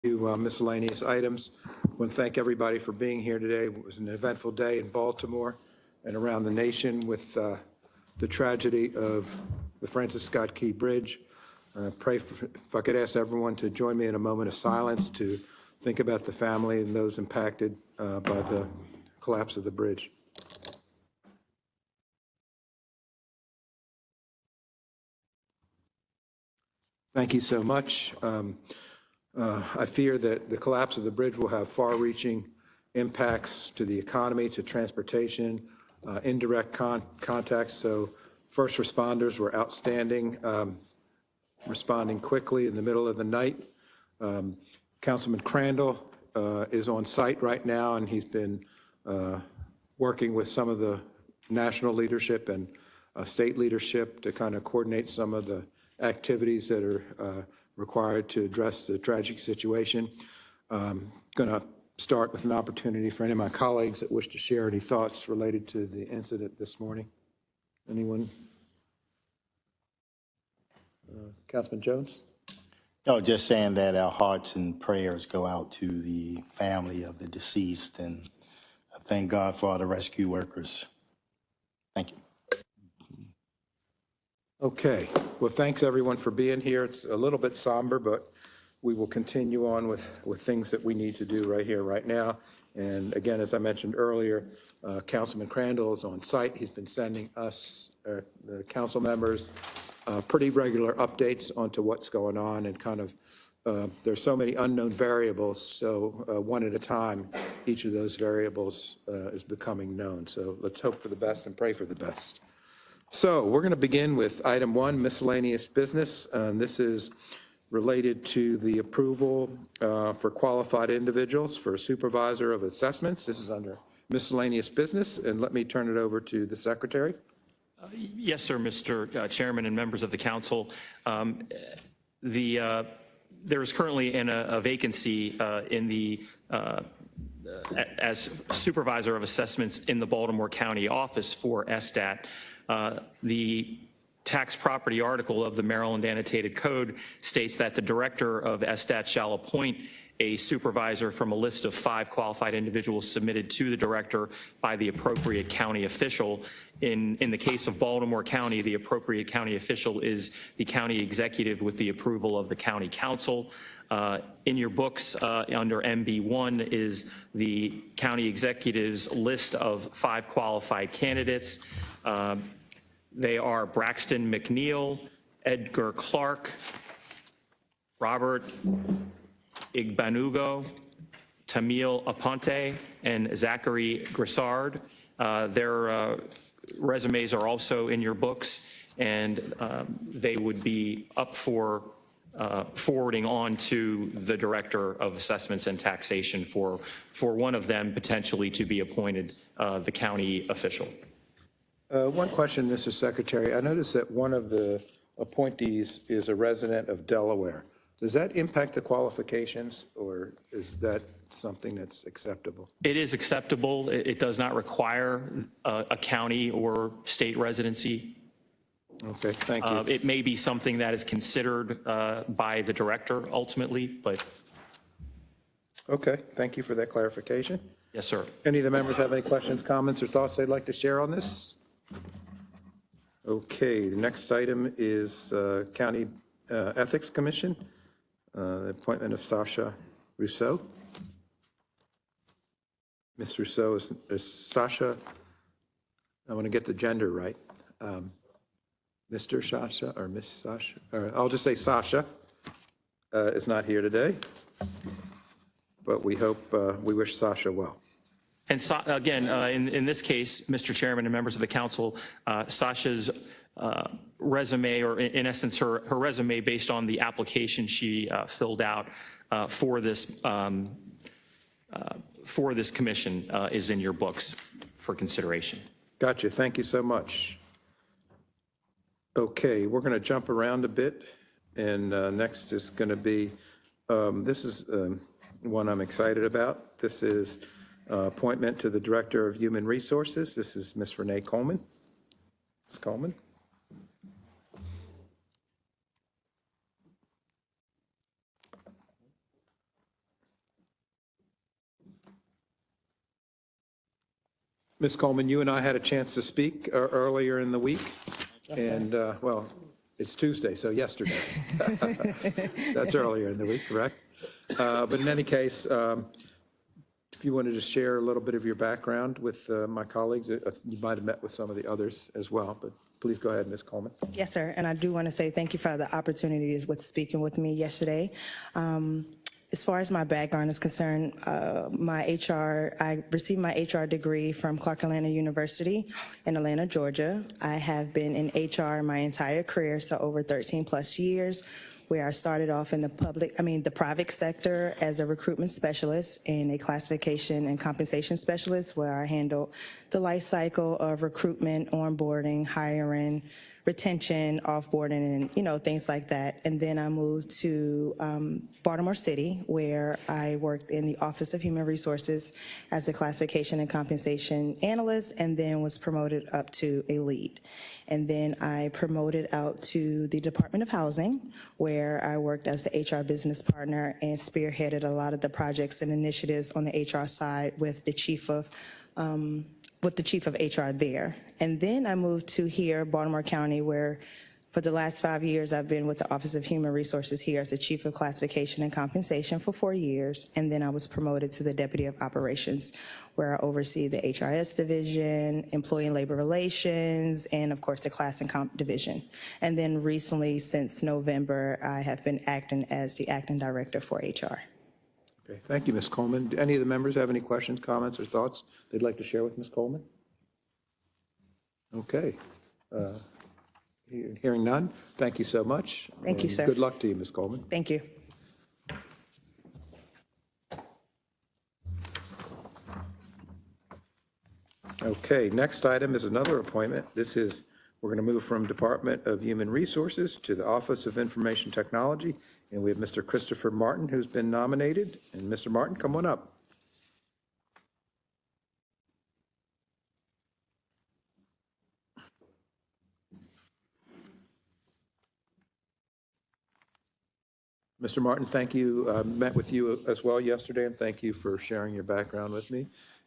Miscellaneous items. I want to thank everybody for being here today. It was an eventful day in Baltimore and around the nation with the tragedy of the Francis Scott Key Bridge. If I could ask everyone to join me in a moment of silence to think about the family and those impacted by the collapse of the bridge. Thank you so much. I fear that the collapse of the bridge will have far-reaching impacts to the economy, to transportation, indirect contacts. So first responders were outstanding, responding quickly in the middle of the night. Councilman Crandall is on site right now, and he's been working with some of the national leadership and state leadership to kind of coordinate some of the activities that are required to address the tragic situation. Going to start with an opportunity for any of my colleagues that wish to share any thoughts related to the incident this morning. Anyone? Councilman Jones? No, just saying that our hearts and prayers go out to the family of the deceased, and I thank God for all the rescue workers. Thank you. Okay. Well, thanks everyone for being here. It's a little bit somber, but we will continue on with things that we need to do right here, right now. And again, as I mentioned earlier, Councilman Crandall is on site. He's been sending us, the council members, pretty regular updates onto what's going on, and kind of, there's so many unknown variables, so one at a time, each of those variables is becoming known. So let's hope for the best and pray for the best. So we're going to begin with item 1, miscellaneous business. This is related to the approval for qualified individuals for supervisor of assessments. This is under miscellaneous business, and let me turn it over to the secretary. Yes, sir, Mr. Chairman and members of the council. There is currently a vacancy in the as supervisor of assessments in the Baltimore County office for SDAT. The tax property article of the Maryland Annotated Code states that the director of SDAT shall appoint a supervisor from a list of 5 qualified individuals submitted to the director by the appropriate county official. In the case of Baltimore County, the appropriate county official is the county executive with the approval of the county council. In your books under MB1 is the county executive's list of 5 qualified candidates. They are Braxton McNeil, Edgar Clark, Robert Igbanugo, Tamil Aponte, and Zachary Grissard. Their resumes are also in your books, and they would be up for forwarding on to the Director of Assessments and Taxation for one of them potentially to be appointed the county official. One question, Mr. Secretary. I noticed that one of the appointees is a resident of Delaware. Does that impact the qualifications, or is that something that's acceptable? It is acceptable. It does not require a county or state residency. Okay, thank you. It may be something that is considered by the director ultimately, but. Okay, thank you for that clarification. Yes, sir. Any of the members have any questions, comments, or thoughts they'd like to share on this? Okay, the next item is County Ethics Commission, the appointment of Sasha Rousseau. Ms. Rousseau is Sasha, I want to get the gender right. Mr. Sasha or Miss Sasha, or I'll just say Sasha is not here today, but we hope, we wish Sasha well. And again, in this case, Mr. Chairman and members of the council, Sasha's resume, or in essence, her resume based on the application she filled out for this commission is in your books for consideration. Gotcha. Thank you so much. Okay, we're going to jump around a bit, and next is going to be, this is one I'm excited about. This is appointment to the Director of Human Resources. This is Ms. Renee Coleman. Ms. Coleman. Ms. Coleman, you and I had a chance to speak earlier in the week, and, well, it's Tuesday, so yesterday. That's earlier in the week, correct? But in any case, if you want to just share a little bit of your background with my colleagues, you might have met with some of the others as well, but please go ahead, Ms. Coleman. Yes, sir. And I do want to say thank you for the opportunity with speaking with me yesterday. As far as my background is concerned, I received my HR degree from Clark Atlanta University in Atlanta, Georgia. I have been in HR my entire career, so over 13 plus years, where I started off in the private sector as a recruitment specialist and a classification and compensation specialist, where I handled the life cycle of recruitment, onboarding, hiring, retention, offboarding, and things like that. And then I moved to Baltimore City, where I worked in the Office of Human Resources as a classification and compensation analyst, and then was promoted up to a lead. And then I promoted out to the Department of Housing, where I worked as the HR business partner and spearheaded a lot of the projects and initiatives on the HR side with the chief of HR there. And then I moved to here, Baltimore County, where for the last 5 years, I've been with the Office of Human Resources here as the Chief of Classification and Compensation for 4 years. And then I was promoted to the Deputy of Operations, where I oversee the HRS division, Employee and Labor Relations, and of course the Class and Comp division. And then recently, since November, I have been acting as the Acting Director for HR. Okay, thank you, Ms. Coleman. Do any of the members have any questions, comments, or thoughts they'd like to share with Ms. Coleman? Okay. Hearing none, thank you so much. Thank you, sir. Good luck to you, Ms. Coleman. Thank you. Okay, next item is another appointment. We're going to move from Department of Human Resources to the Office of Information Technology, and we have Mr. Christopher Martin, who's been nominated. And Mr. Martin, come on up. Mr. Martin, thank you. I met with you as well yesterday, and thank you for sharing your background with me.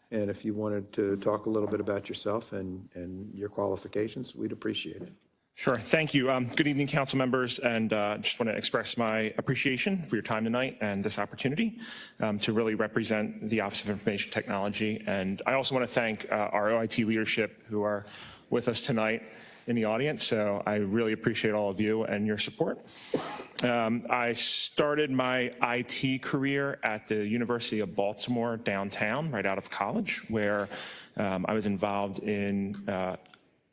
And if you wanted to talk a little bit about yourself and your qualifications, we'd appreciate it. Sure. Thank you. Good evening, council members, and just want to express my appreciation for your time tonight and this opportunity to really represent the Office of Information Technology. And I also want to thank our OIT leadership who are with us tonight in the audience. So I really appreciate all of you and your support. I started my IT career at the University of Baltimore downtown, right out of college, where I was involved in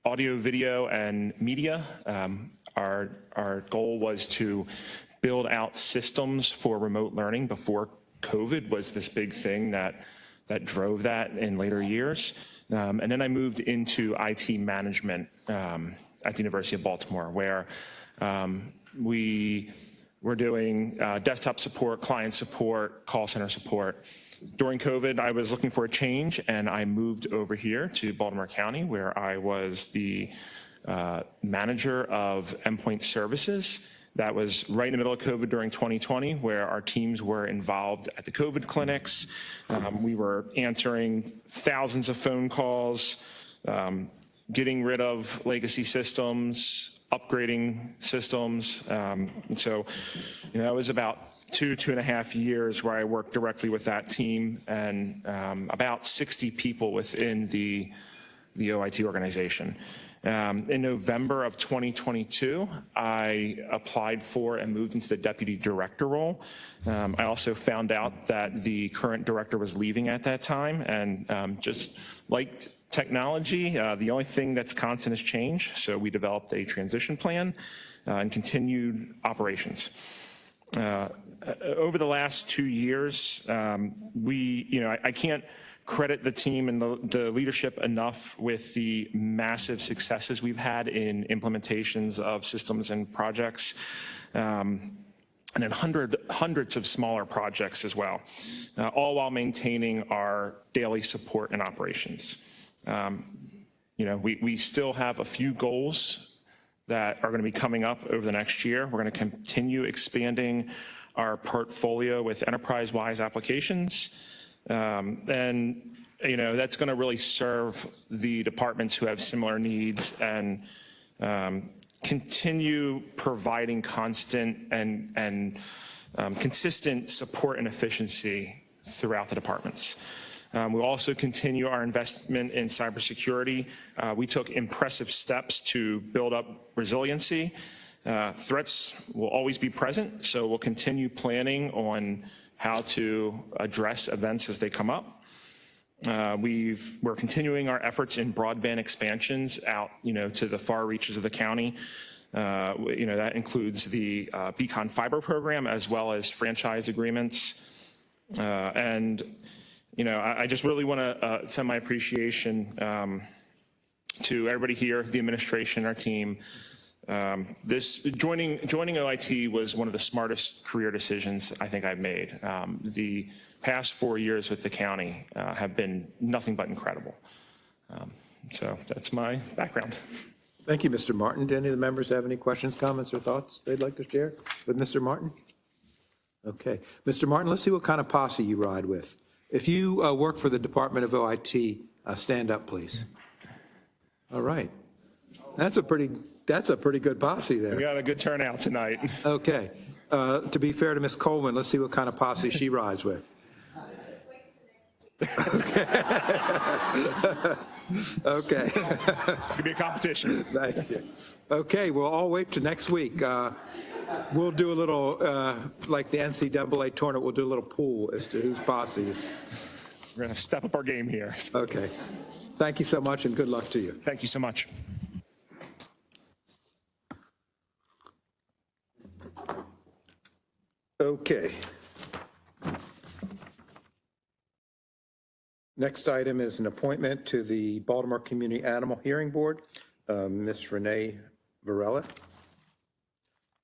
audio, video, and media. Our goal was to build out systems for remote learning before COVID was this big thing that drove that in later years. And then I moved into IT management at the University of Baltimore, where we were doing desktop support, client support, call center support. During COVID, I was looking for a change, and I moved over here to Baltimore County, where I was the manager of endpoint services. That was right in the middle of COVID during 2020, where our teams were involved at the COVID clinics. We were answering thousands of phone calls, getting rid of legacy systems, upgrading systems. So, it was about 2.5 years where I worked directly with that team, and about 60 people within the OIT organization. In November of 2022, I applied for and moved into the deputy director role. I also found out that the current director was leaving at that time, and just like technology, the only thing that's constant is change. So we developed a transition plan and continued operations. Over the last 2 years, I can't credit the team and the leadership enough with the massive successes we've had in implementations of systems and projects, and then hundreds of smaller projects as well, all while maintaining our daily support and operations. We still have a few goals that are going to be coming up over the next year. We're going to continue expanding our portfolio with enterprise-wise applications. And that's going to really serve the departments who have similar needs and continue providing constant and consistent support and efficiency throughout the departments. We'll also continue our investment in cybersecurity. We took impressive steps to build up resiliency. Threats will always be present, so we'll continue planning on how to address events as they come up. We're continuing our efforts in broadband expansions out, to the far reaches of the county. That includes the Beacon Fiber program as well as franchise agreements. I just really want to send my appreciation to everybody here, the administration, our team. Joining OIT was one of the smartest career decisions I think I've made. The past 4 years with the county have been nothing but incredible. So that's my background. Thank you, Mr. Martin. Do any of the members have any questions, comments, or thoughts they'd like to share with Mr. Martin? Okay. Mr. Martin, let's see what kind of posse you ride with. If you work for the Department of OIT, stand up, please. All right. That's a pretty good posse there. We got a good turnout tonight. Okay. To be fair to Ms. Coleman, let's see what kind of posse she rides with. Okay. Okay. It's going to be a competition. Thank you. Okay, we'll all wait till next week. We'll do a little, like the NCAA tournament, we'll do a little pool as to whose posse is. We're going to step up our game here. Okay. Thank you so much and good luck to you. Thank you so much. Okay. Next item is an appointment to the Baltimore Community Animal Hearing Board, Ms. Renee Varela.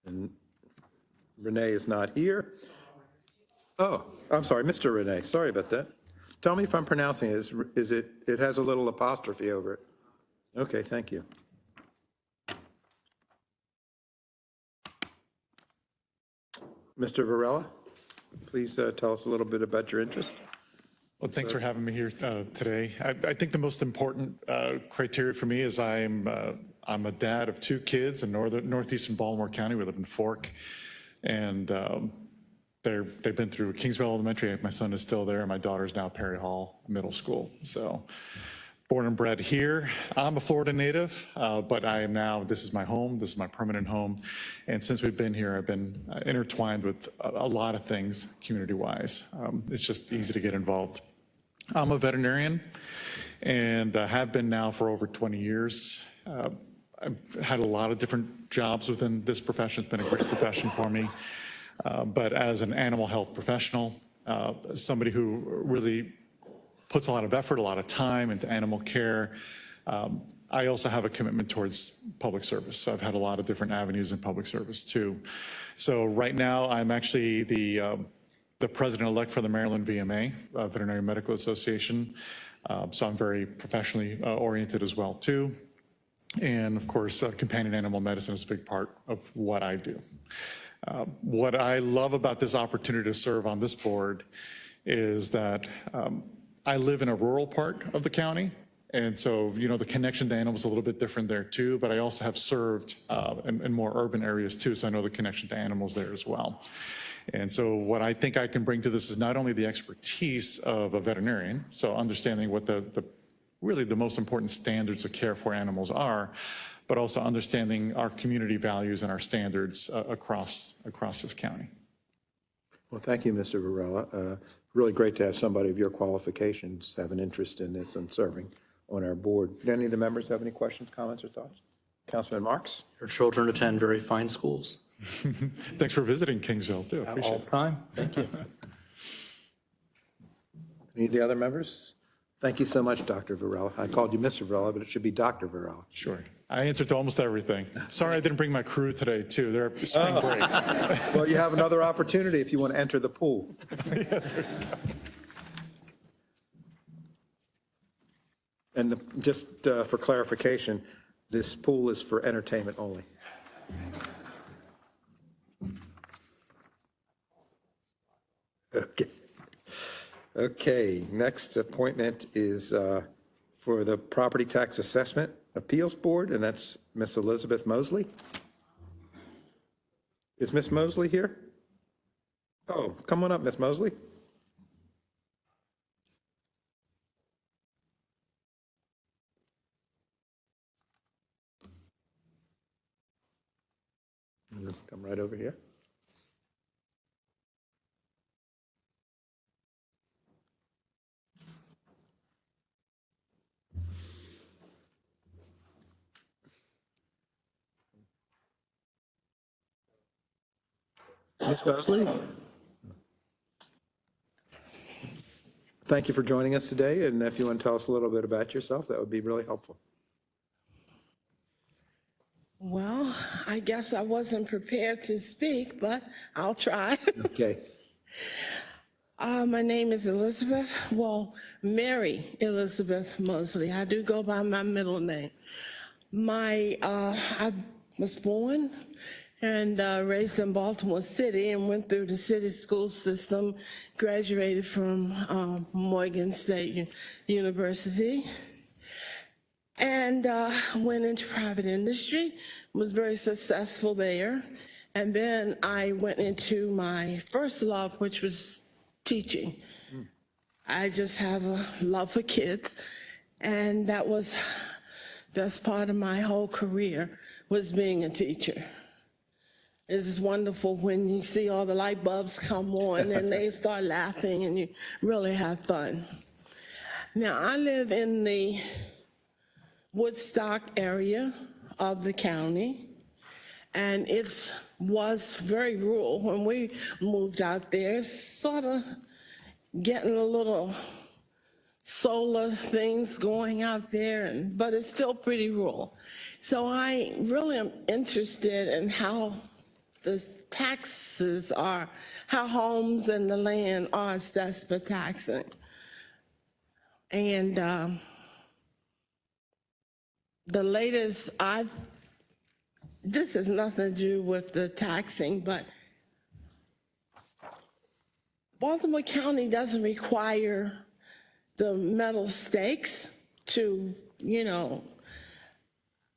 And Renee is not here. Oh, I'm sorry, Mr. Renee. Sorry about that. Tell me if I'm pronouncing it. It has a little apostrophe over it. Okay, thank you. Mr. Varela, please tell us a little bit about your interest. Well, thanks for having me here today. I think the most important criteria for me is I'm a dad of 2 kids in northeastern Baltimore County. We live in Fork, and they've been through Kingsville Elementary. My son is still there, and my daughter's now Perry Hall Middle School. So, born and bred here. I'm a Florida native, but this is my home. This is my permanent home. And since we've been here, I've been intertwined with a lot of things community-wise. It's just easy to get involved. I'm a veterinarian and have been now for over 20 years. I've had a lot of different jobs within this profession. It's been a great profession for me. But as an animal health professional, somebody who really puts a lot of effort, a lot of time into animal care. I also have a commitment towards public service. So I've had a lot of different avenues in public service too. So right now I'm actually the president-elect for the Maryland VMA, Veterinary Medical Association. So I'm very professionally oriented as well too. And of course, companion animal medicine is a big part of what I do. What I love about this opportunity to serve on this board is that I live in a rural part of the county, and so, the connection to animals is a little bit different there too, but I also have served in more urban areas too, so I know the connection to animals there as well. And so what I think I can bring to this is not only the expertise of a veterinarian, so understanding what really the most important standards of care for animals are, but also understanding our community values and our standards across this county. Well, thank you, Mr. Varela. Really great to have somebody of your qualifications have an interest in this and serving on our board. Do any of the members have any questions, comments, or thoughts? Councilman Marks? Your children attend very fine schools. Thanks for visiting Kingsville, too. Appreciate All the time. Thank you. Any of the other members? Thank you so much, Dr. Varela. I called you Mr. Varela, but it should be Dr. Varela. Sure. I answered to almost everything. Sorry I didn't bring my crew today, too. They're spring break. Well, you have another opportunity if you want to enter the pool. Yes, And just for clarification, this pool is for entertainment only. Okay. Okay, next appointment is for the Property Tax Assessment Appeals Board, and that's Miss Elizabeth Mosley. Is Miss Mosley here? Oh, come on up, Miss Mosley. Come right over here. Ms. Mosley? Thank you for joining us today, and if you want to tell us a little bit about yourself, that would be really helpful. Well, I guess I wasn't prepared to speak, but I'll try. Okay. My name is Elizabeth, Mary Elizabeth Mosley. I do go by my middle name. I was born and raised in Baltimore City and went through the city school system, graduated from Morgan State University, and went into private industry, was very successful there. And then I went into my first love, which was teaching. I just have a love for kids, and that was the best part of my whole career, was being a teacher. It's wonderful when you see all the light bulbs come on and they start laughing and you really have fun. Now, I live in the Woodstock area of the county, and it was very rural when we moved out there, sort of getting a little solar things going out there, but it's still pretty rural. So I really am interested in how the taxes are, how homes and the land are assessed for taxing. And the latest this has nothing to do with the taxing, but Baltimore County doesn't require the metal stakes to,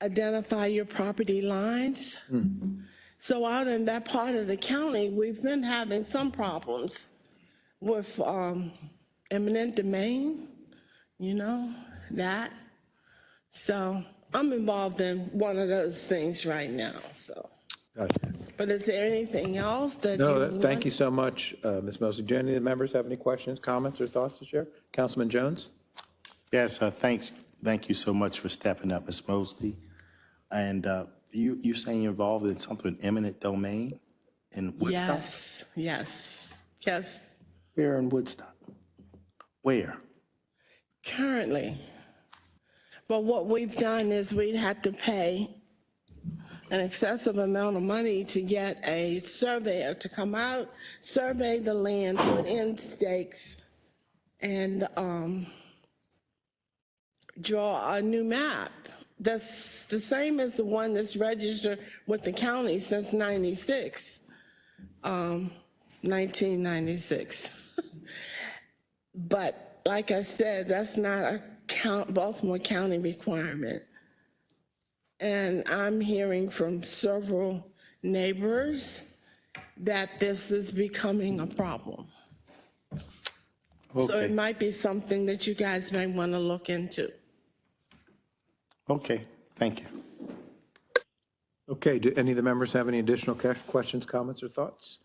identify your property lines. So out in that part of the county, we've been having some problems with eminent domain, that. So I'm involved in one of those things right now, so. Gotcha. But is there anything else that No, you thank want? you so much, Ms. Mosley. Do any of the members have any questions, comments, or thoughts to share? Councilman Jones? Yes, thank you so much for stepping up, Ms. Mosley. And you saying you're involved in something eminent domain in Woodstock? Yes. Where in Woodstock? Where? Currently. But what we've done is we had to pay an excessive amount of money to get a surveyor to come out, survey the land, put in stakes, and draw a new map. That's the same as the one that's registered with the county since 1996. But like I said, that's not a Baltimore County requirement. And I'm hearing from several neighbors that this is becoming a problem. So it might be something that you guys may want to look into. Okay, thank you. Okay, do any of the members have any additional questions, comments, or thoughts?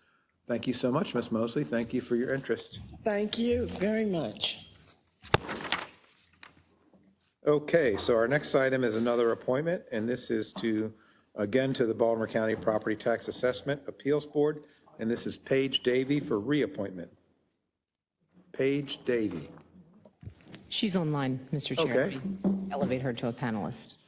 Thank you so much, Ms. Mosley. Thank you for your interest. Thank you very much. Okay, so our next item is another appointment, and this is to the Baltimore County Property Tax Assessment Appeals Board, and this is Paige Davey for reappointment. Paige Davey. She's online, Mr. Chair. Okay. Elevate her to a panelist.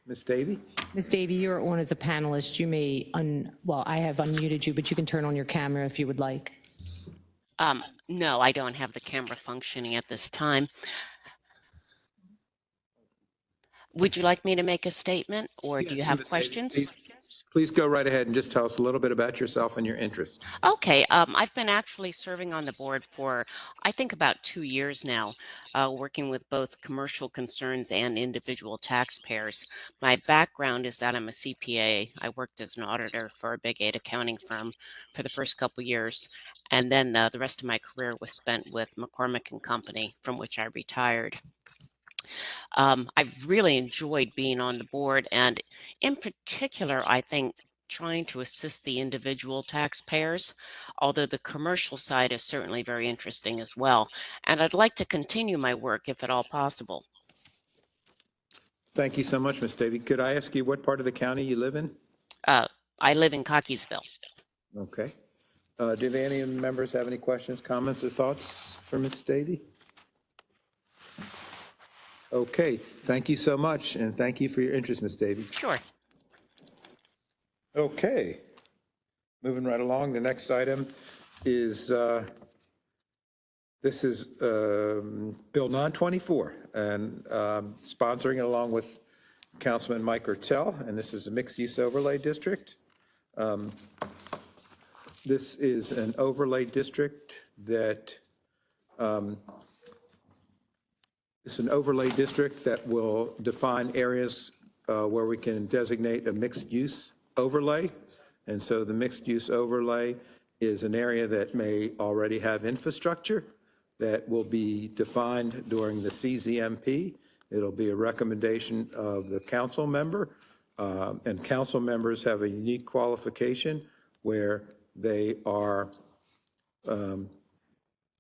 Ms. Davey? Ms. Davey, you're on as a panelist. You may, I have unmuted you, but you can turn on your camera if you would like. No, I don't have the camera functioning at this time. Would you like me to make a statement, or do you have questions? Please go right ahead and just tell us a little bit about yourself and your interests. Okay, I've been actually serving on the board for, I think, about 2 years now, working with both commercial concerns and individual taxpayers. My background is that I'm a CPA. I worked as an auditor for a Big 8 accounting firm for the first couple years, and then the rest of my career was spent with McCormick and Company, from which I retired. I've really enjoyed being on the board, and in particular, I think trying to assist the individual taxpayers, although the commercial side is certainly very interesting as well. And I'd like to continue my work if at all possible. Thank you so much, Ms. Davy. Could I ask you what part of the county you live in? I live in Cockeysville. Okay. Do any members have any questions, comments, or thoughts for Ms. Davy? Okay, thank you so much, and thank you for your interest, Ms. Davy. Sure. Okay, moving right along, the next item is, this is Bill 924, and sponsoring it along with Councilman Mike Ertel, and this is a mixed-use overlay district. This is an overlay district that will define areas where we can designate a mixed-use overlay. And so the mixed-use overlay is an area that may already have infrastructure that will be defined during the CZMP. It'll be a recommendation of the council member, and council members have a unique qualification where they are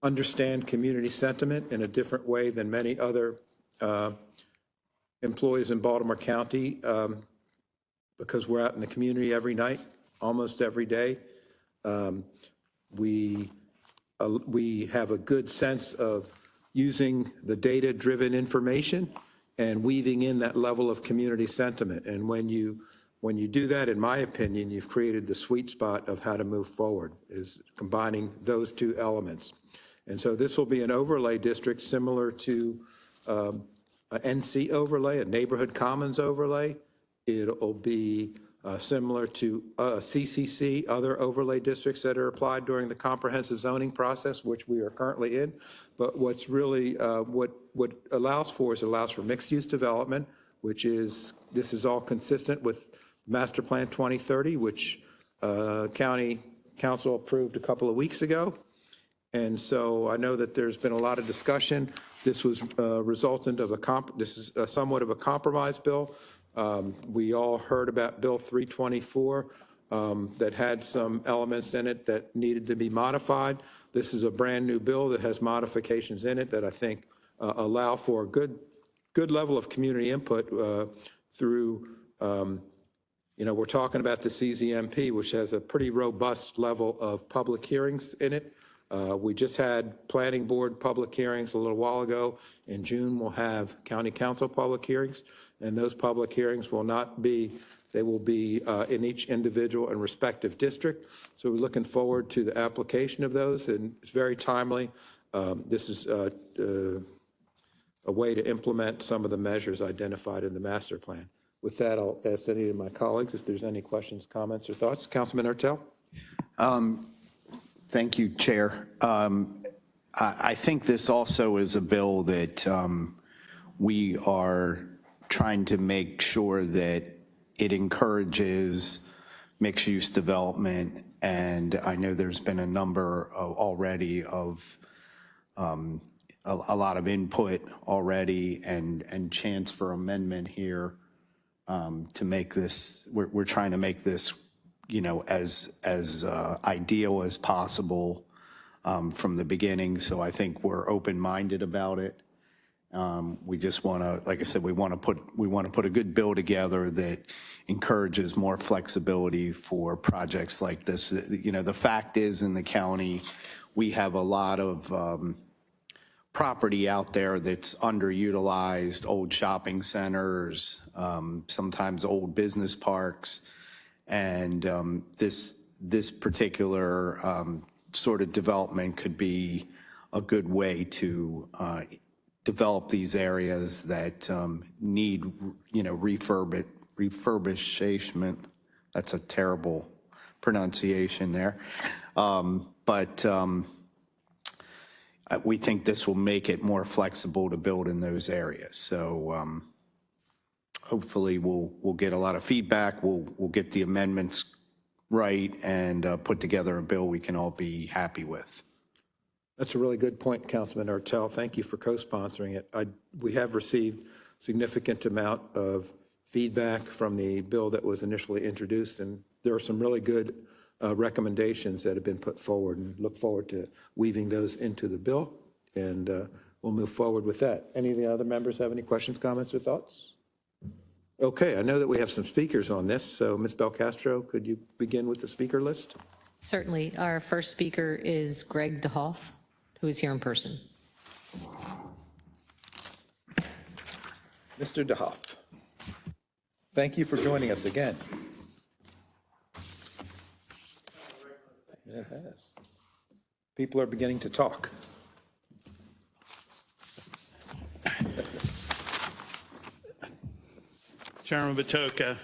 understand community sentiment in a different way than many other employees in Baltimore County, because we're out in the community every night, almost every day. We have a good sense of using the data-driven information and weaving in that level of community sentiment. And when you do that, in my opinion, you've created the sweet spot of how to move forward, is combining those two elements. And so this will be an overlay district similar to an NC overlay, a neighborhood commons overlay. It'll be similar to CCC, other overlay districts that are applied during the comprehensive zoning process, which we are currently in. But what's really, what allows for is it allows for mixed-use development, which is, this is all consistent with Master Plan 2030, which County Council approved a couple of weeks ago. And so I know that there's been a lot of discussion. This was resultant of this is somewhat of a compromise bill. We all heard about Bill 324 that had some elements in it that needed to be modified. This is a brand new bill that has modifications in it that I think allow for a good level of community input through, we're talking about the CZMP, which has a pretty robust level of public hearings in it. We just had planning board public hearings a little while ago. In June, we'll have county council public hearings, and those public hearings will not be, they will be in each individual and respective district. So we're looking forward to the application of those, and it's very timely. This is a way to implement some of the measures identified in the master plan. With that, I'll ask any of my colleagues if there's any questions, comments, or thoughts. Councilman Ertel? Thank you, Chair. I think this also is a bill that we are trying to make sure that it encourages mixed-use development, and I know there's been a number already of a lot of input already and chance for amendment here to make this, we're trying to make this as ideal as possible from the beginning. So I think we're open-minded about it. We just want to, like I said, we want to put a good bill together that encourages more flexibility for projects like this. The fact is, in the county, we have a lot of property out there that's underutilized, old shopping centers, sometimes old business parks. And this particular sort of development could be a good way to develop these areas that need, refurbishment, That's a terrible pronunciation there. We think this will make it more flexible to build in those areas. So hopefully we'll get a lot of feedback. We'll get the amendments right and put together a bill we can all be happy with. That's a really good point, Councilman Ertel. Thank you for co-sponsoring it. We have received significant amount of feedback from the bill that was initially introduced, and there are some really good recommendations that have been put forward, and look forward to weaving those into the bill, and we'll move forward with that. Any of the other members have any questions, comments, or thoughts? Okay, I know that we have some speakers on this, so Ms. Belcastro, could you begin with the speaker list? Certainly. Our first speaker is Greg DeHoff, who is here in person. Mr. DeHoff, thank you for joining us again. It has. People are beginning to talk. Chairman Batoka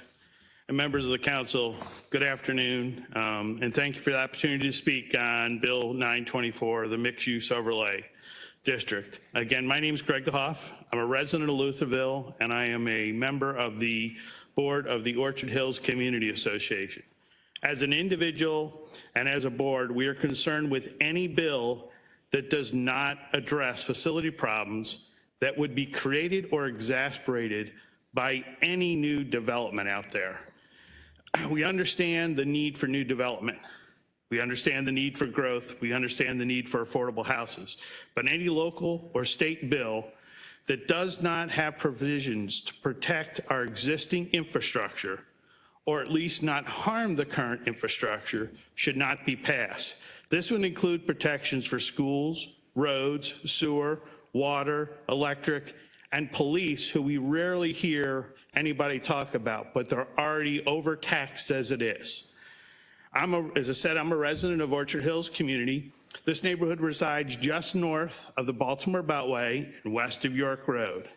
and members of the council, good afternoon, and thank you for the opportunity to speak on Bill 924, the Mixed Use Overlay District. Again, my name is Greg DeHoff. I'm a resident of Lutherville, and I am a member of the board of the Orchard Hills Community Association. As an individual and as a board, we are concerned with any bill that does not address facility problems that would be created or exacerbated by any new development out there. We understand the need for new development. We understand the need for growth. We understand the need for affordable houses. But any local or state bill that does not have provisions to protect our existing infrastructure, or at least not harm the current infrastructure, should not be passed. This would include protections for schools, roads, sewer, water, electric, and police, who we rarely hear anybody talk about, but they're already overtaxed as it is. As I said, I'm a resident of Orchard Hills community. This neighborhood resides just north of the Baltimore Beltway and west of York Road.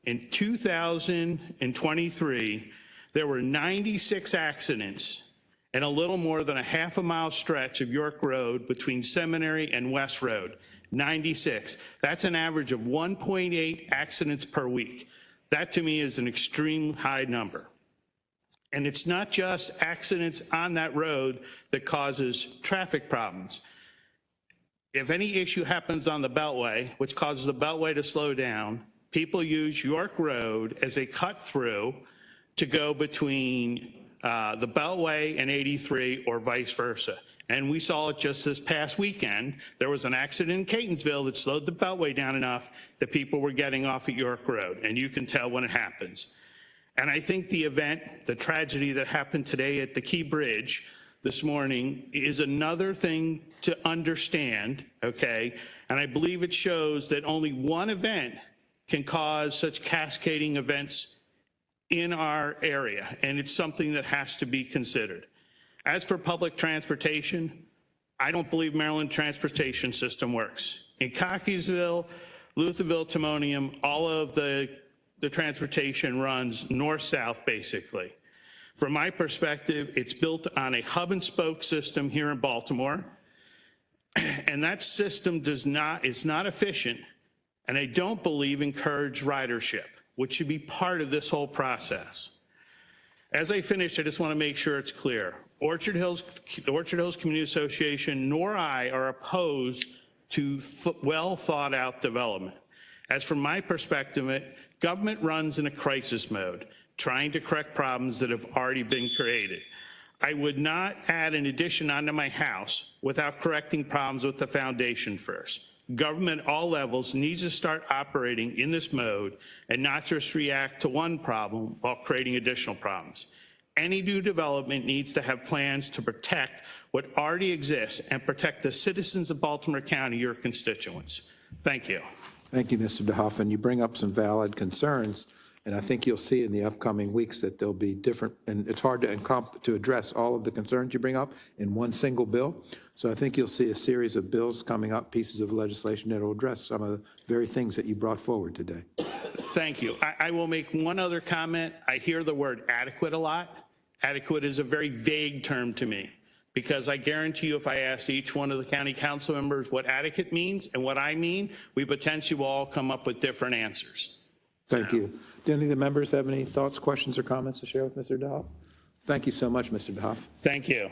In 2023, there were 96 accidents in a little more than a half a mile stretch of York Road between Seminary and West Road. 96. That's an average of 1.8 accidents per week. That to me is an extreme high number. And it's not just accidents on that road that causes traffic problems. If any issue happens on the Beltway, which causes the Beltway to slow down, people use York Road as a cut through to go between the Beltway and 83 or vice versa. And we saw it just this past weekend. There was an accident in Catonsville that slowed the Beltway down enough that people were getting off at York Road, and you can tell when it happens. And I think the event, the tragedy that happened today at the Key Bridge this morning is another thing to understand, okay? And I believe it shows that only one event can cause such cascading events in our area, and it's something that has to be considered. As for public transportation, I don't believe Maryland transportation system works. In Cockeysville, Lutherville, Timonium, all of the transportation runs north-south basically. From my perspective, it's built on a hub and spoke system here in Baltimore, and that system is not efficient, and I don't believe encourage ridership, which should be part of this whole process. As I finish, I just want to make sure it's clear. Orchard Hills Community Association nor I are opposed to well thought out development. As from my perspective, government runs in a crisis mode, trying to correct problems that have already been created. I would not add an addition onto my house without correcting problems with the foundation first. Government at all levels needs to start operating in this mode and not just react to one problem while creating additional problems. Any new development needs to have plans to protect what already exists and protect the citizens of Baltimore County, your constituents. Thank you. Thank you, Mr. DeHoff. And you bring up some valid concerns, and I think you'll see in the upcoming weeks that there'll be different, and it's hard to address all of the concerns you bring up in one single bill. So I think you'll see a series of bills coming up, pieces of legislation that will address some of the very things that you brought forward today. Thank you. I will make one other comment. I hear the word adequate a lot, Adequate is a very vague term to me, because I guarantee you if I ask each one of the county council members what adequate means and what I mean, we potentially will all come up with different answers. Thank you. Do any of the members have any thoughts, questions, or comments to share with Mr. DeHoff? Thank you so much, Mr. DeHoff. Thank you.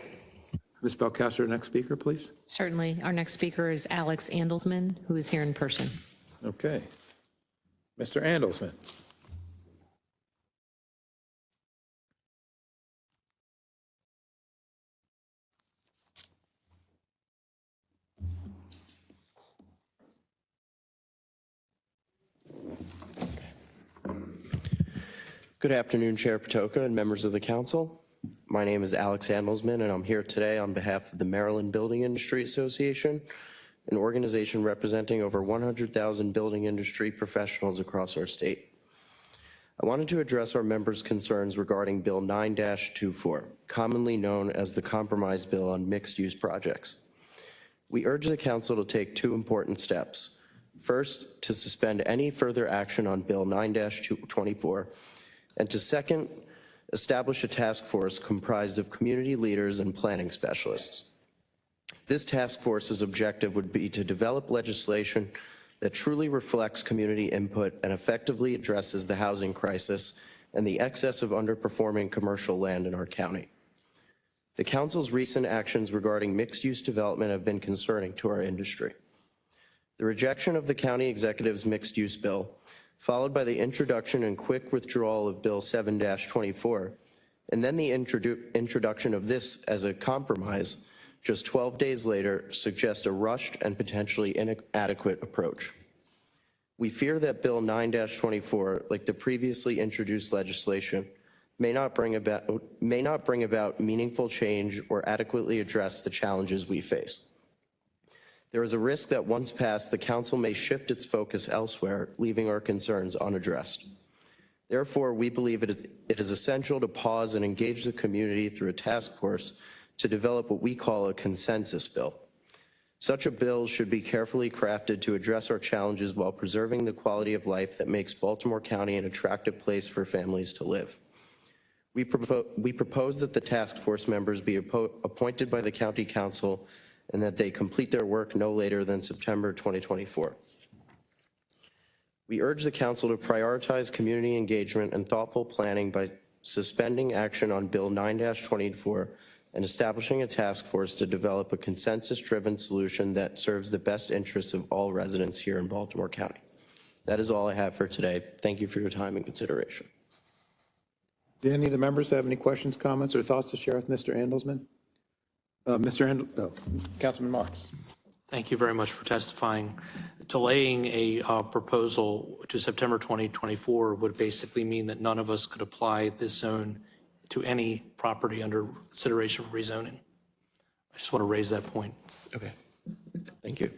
Ms. Belcastro, next speaker, please. Certainly. Our next speaker is Alex Andelsman, who is here in person. Okay. Mr. Andelsman. Good afternoon, Chair Patoka and members of the council. My name is Alex Andelsman, and I'm here today on behalf of the Maryland Building Industry Association, an organization representing over 100,000 building industry professionals across our state. I wanted to address our members' concerns regarding Bill 9-24, commonly known as the Compromise Bill on Mixed-Use Projects. We urge the council to take two important steps. First, to suspend any further action on Bill 9-24, and to second, establish a task force comprised of community leaders and planning specialists. This task force's objective would be to develop legislation that truly reflects community input and effectively addresses the housing crisis and the excess of underperforming commercial land in our county. The council's recent actions regarding mixed-use development have been concerning to our industry. The rejection of the county executive's mixed-use bill, followed by the introduction and quick withdrawal of Bill 7-24, and then the introduction of this as a compromise just 12 days later, suggest a rushed and potentially inadequate approach. We fear that Bill 9-24, like the previously introduced legislation, may not bring about meaningful change or adequately address the challenges we face. There is a risk that once passed, the council may shift its focus elsewhere, leaving our concerns unaddressed. Therefore, we believe it is essential to pause and engage the community through a task force to develop what we call a consensus bill. Such a bill should be carefully crafted to address our challenges while preserving the quality of life that makes Baltimore County an attractive place for families to live. We propose that the task force members be appointed by the county council and that they complete their work no later than September 2024. We urge the council to prioritize community engagement and thoughtful planning by suspending action on Bill 9-24 and establishing a task force to develop a consensus-driven solution that serves the best interests of all residents here in Baltimore County. That is all I have for today. Thank you for your time and consideration. Do any of the members have any questions, comments, or thoughts to share with Mr. Andelsman? Councilman Marks. Thank you very much for testifying. Delaying a proposal to September 2024 would basically mean that none of us could apply this zone to any property under consideration for rezoning. I just want to raise that point. Okay. Thank you.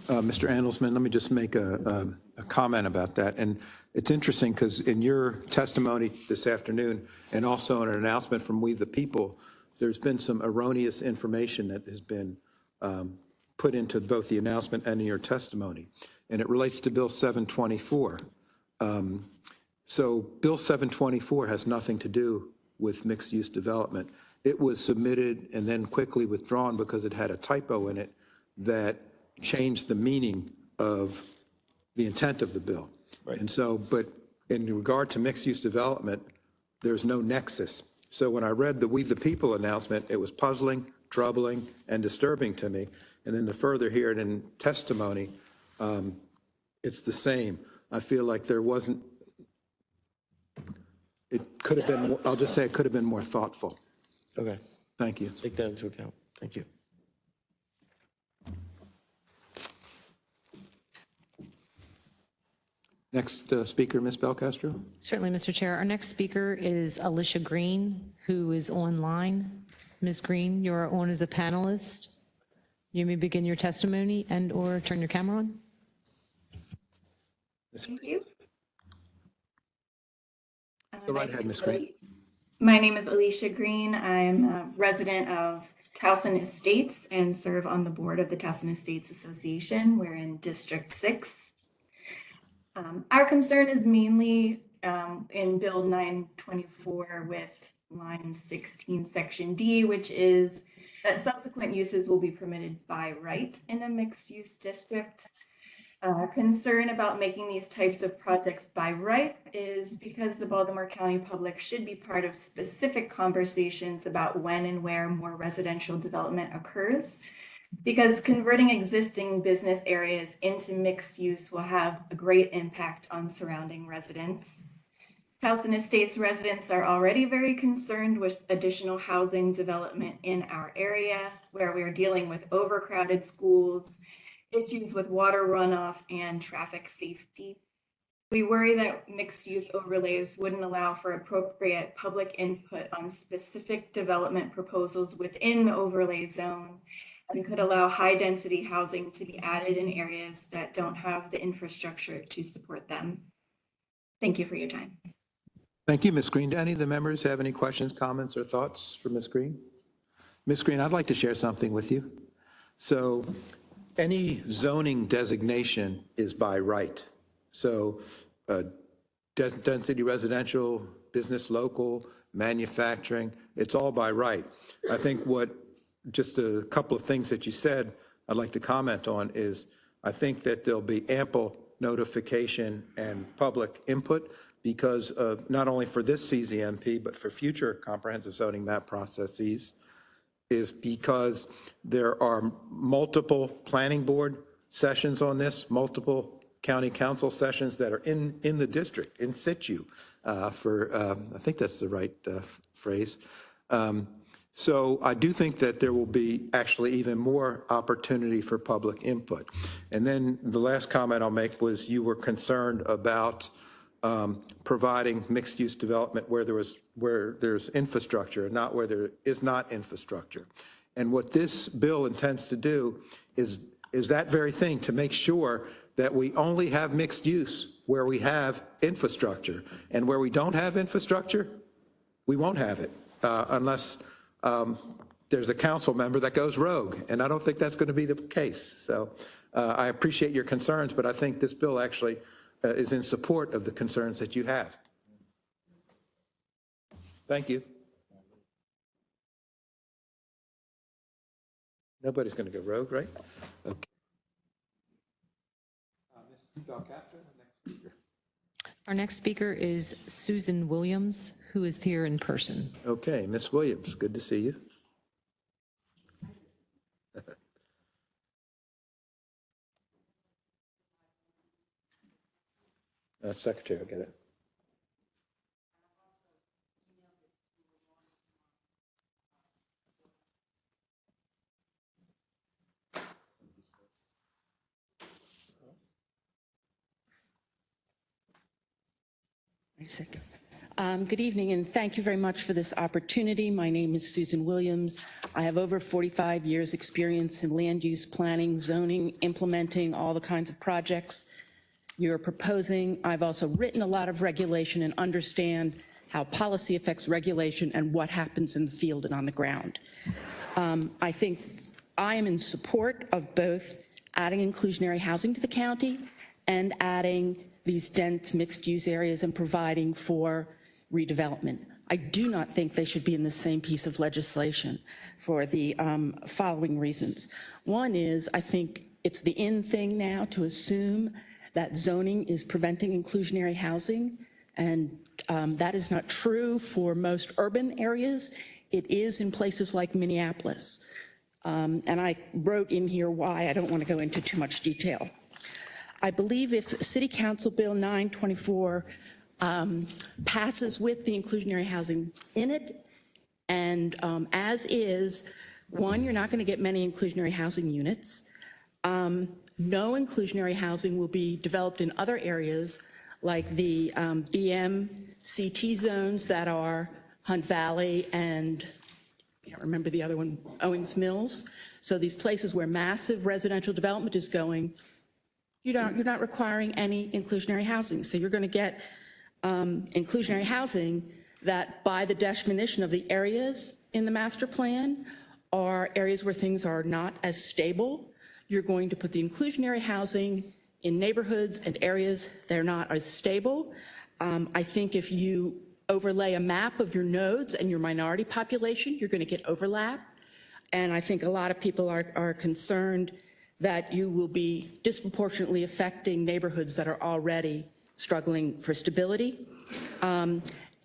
Mr. Andelsman, let me just make a comment about that. And it's interesting because in your testimony this afternoon and also in an announcement from We the People, there's been some erroneous information that has been put into both the announcement and in your testimony. And it relates to Bill 724. So Bill 724 has nothing to do with mixed-use development. It was submitted and then quickly withdrawn because it had a typo in it that changed the meaning of the intent of the bill. Right. And so, but in regard to mixed-use development, there's no nexus. So when I read the We the People announcement, it was puzzling, troubling, and disturbing to me. And then to further hear it in testimony, it's the same. I feel like there wasn't, it could have been, I'll just say it could have been more thoughtful. Okay. Thank you. Take that into account. Thank you. Next speaker, Ms. Belcastro. Certainly, Mr. Chair. Our next speaker is Alicia Green, who is online. Ms. Green, you're on as a panelist. You may begin your testimony and/or turn your camera on. Thank you. Go right ahead, Ms. Green. My name is Alicia Green. I'm a resident of Towson Estates and serve on the board of the Towson Estates Association. We're in District 6. Our concern is mainly in Bill 924 with line 16, section D, which is that subsequent uses will be permitted by right in a mixed-use district. Concern about making these types of projects by right is because the Baltimore County public should be part of specific conversations about when and where more residential development occurs, because converting existing business areas into mixed use will have a great impact on surrounding residents. Towson Estates residents are already very concerned with additional housing development in our area, where we are dealing with overcrowded schools, issues with water runoff, and traffic safety. We worry that mixed-use overlays wouldn't allow for appropriate public input on specific development proposals within the overlay zone, and could allow high-density housing to be added in areas that don't have the infrastructure to support them. Thank you for your time. Thank you, Ms. Green. Do any of the members have any questions, comments, or thoughts for Ms. Green? Ms. Green, I'd like to share something with you. So any zoning designation is by right. So density residential, business local, manufacturing, it's all by right. I think just a couple of things that you said I'd like to comment on is I think that there'll be ample notification and public input because not only for this CZMP, but for future comprehensive zoning map processes, is because there are multiple planning board sessions on this, multiple county council sessions that are in the district, in situ, I think that's the right phrase. So I do think that there will be actually even more opportunity for public input. And then the last comment I'll make was you were concerned about providing mixed-use development where there's infrastructure, not where there is not infrastructure. And what this bill intends to do is that very thing, to make sure that we only have mixed use where we have infrastructure. And where we don't have infrastructure, we won't have it unless there's a council member that goes rogue. And I don't think that's going to be the case. So I appreciate your concerns, but I think this bill actually is in support of the concerns that you have. Thank you. Nobody's going to go rogue, right? Okay. Ms. Del Castro, the next speaker. Our next speaker is Susan Williams, who is here in person. Okay, Ms. Williams, good to see you. Secretary, I'll get it. Good evening, and thank you very much for this opportunity. My name is Susan Williams. I have over 45 years' experience in land use planning, zoning, implementing all the kinds of projects you're proposing. I've also written a lot of regulation and understand how policy affects regulation and what happens in the field and on the ground. I think I am in support of both adding inclusionary housing to the county and adding these dense mixed-use areas and providing for redevelopment. I do not think they should be in the same piece of legislation for the following reasons. One is, I think it's the in thing now to assume that zoning is preventing inclusionary housing, and that is not true for most urban areas. It is in places like Minneapolis. And I wrote in here why. I don't want to go into too much detail. I believe if City Council Bill 924 passes with the inclusionary housing in it, and as is, one, you're not going to get many inclusionary housing units. No inclusionary housing will be developed in other areas like the BMCT zones that are Hunt Valley and, I can't remember the other one, Owings Mills. So these places where massive residential development is going, you're not requiring any inclusionary housing. So you're going to get inclusionary housing that, by the definition of the areas in the master plan, are areas where things are not as stable. You're going to put the inclusionary housing in neighborhoods and areas that are not as stable. I think if you overlay a map of your nodes and your minority population, you're going to get overlap. And I think a lot of people are concerned that you will be disproportionately affecting neighborhoods that are already struggling for stability.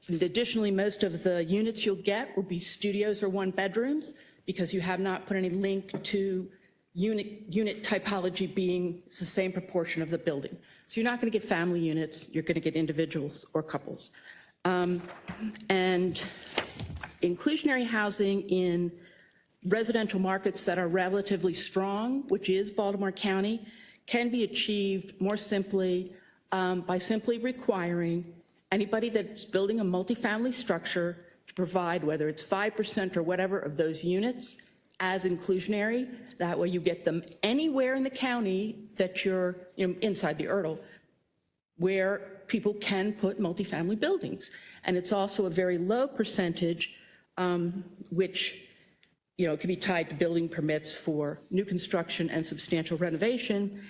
Additionally, most of the units you'll get will be studios or one-bedrooms because you have not put any link to unit typology being the same proportion of the building. So you're not going to get family units, you're going to get individuals or couples. And inclusionary housing in residential markets that are relatively strong, which is Baltimore County, can be achieved more simply by simply requiring anybody that's building a multifamily structure to provide, whether it's 5% or whatever of those units as inclusionary. That way you get them anywhere in the county that you're inside the URDL where people can put multifamily buildings. And it's also a very low percentage, which can be tied to building permits for new construction and substantial renovation.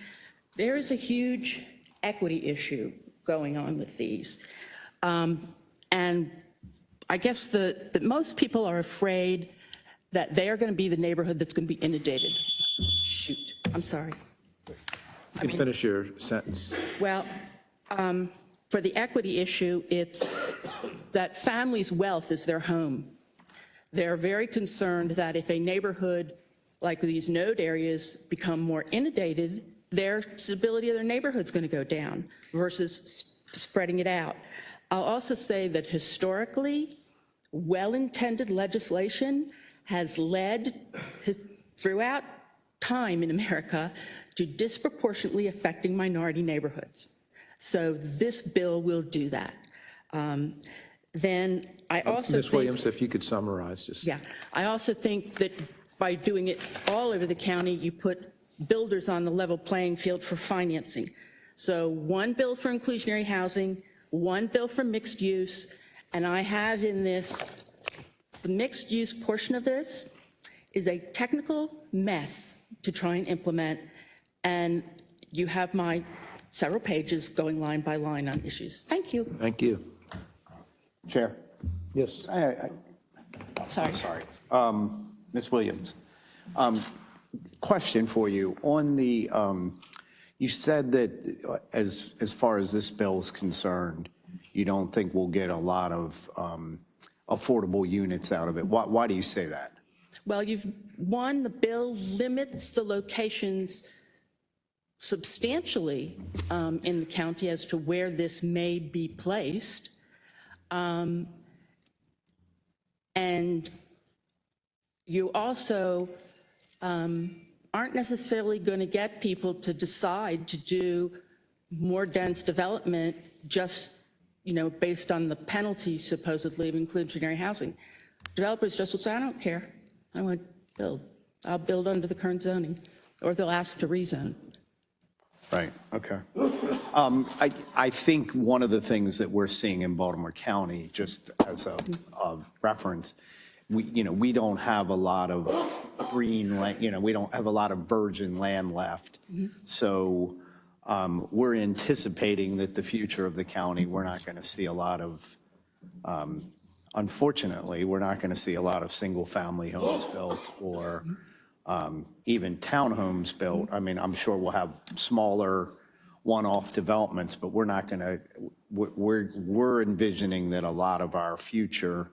There is a huge equity issue going on with these. And I guess that most people are afraid that they are going to be the neighborhood that's going to be inundated. Shoot, I'm sorry. You can finish your sentence. Well, for the equity issue, it's that families' wealth is their home. They're very concerned that if a neighborhood like these node areas become more inundated, their stability of their neighborhood's going to go down versus spreading it out. I'll also say that historically, well-intended legislation has led throughout time in America to disproportionately affecting minority neighborhoods. So this bill will do that. Then I also Ms. think— Williams, if you could summarize just. Yeah, I also think that by doing it all over the county, you put builders on the level playing field for financing. So one bill for inclusionary housing, one bill for mixed use, and I have in this, the mixed use portion of this is a technical mess to try and implement, and you have my several pages going line by line on issues. Thank you. Thank you. Chair. Yes. Sorry. Ms. Williams, question for you. On the, you said that as far as this bill is concerned, you don't think we'll get a lot of affordable units out of it. Why do you say that? Well, the bill limits the locations substantially in the county as to where this may be placed. And you also aren't necessarily going to get people to decide to do more dense development just, based on the penalty supposedly of inclusionary housing. Developers just will say, I don't care. I want to build. I'll build under the current zoning, or they'll ask to rezone. Right, okay. I think one of the things that we're seeing in Baltimore County, just as a reference, we don't have a lot of green land, we don't have a lot of virgin land left. So we're anticipating that the future of the county, we're not going to see a lot of, unfortunately, we're not going to see a lot of single-family homes built or even townhomes built. I mean, I'm sure we'll have smaller one-off developments, but we're not going to, we're envisioning that a lot of our future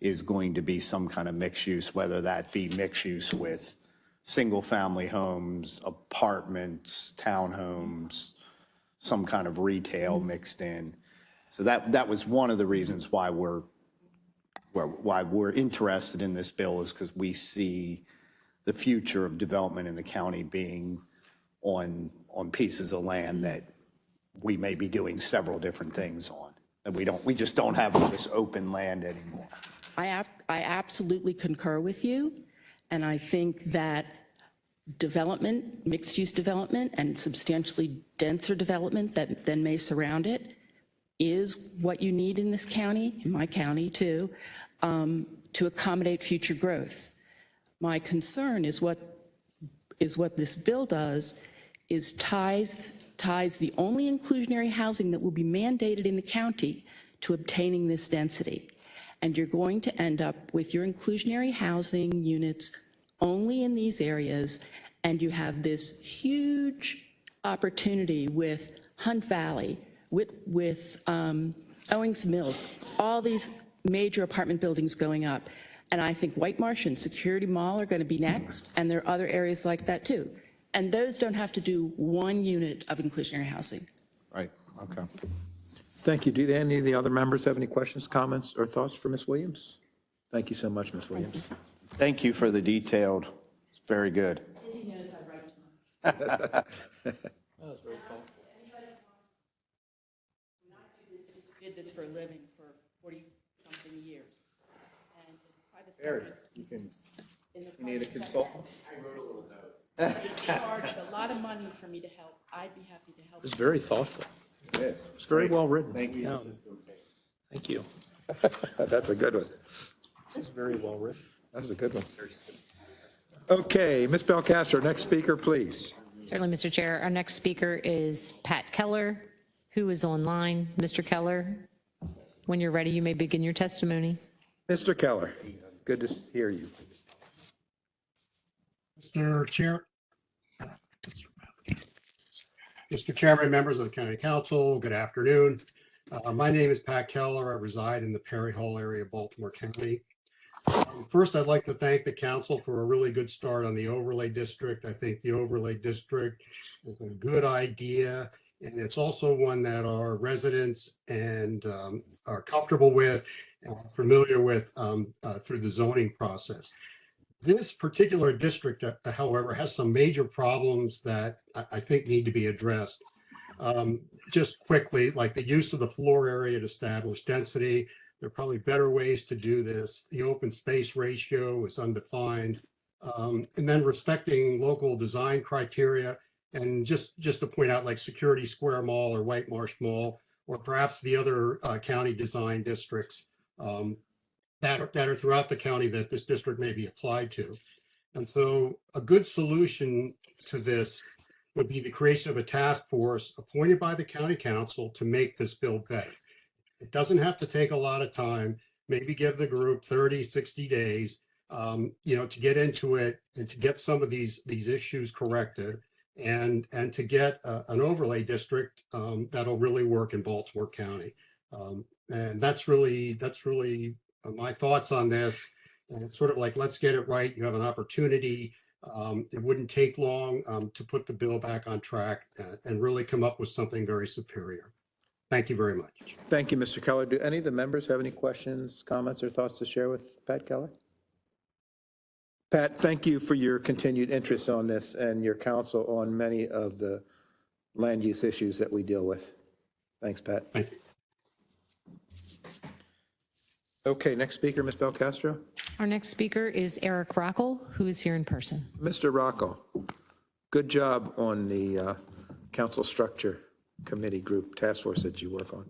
is going to be some kind of mixed use, whether that be mixed use with single-family homes, apartments, townhomes, some kind of retail mixed in. So that was one of the reasons why we're interested in this bill, is because we see the future of development in the county being on pieces of land that we may be doing several different things on. And we just don't have all this open land anymore. I absolutely concur with you, and I think that development, mixed-use development, and substantially denser development that then may surround it is what you need in this county, in my county too, to accommodate future growth. My concern is what this bill does is ties the only inclusionary housing that will be mandated in the county to obtaining this density. And you're going to end up with your inclusionary housing units only in these areas, and you have this huge opportunity with Hunt Valley, with Owings Mills, all these major apartment buildings going up. And I think White Marsh and Security Mall are going to be next, and there are other areas like that too. And those don't have to do one unit of inclusionary housing. Right, okay. Thank you. Do any of the other members have any questions, comments, or thoughts for Ms. Williams? Thank you so much, Ms. Williams. Thank you for the detailed, it's very good. Izzy knows I write to him. That was very thoughtful. Did this for a living for 40-something years. And in the private Eric, sector, you need a consultant? they charged a lot of money for me to help. I'd be happy to help. It's very thoughtful. It's very well written. Thank you. Thank you. That's a good one. It's very well written. That was a good one. Okay, Ms. Belcastro, next speaker, please. Certainly, Mr. Chair. Our next speaker is Pat Keller, who is online. Mr. Keller, when you're ready, you may begin your testimony. Mr. Keller, good to hear you. Mr. Chair, Mr. Chairman, members of the County Council, good afternoon. My name is Pat Keller. I reside in the Perry Hall area of Baltimore County. First, I'd like to thank the council for a really good start on the overlay district. I think the overlay district is a good idea, and it's also one that our residents and are comfortable with and familiar with through the zoning process. This particular district, however, has some major problems that I think need to be addressed. Just quickly, like the use of the floor area to establish density. There are probably better ways to do this. The open space ratio is undefined. And then respecting local design criteria. And just to point out, like Security Square Mall or White Marsh Mall, or perhaps the other county design districts that are throughout the county that this district may be applied to. And so a good solution to this would be the creation of a task force appointed by the county council to make this bill better. It doesn't have to take a lot of time, maybe give the group 30, 60 days, to get into it and to get some of these issues corrected and to get an overlay district that'll really work in Baltimore County. And that's really my thoughts on this. And it's sort of like, let's get it right. You have an opportunity. It wouldn't take long to put the bill back on track and really come up with something very superior. Thank you very much. Thank you, Mr. Keller. Do any of the members have any questions, comments, or thoughts to share with Pat Keller? Pat, thank you for your continued interest on this and your counsel on many of the land use issues that we deal with. Thanks, Pat. Thank you. Okay, next speaker, Ms. Belcastro. Our next speaker is Eric Rockel, who is here in person. Mr. Rocco, good job on the council structure committee group task force that you work on.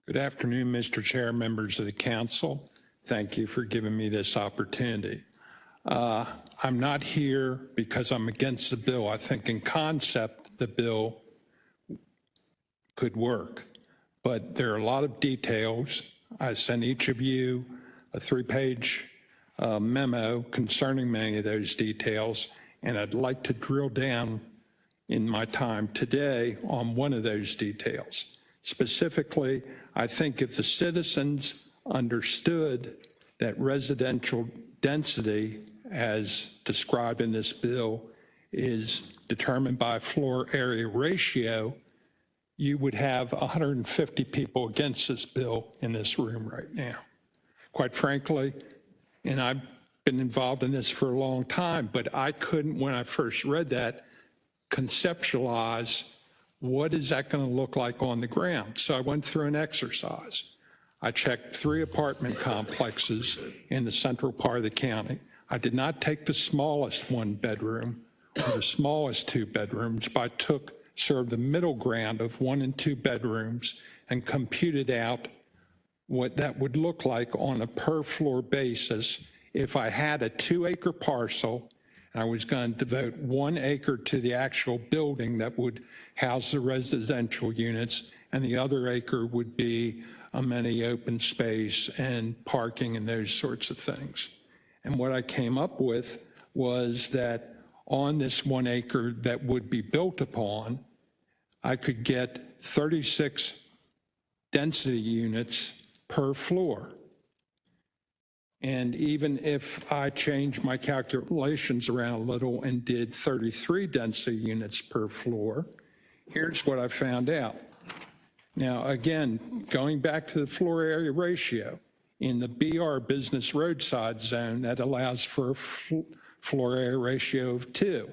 Good afternoon, Mr. Chair, members of the council. Thank you for giving me this opportunity. I'm not here because I'm against the bill. I think in concept, the bill could work, but there are a lot of details. I sent each of you a 3-page memo concerning many of those details, and I'd like to drill down in my time today on one of those details. Specifically, I think if the citizens understood that residential density, as described in this bill, is determined by floor area ratio, you would have 150 people against this bill in this room right now. Quite frankly, and I've been involved in this for a long time, but I couldn't, when I first read that, conceptualize what is that going to look like on the ground. So I went through an exercise. I checked 3 apartment complexes in the central part of the county. I did not take the smallest 1-bedroom or the smallest 2 bedrooms, but I took sort of the middle ground of 1 and 2 bedrooms and computed out what that would look like on a per floor basis if I had a 2-acre parcel and I was going to devote 1 acre to the actual building that would house the residential units, and the other acre would be amenity open space and parking and those sorts of things. And what I came up with was that on this 1 acre that would be built upon, I could get 36 density units per floor. And even if I changed my calculations around a little and did 33 density units per floor, here's what I found out. Now, again, going back to the floor area ratio, in the BR business roadside zone, that allows for a floor area ratio of 2.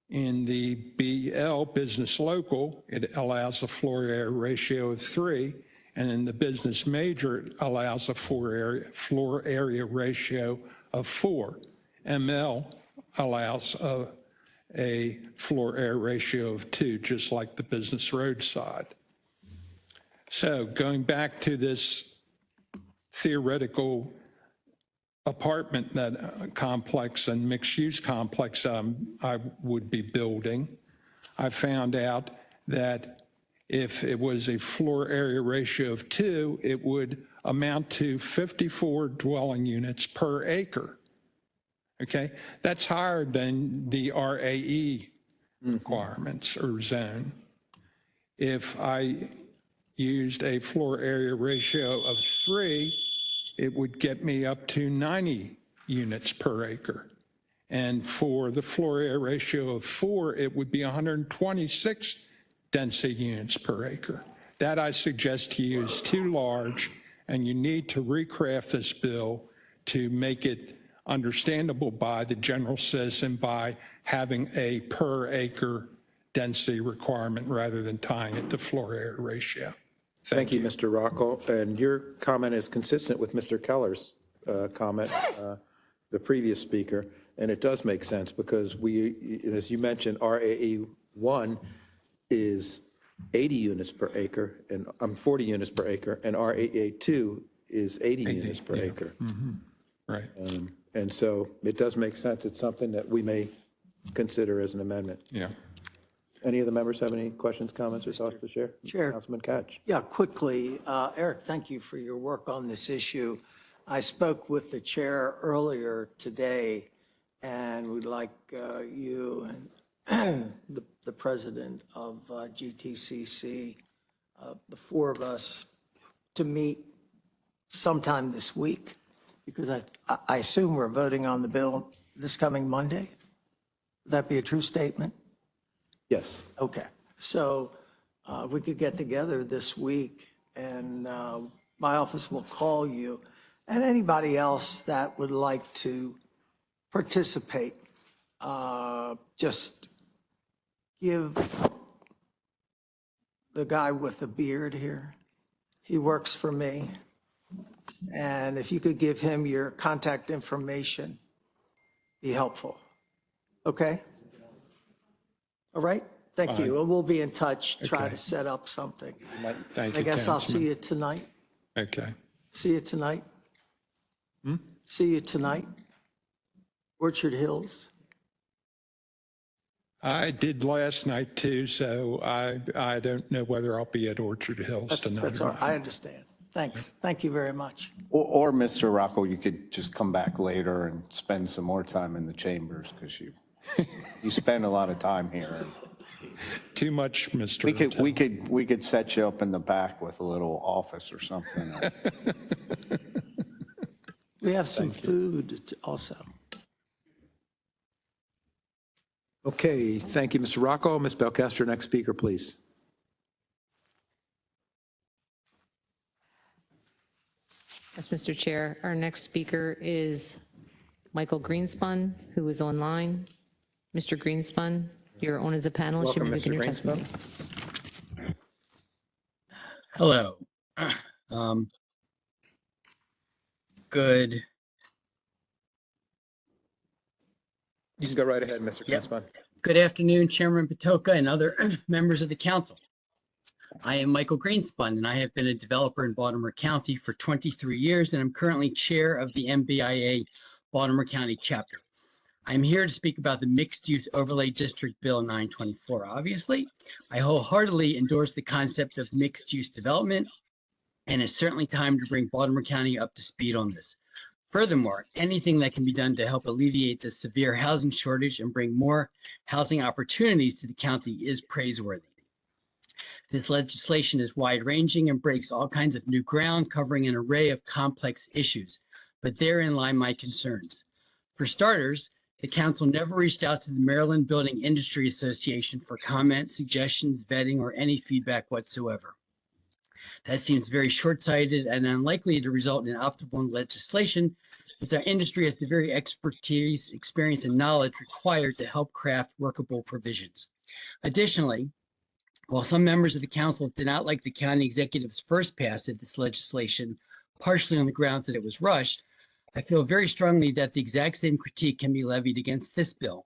In the BL business local, it allows a floor area ratio of 3. And in the business major, it allows a floor area ratio of 4. ML allows a floor area ratio of 2, just like the business roadside. So going back to this theoretical apartment complex and mixed-use complex I would be building, I found out that if it was a floor area ratio of 2, it would amount to 54 dwelling units per acre. Okay, that's higher than the RAE requirements or zone. If I used a floor area ratio of 3, it would get me up to 90 units per acre. And for the floor area ratio of 4, it would be 126 density units per acre. That I suggest to you is too large, and you need to recraft this bill to make it understandable by the general citizen by having a per acre density requirement rather than tying it to floor area ratio. Thank you, Mr. Rocco. And your comment is consistent with Mr. Keller's comment, the previous speaker, and it does make sense because we, as you mentioned, RAE 1 is 80 units per acre, and 40 units per acre, and RAE 2 is 80 units per acre. Right. And so it does make sense. It's something that we may consider as an amendment. Yeah. Any of the members have any questions, comments, or thoughts to share? Chair. Councilman Katch. Yeah, quickly, Eric, thank you for your work on this issue. I spoke with the chair earlier today, and we'd like you and the president of GTCC, the 4 of us, to meet sometime this week, because I assume we're voting on the bill this coming Monday. Would that be a true statement? Yes. Okay, so we could get together this week, and my office will call you and anybody else that would like to participate. Just give the guy with the beard here, he works for me, and if you could give him your contact information, be helpful. Okay? All right, thank you. And we'll be in touch, try to set up something. Thank you, I guess I'll see Councilman. you tonight. Okay. See you tonight. See you tonight. Orchard Hills. I did last night too, so I don't know whether I'll be at Orchard Hills tonight. That's or all not. right. I understand. Thanks. Thank you very much. Or Mr. Rocco, you could just come back later and spend some more time in the chambers because you spend a lot of time here. Too much, Mr. We could set you up in the back with a little office or something. We have some food also. Okay, thank you, Mr. Rocco. Ms. Belcastro, next speaker, please. Yes, Mr. Chair. Our next speaker is Michael Greenspun, who is online. Mr. Greenspun, you're on as a panelist. You Welcome, may begin Mr. your Greenspun. testimony. Hello. Good. You can go right ahead, Mr. Yep. Greenspun. Good afternoon, Chairman Patoka and other members of the council. I am Michael Greenspun, and I have been a developer in Baltimore County for 23 years, and I'm currently chair of the MBIA Baltimore County chapter. I'm here to speak about the Mixed Use Overlay District Bill 924. Obviously, I wholeheartedly endorse the concept of mixed use development, and it's certainly time to bring Baltimore County up to speed on this. Furthermore, anything that can be done to help alleviate the severe housing shortage and bring more housing opportunities to the county is praiseworthy. This legislation is wide-ranging and breaks all kinds of new ground, covering an array of complex issues, but therein lie my concerns. For starters, the council never reached out to the Maryland Building Industry Association for comment, suggestions, vetting, or any feedback whatsoever. That seems very short-sighted and unlikely to result in optimal legislation, as our industry has the very expertise, experience, and knowledge required to help craft workable provisions. Additionally, while some members of the council did not like the county executive's first pass of this legislation, partially on the grounds that it was rushed, I feel very strongly that the exact same critique can be levied against this bill.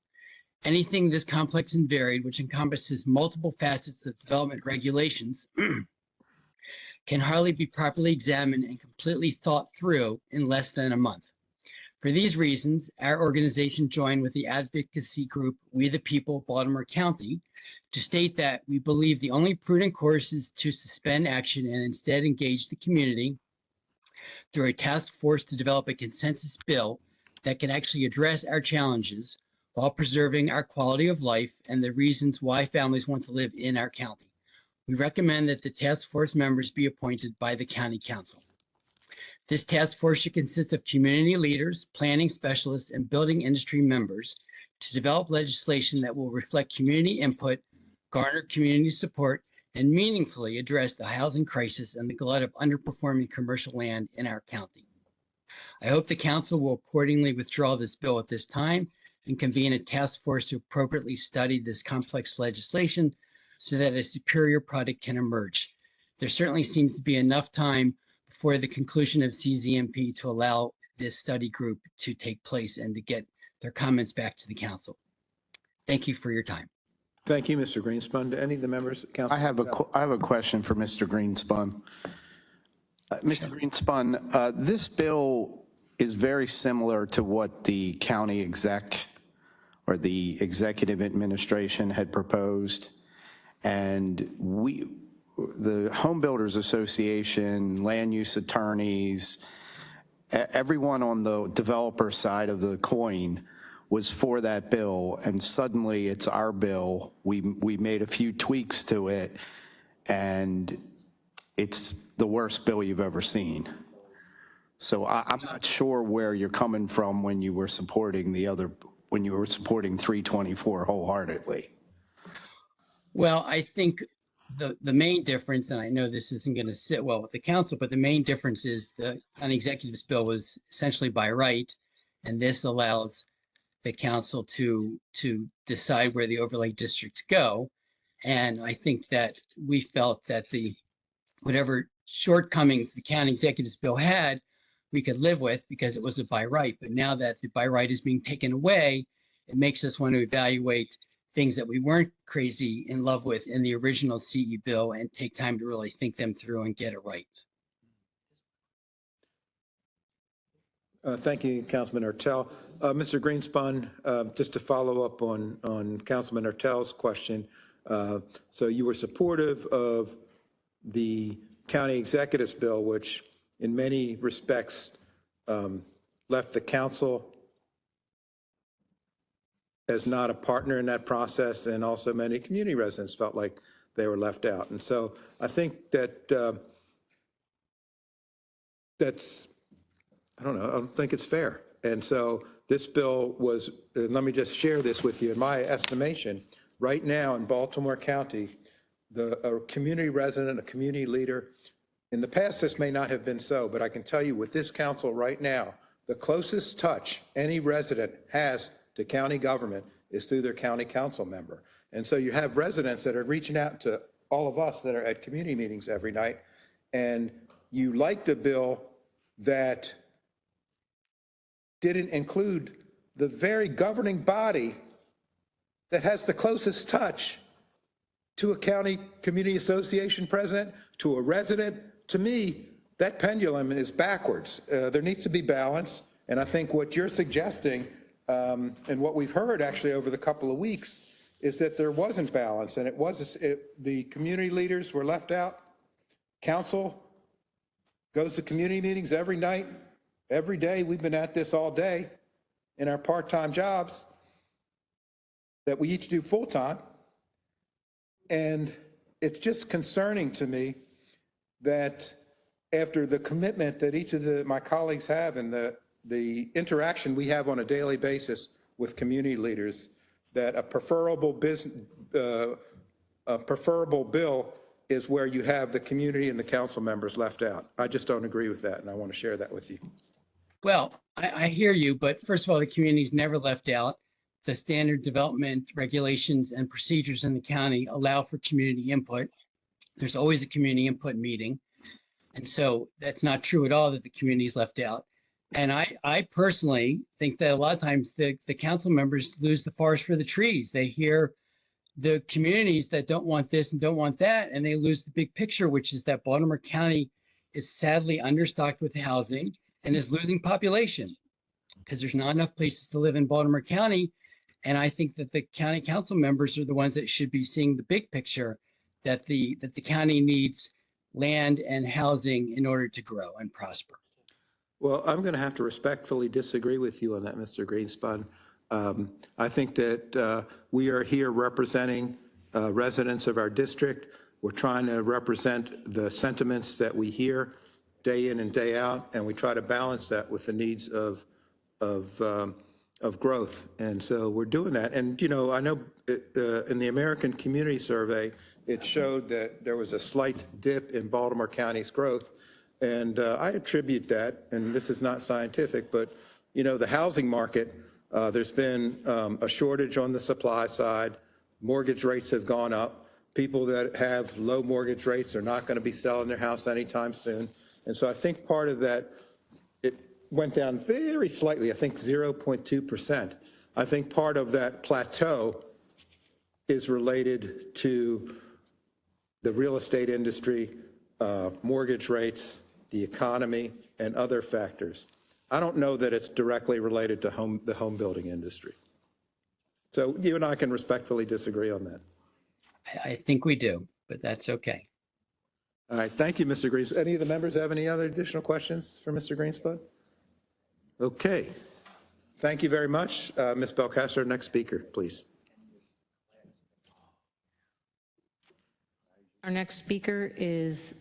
Anything this complex and varied, which encompasses multiple facets of development regulations, can hardly be properly examined and completely thought through in less than a month. For these reasons, our organization joined with the advocacy group We the People, Baltimore County, to state that we believe the only prudent course is to suspend action and instead engage the community through a task force to develop a consensus bill that can actually address our challenges while preserving our quality of life and the reasons why families want to live in our county. We recommend that the task force members be appointed by the county council. This task force should consist of community leaders, planning specialists, and building industry members to develop legislation that will reflect community input, garner community support, and meaningfully address the housing crisis and the glut of underperforming commercial land in our county. I hope the council will accordingly withdraw this bill at this time and convene a task force to appropriately study this complex legislation so that a superior product can emerge. There certainly seems to be enough time before the conclusion of CZMP to allow this study group to take place and to get their comments back to the council. Thank you for your time. Thank you, Mr. Greenspun. Do any of the members of council? I have a question for Mr. Greenspun. Mr. Greenspun, this bill is very similar to what the county exec or the executive administration had proposed. And the Home Builders Association, land use attorneys, everyone on the developer side of the coin was for that bill, and suddenly it's our bill. We made a few tweaks to it, and it's the worst bill you've ever seen. So I'm not sure where you're coming from when you were supporting when you were supporting 324 wholeheartedly. Well, I think the main difference, and I know this isn't going to sit well with the council, but the main difference is the county executive's bill was essentially by right, and this allows the council to decide where the overlay districts go. And I think that we felt that whatever shortcomings the county executive's bill had, we could live with because it was a by right. But now that the by right is being taken away, it makes us want to evaluate things that we weren't crazy in love with in the original CE bill and take time to really think them through and get it right. Thank you, Councilman Ertel. Mr. Greenspun, just to follow up on Councilman Ertel's question. So you were supportive of the county executive's bill, which in many respects left the council as not a partner in that process, and also many community residents felt like they were left out. And so I think that that's, I don't think it's fair. And so this bill was, let me just share this with you. In my estimation, right now in Baltimore County, a community resident, a community leader, in the past this may not have been so, but I can tell you with this council right now, the closest touch any resident has to county government is through their county council member. And so you have residents that are reaching out to all of us that are at community meetings every night, and you liked a bill that didn't include the very governing body that has the closest touch to a county community association president, to a resident. To me, that pendulum is backwards. There needs to be balance. And I think what you're suggesting, and what we've heard actually over the couple of weeks, is that there wasn't balance, and the community leaders were left out. Council goes to community meetings every night, every day. We've been at this all day in our part-time jobs that we each do full-time. And it's just concerning to me that after the commitment that each of my colleagues have and the interaction we have on a daily basis with community leaders, that a preferable bill is where you have the community and the council members left out. I just don't agree with that, and I want to share that with you. Well, I hear you, but first of all, the community's never left out. The standard development regulations and procedures in the county allow for community input. There's always a community input meeting. And so that's not true at all that the community is left out. And I personally think that a lot of times the council members lose the forest for the trees. They hear the communities that don't want this and don't want that, and they lose the big picture, which is that Baltimore County is sadly understocked with housing and is losing population because there's not enough places to live in Baltimore County. And I think that the county council members are the ones that should be seeing the big picture, that the county needs land and housing in order to grow and prosper. Well, I'm going to have to respectfully disagree with you on that, Mr. Greenspan. I think that we are here representing residents of our district. We're trying to represent the sentiments that we hear day in and day out, and we try to balance that with the needs of growth. And so we're doing that. And, you know, I know in the American Community Survey, it showed that there was a slight dip in Baltimore County's growth. And I attribute that, and this is not scientific, but, you know, the housing market, there's been a shortage on the supply side. Mortgage rates have gone up. People that have low mortgage rates are not going to be selling their house anytime soon. And so I think part of that, it went down very slightly, I think 0.2%. I think part of that plateau is related to the real estate industry, mortgage rates, the economy, and other factors. I don't know that it's directly related to the home building industry. So you and I can respectfully disagree on that. I think we do, but that's okay. All right, thank you, Mr. Greenspan. Any of the members have any other additional questions for Mr. Greenspan? Okay, thank you very much. Ms. Belcastro, next speaker, please. Our next speaker is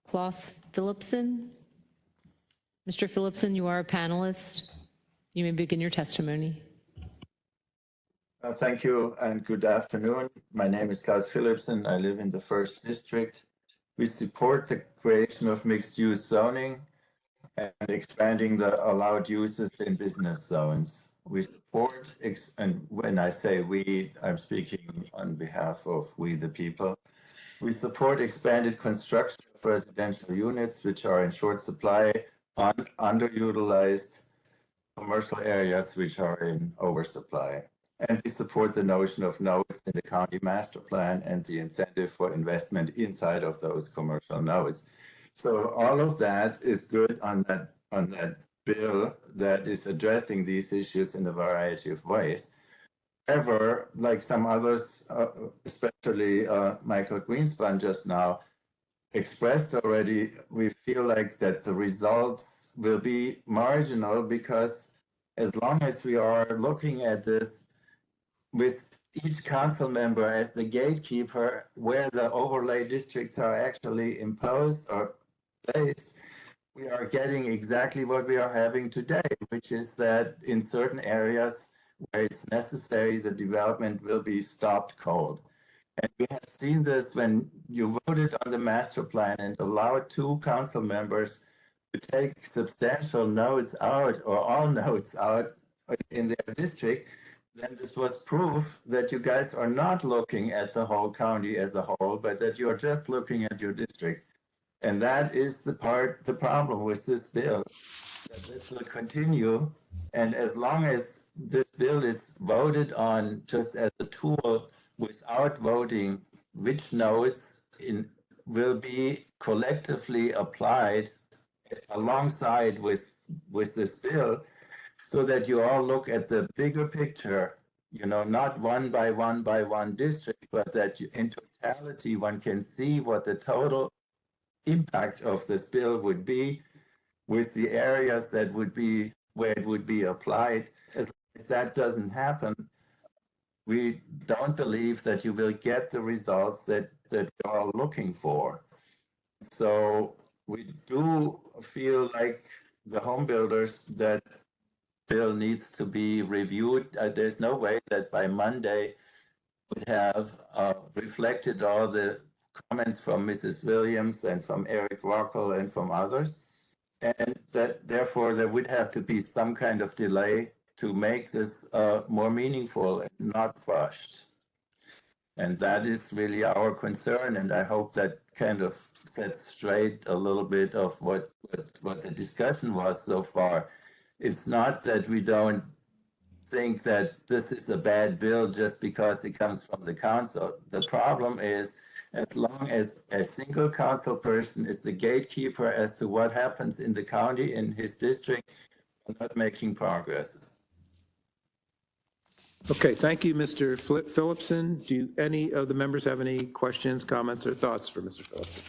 Klaus Philipson. Mr. Philipson, you are a panelist. You may begin your testimony. Thank you and good afternoon. My name is Klaus Philipson. I live in the 1st District. We support the creation of mixed-use zoning and expanding the allowed uses in business zones. We support, and when I say we, I'm speaking on behalf of we the people. We support expanded construction of residential units which are in short supply on underutilized commercial areas which are in oversupply. And we support the notion of nodes in the county master plan and the incentive for investment inside of those commercial nodes. So all of that is good on that bill that is addressing these issues in a variety of ways. However, like some others, especially Michael Greenspan just now expressed already, we feel like that the results will be marginal because as long as we are looking at this with each council member as the gatekeeper where the overlay districts are actually imposed or placed, we are getting exactly what we are having today, which is that in certain areas where it's necessary, the development will be stopped cold. And we have seen this when you voted on the master plan and allowed 2 council members to take substantial nodes out or all nodes out in their district. Then this was proof that you guys are not looking at the whole county as a whole, but that you are just looking at your district. And that is the problem with this bill, that this will continue. And as long as this bill is voted on just as a tool without board voting which notes will be collectively applied alongside with this bill, so that you all look at the bigger picture, not one by one district, but that in totality, one can see what the total impact of this bill would be with the areas that would be where it would be applied. As long as that doesn't happen, we don't believe that you will get the results that you are looking for. So we do feel like the home builders that bill needs to be reviewed. There's no way that by Monday would have reflected all the comments from Mrs. Williams and from Eric Rockel and from others. And that therefore there would have to be some kind of delay to make this more meaningful and not rushed. And that is really our concern. And I hope that kind of sets straight a little bit of what the discussion was so far. It's not that we don't think that this is a bad bill just because it comes from the council. The problem is, as long as a single council person is the gatekeeper as to what happens in the county, in his district, we're not making progress. Okay, thank you, Mr. Phillipson. Do any of the members have any questions, comments, or thoughts for Mr. Phillipson?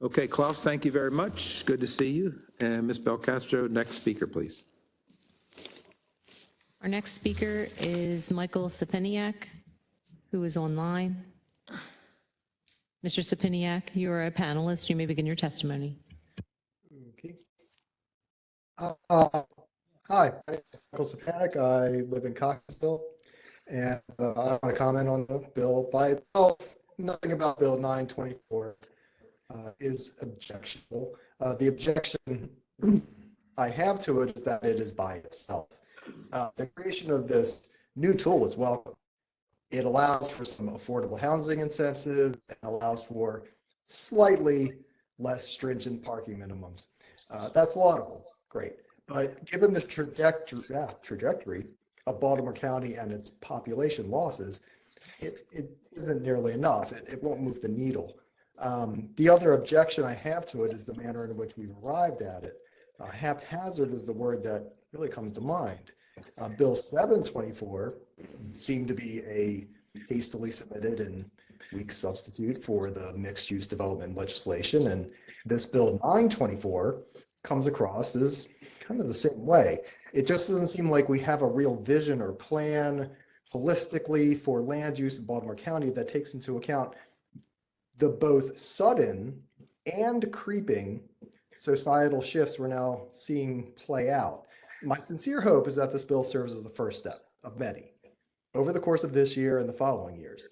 Okay, Klaus, thank you very much. Good to see you. And Ms. Belcastro, next speaker, please. Our next speaker is Michael Sapiniak, who is online. Mr. Sapiniak, you are a panelist. You may begin your testimony. Okay. Hi, my name is Michael Sapiniak. I live in Cockeysville, and I want to comment on the bill by itself. Nothing about Bill 924 is objectionable. The objection I have to it is that it is by itself. The creation of this new tool is welcome. It allows for some affordable housing incentives and allows for slightly less stringent parking minimums. That's laudable, great. But given the trajectory of Baltimore County and its population losses, it isn't nearly enough. It won't move the needle. The other objection I have to it is the manner in which we've arrived at it. Haphazard is the word that really comes to mind. Bill 724 seemed to be a hastily submitted and weak substitute for the mixed-use development legislation, and this Bill 924 comes across as kind of the same way. It just doesn't seem like we have a real vision or plan holistically for land use in Baltimore County that takes into account the both sudden and creeping societal shifts we're now seeing play out. My sincere hope is that this bill serves as the first step of many over the course of this year and the following years.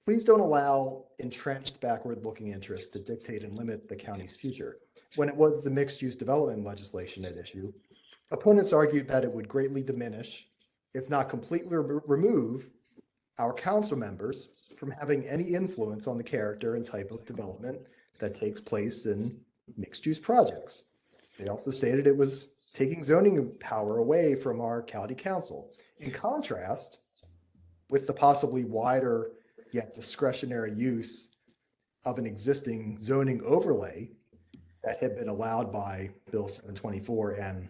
Please don't allow entrenched backward-looking interests to dictate and limit the county's future. When it was the mixed-use development legislation at issue, opponents argued that it would greatly diminish, if not completely remove, our council members from having any influence on the character and type of development that takes place in mixed-use projects. They also stated it was taking zoning power away from our county council. In contrast, with the possibly wider yet discretionary use of an existing zoning overlay that had been allowed by Bill 724 and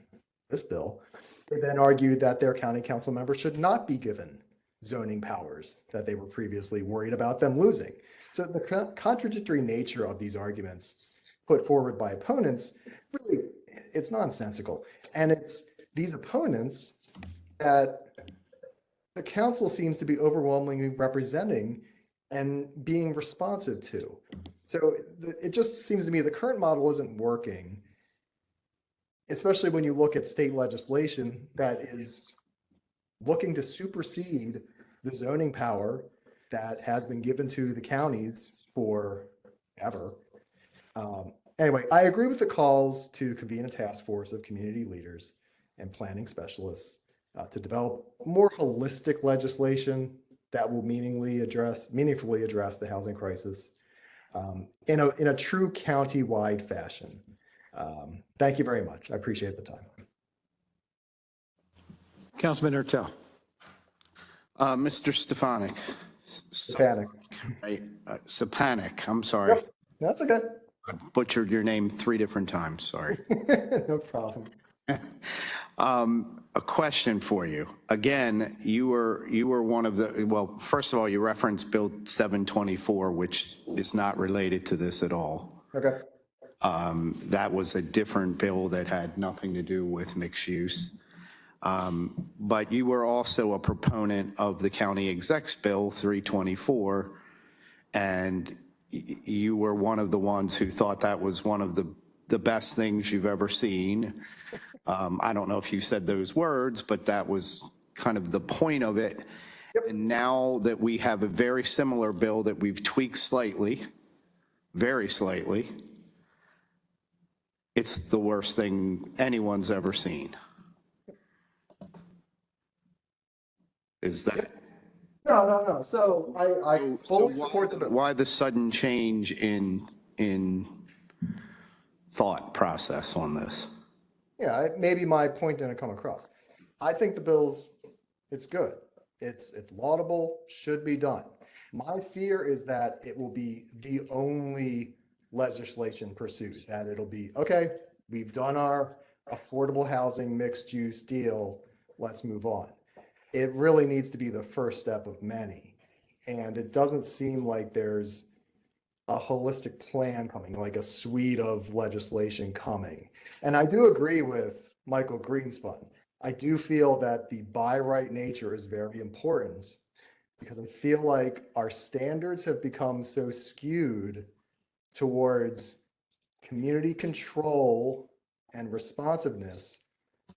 this bill, they then argued that their county council members should not be given zoning powers that they were previously worried about them losing. So the contradictory nature of these arguments put forward by opponents, really, it's nonsensical. And it's these opponents that the council seems to be overwhelmingly representing and being responsive to. So it just seems to me the current model isn't working, especially when you look at state legislation that is looking to supersede the zoning power that has been given to the counties forever. Anyway, I agree with the calls to convene a task force of community leaders and planning specialists to develop more holistic legislation that will meaningfully address the housing crisis in a true county-wide fashion. Thank you very much. I appreciate the time. Councilman Ertel. Mr. Stefanik. Stefanik. Right, Stefanik, I'm sorry. Yep, that's okay. I butchered your name 3 different times, sorry. No problem. A question for you. Again, you were one of the, well, first of all, you referenced Bill 724, which is not related to this at all. Okay. That was a different bill that had nothing to do with mixed use. But you were also a proponent of the county exec's bill 324, and you were one of the ones who thought that was one of the best things you've ever seen. I don't know if you said those words, but that was kind of the point of it. Yep. And now that we have a very similar bill that we've tweaked slightly, very slightly, it's the worst thing anyone's ever seen. Is that? No. So I fully support the bill. Why the sudden change in thought process on this? Yeah, maybe my point didn't come across. I think the bill's, it's good. It's laudable, should be done. My fear is that it will be the only legislation pursued, that it'll be, okay, we've done our affordable housing mixed use deal, let's move on. It really needs to be the first step of many. And it doesn't seem like there's a holistic plan coming, like a suite of legislation coming. And I do agree with Michael Greenspun. I do feel that the by right nature is very important, because I feel like our standards have become so skewed towards community control and responsiveness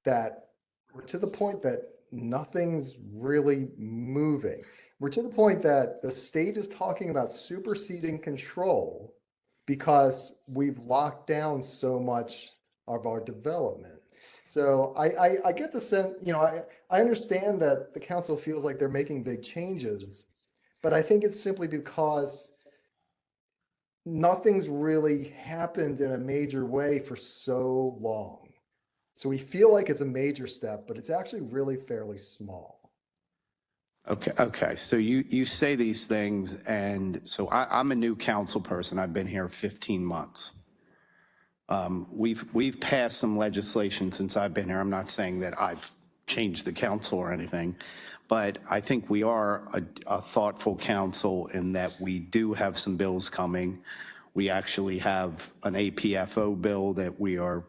that we're to the point that nothing's really moving. We're to the point that the state is talking about superseding control because we've locked down so much of our development. So I get the sense, I understand that the council feels like they're making big changes, but I think it's simply because nothing's really happened in a major way for so long. So we feel like it's a major step, but it's actually really fairly small. Okay. So you say these things, and so I'm a new council person. I've been here 15 months. We've passed some legislation since I've been here. I'm not saying that I've changed the council or anything, but I think we are a thoughtful council in that we do have some bills coming. We actually have an APFO bill that we are,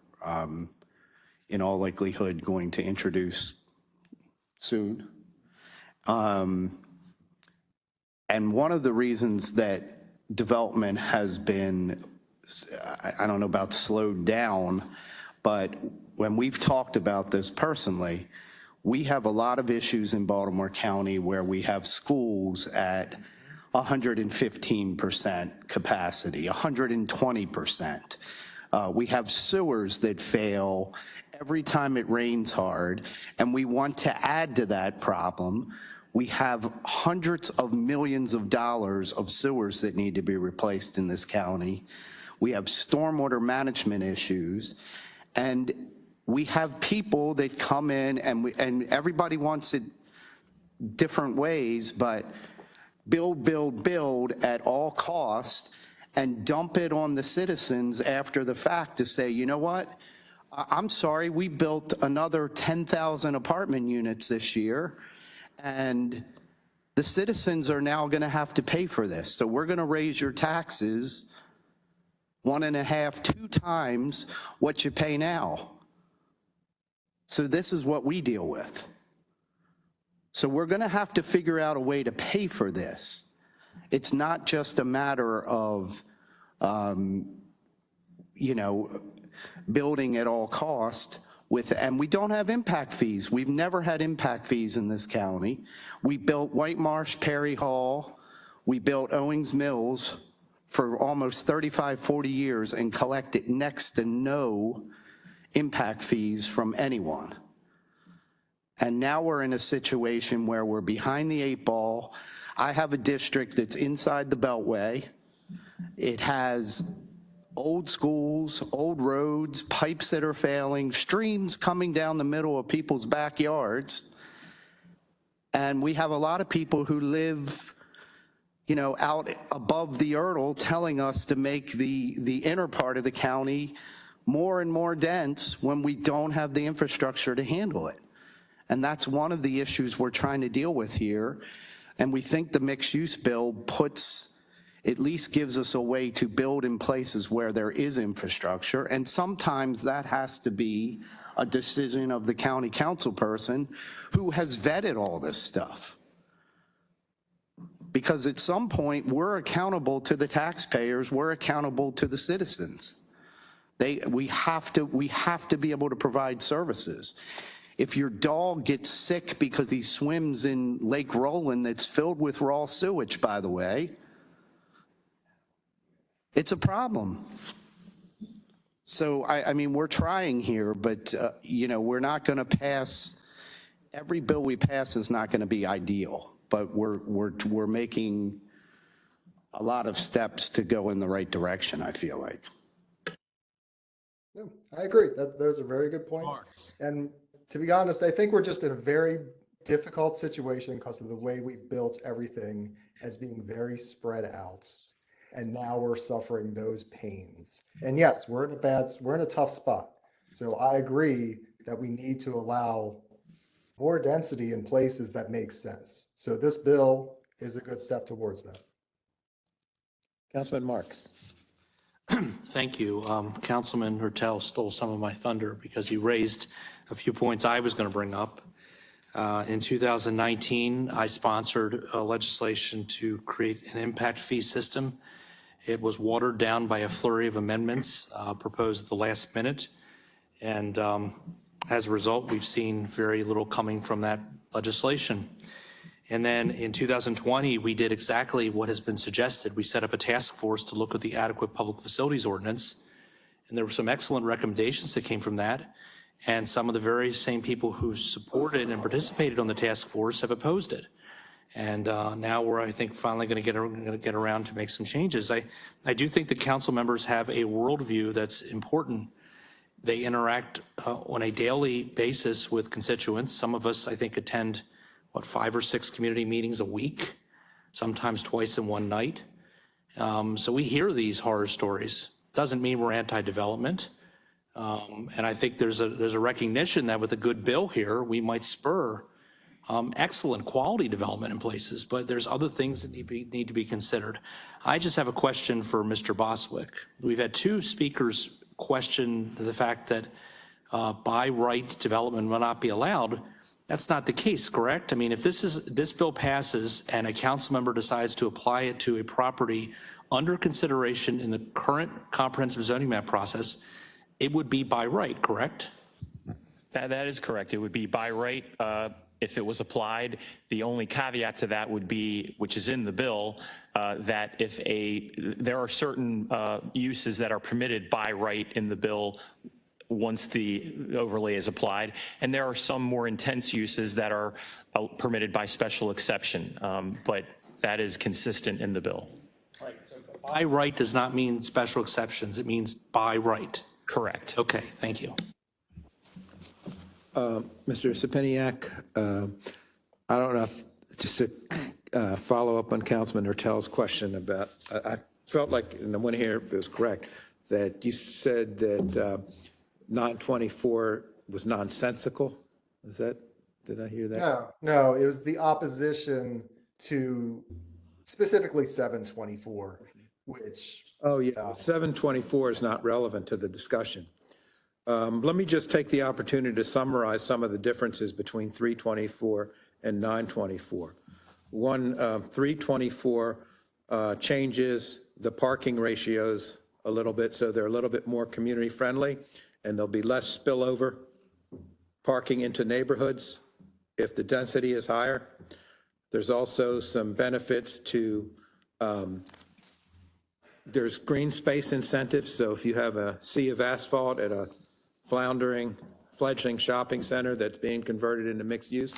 in all likelihood, going to introduce soon. And one of the reasons that development has been, I don't know about slowed down, but when we've talked about this personally, we have a lot of issues in Baltimore County where we have schools at 115% capacity, 120%. We have sewers that fail every time it rains hard, and we want to add to that problem. We have hundreds of millions of dollars of sewers that need to be replaced in this county. We have stormwater management issues, and we have people that come in, and everybody wants it different ways, but build at all costs and dump it on the citizens after the fact to say, you know what? I'm sorry, we built another 10,000 apartment units this year, and the citizens are now going to have to pay for this. So we're going to raise your taxes 1.5, 2 times what you pay now. So this is what we deal with. So we're going to have to figure out a way to pay for this. It's not just a matter of, building at all cost and we don't have impact fees. We've never had impact fees in this county. We built White Marsh, Perry Hall. We built Owings Mills for almost 35, 40 years and collected next to no impact fees from anyone. And now we're in a situation where we're behind the 8 ball. I have a district that's inside the Beltway. It has old schools, old roads, pipes that are failing, streams coming down the middle of people's backyards. And we have a lot of people who live, you know, out above the Erdl telling us to make the inner part of the county more and more dense when we don't have the infrastructure to handle it. And that's one of the issues we're trying to deal with here. And we think the mixed use bill at least gives us a way to build in places where there is infrastructure. And sometimes that has to be a decision of the county council person who has vetted all this stuff. Because at some point, we're accountable to the taxpayers, we're accountable to the citizens. We have to be able to provide services. If your dog gets sick because he swims in Lake Roland that's filled with raw sewage, by the way, it's a problem. So, I mean, we're trying here, but, you know, we're not going to pass, every bill we pass is not going to be ideal, but we're making a lot of steps to go in the right direction, I feel like. No, I agree. Those are very good points. And to be honest, I think we're just in a very difficult situation because of the way we've built everything as being very spread out. And now we're suffering those pains. And yes, we're in a tough spot. So I agree that we need to allow more density in places that make sense. So this bill is a good step towards that. Councilman Marks. Thank you. Councilman Hertel stole some of my thunder because he raised a few points I was going to bring up. In 2019, I sponsored legislation to create an impact fee system. It was watered down by a flurry of amendments proposed at the last minute. And as a result, we've seen very little coming from that legislation. And then in 2020, we did exactly what has been suggested. We set up a task force to look at the adequate public facilities ordinance. And there were some excellent recommendations that came from that. And some of the very same people who supported and participated on the task force have opposed it. And now we're, I think, finally going to get around to make some changes. I do think the council members have a worldview that's important. They interact on a daily basis with constituents. Some of us, I think, attend 5 or 6 community meetings a week, sometimes twice in one night. So we hear these horror stories. Doesn't mean we're anti-development. And I think there's a recognition that with a good bill here, we might spur excellent quality development in places, but there's other things that need to be considered. I just have a question for Mr. Boswick. We've had 2 speakers question the fact that by right development will not be allowed. That's not the case, correct? I mean, if this bill passes and a council member decides to apply it to a property under consideration in the current comprehensive zoning map process, it would be by right, correct? That is correct. It would be by right if it was applied. The only caveat to that would be, which is in the bill, that if there are certain uses that are permitted by right in the bill once the overlay is applied, and there are some more intense uses that are permitted by special exception, but that is consistent in the bill. Right. So by right does not mean special exceptions. It means by right. Correct. Okay, thank you. Mr. Stepaniak, I don't know if just to follow up on Councilman Hertel's question about, I felt like, and I want to hear if it was correct, that you said that 924 was nonsensical. Is that, did I hear that? No, it was the opposition to specifically 724, which. Oh, yeah, 724 is not relevant to the discussion. Let me just take the opportunity to summarize some of the differences between 324 and 924. 324 changes the parking ratios a little bit, so they're a little bit more community friendly, and there'll be less spillover parking into neighborhoods if the density is higher. There's also some benefits to, there's green space incentives, so if you have a sea of asphalt at a fledgling shopping center that's being converted into mixed use,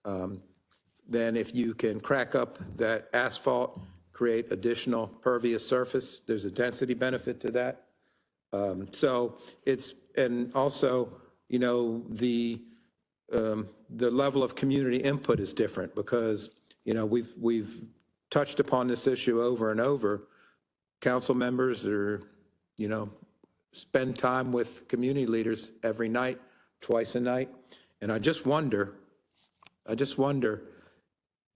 then if you can crack up that asphalt, create additional pervious surface, there's a density benefit to that. So it's, and also, you know, the the level of community input is different because, you know, we've touched upon this issue over and over. Council members are, you know, spend time with community leaders every night, twice a night. And I just wonder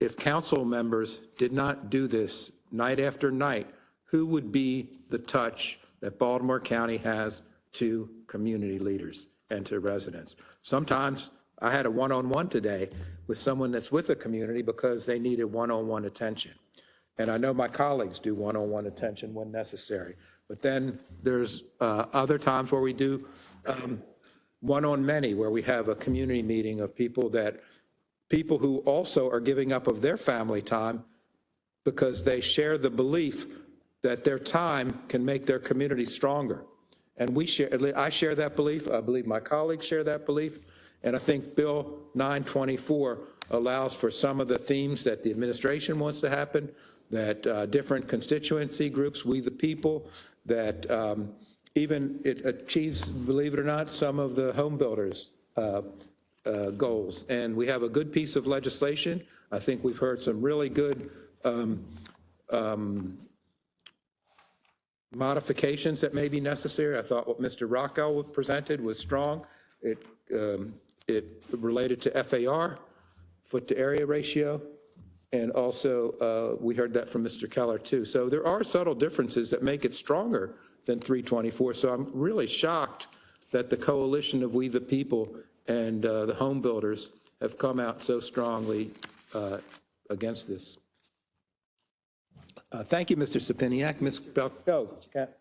if council members did not do this night after night, who would be the touch that Baltimore County has to community leaders and to residents? Sometimes I had a one-on-one today with someone that's with a community because they needed one-on-one attention. And I know my colleagues do one-on-one attention when necessary. But then there's other times where we do one-on-many, where we have a community meeting of people who also are giving up of their family time because they share the belief that their time can make their community stronger. And I share that belief. I believe my colleagues share that belief. And I think Bill 924 allows for some of the themes that the administration wants to happen, that different constituency groups, we the people, that even it achieves, believe it or not, some of the home builders' goals. And we have a good piece of legislation. I think we've heard some really good modifications that may be necessary. I thought what Mr. Rockwell presented was strong. It related to FAR, foot to area ratio, and also we heard that from Mr. Keller too. So there are subtle differences that make it stronger than 324. So I'm really shocked that the coalition of We the People and the home builders have come out so strongly against this. Thank you, Mr. Sapiniak. Ms.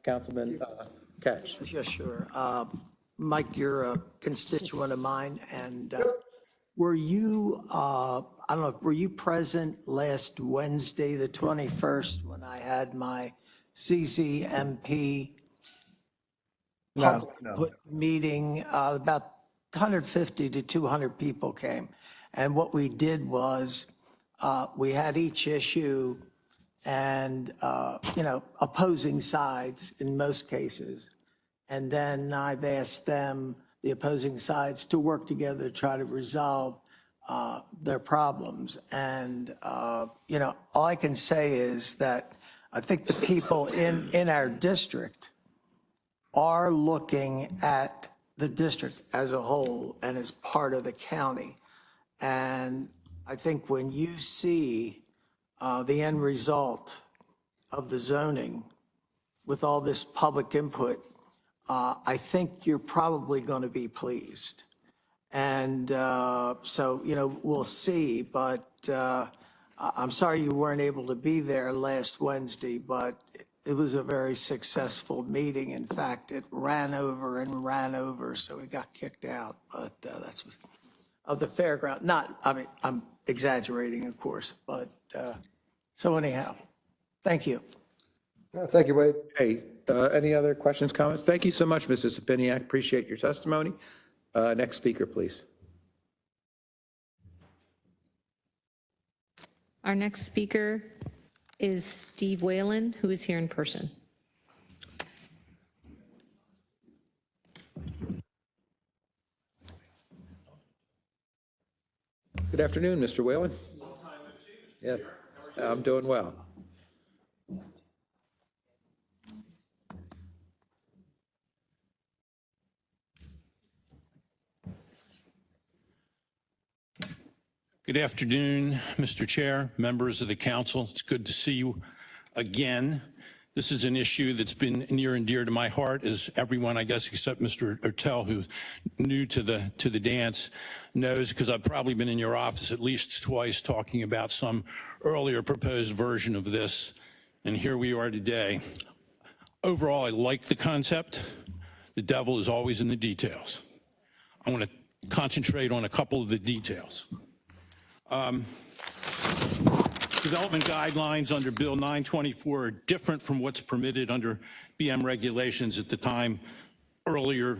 Councilman Catch. Yes, sure. Mike, you're a constituent of mine, and were you, I don't know, were you present last Wednesday, the 21st, when I had my CCMP public meeting? About 150 to 200 people came. And what we did was we had each issue and, you know, opposing sides in most cases. And then I've asked them, the opposing sides, to work together to try to resolve their problems. And, you know, all I can say is that I think the people in our district are looking at the district as a whole and as part of the county. And I think when you see the end result of the zoning with all this public input, I think you're probably going to be pleased. And so, you know, we'll see. But I'm sorry you weren't able to be there last Wednesday, but it was a very successful meeting. In fact, it ran over, so we got kicked out. But that's of the fairground. Not, I mean, I'm exaggerating, of course, but so anyhow, thank you. Thank you, Wade. Hey, any other questions, comments? Thank you so much, Mrs. Sapiniak. Appreciate your testimony. Next speaker, please. Our next speaker is Steve Whalen, who is here in person. Good afternoon, Mr. Whalen. Yeah, I'm doing well. Good afternoon, Mr. Chair, members of the council. It's good to see you again. This is an issue that's been near and dear to my heart, as everyone, I guess, except Mr. Ertel, who's new to the dance, knows, because I've probably been in your office at least twice talking about some earlier proposed version of this, and here we are today. Overall, I like the concept. The devil is always in the details. I want to concentrate on a couple of the details. Development guidelines under Bill 924 are different from what's permitted under BM regulations at the time. Earlier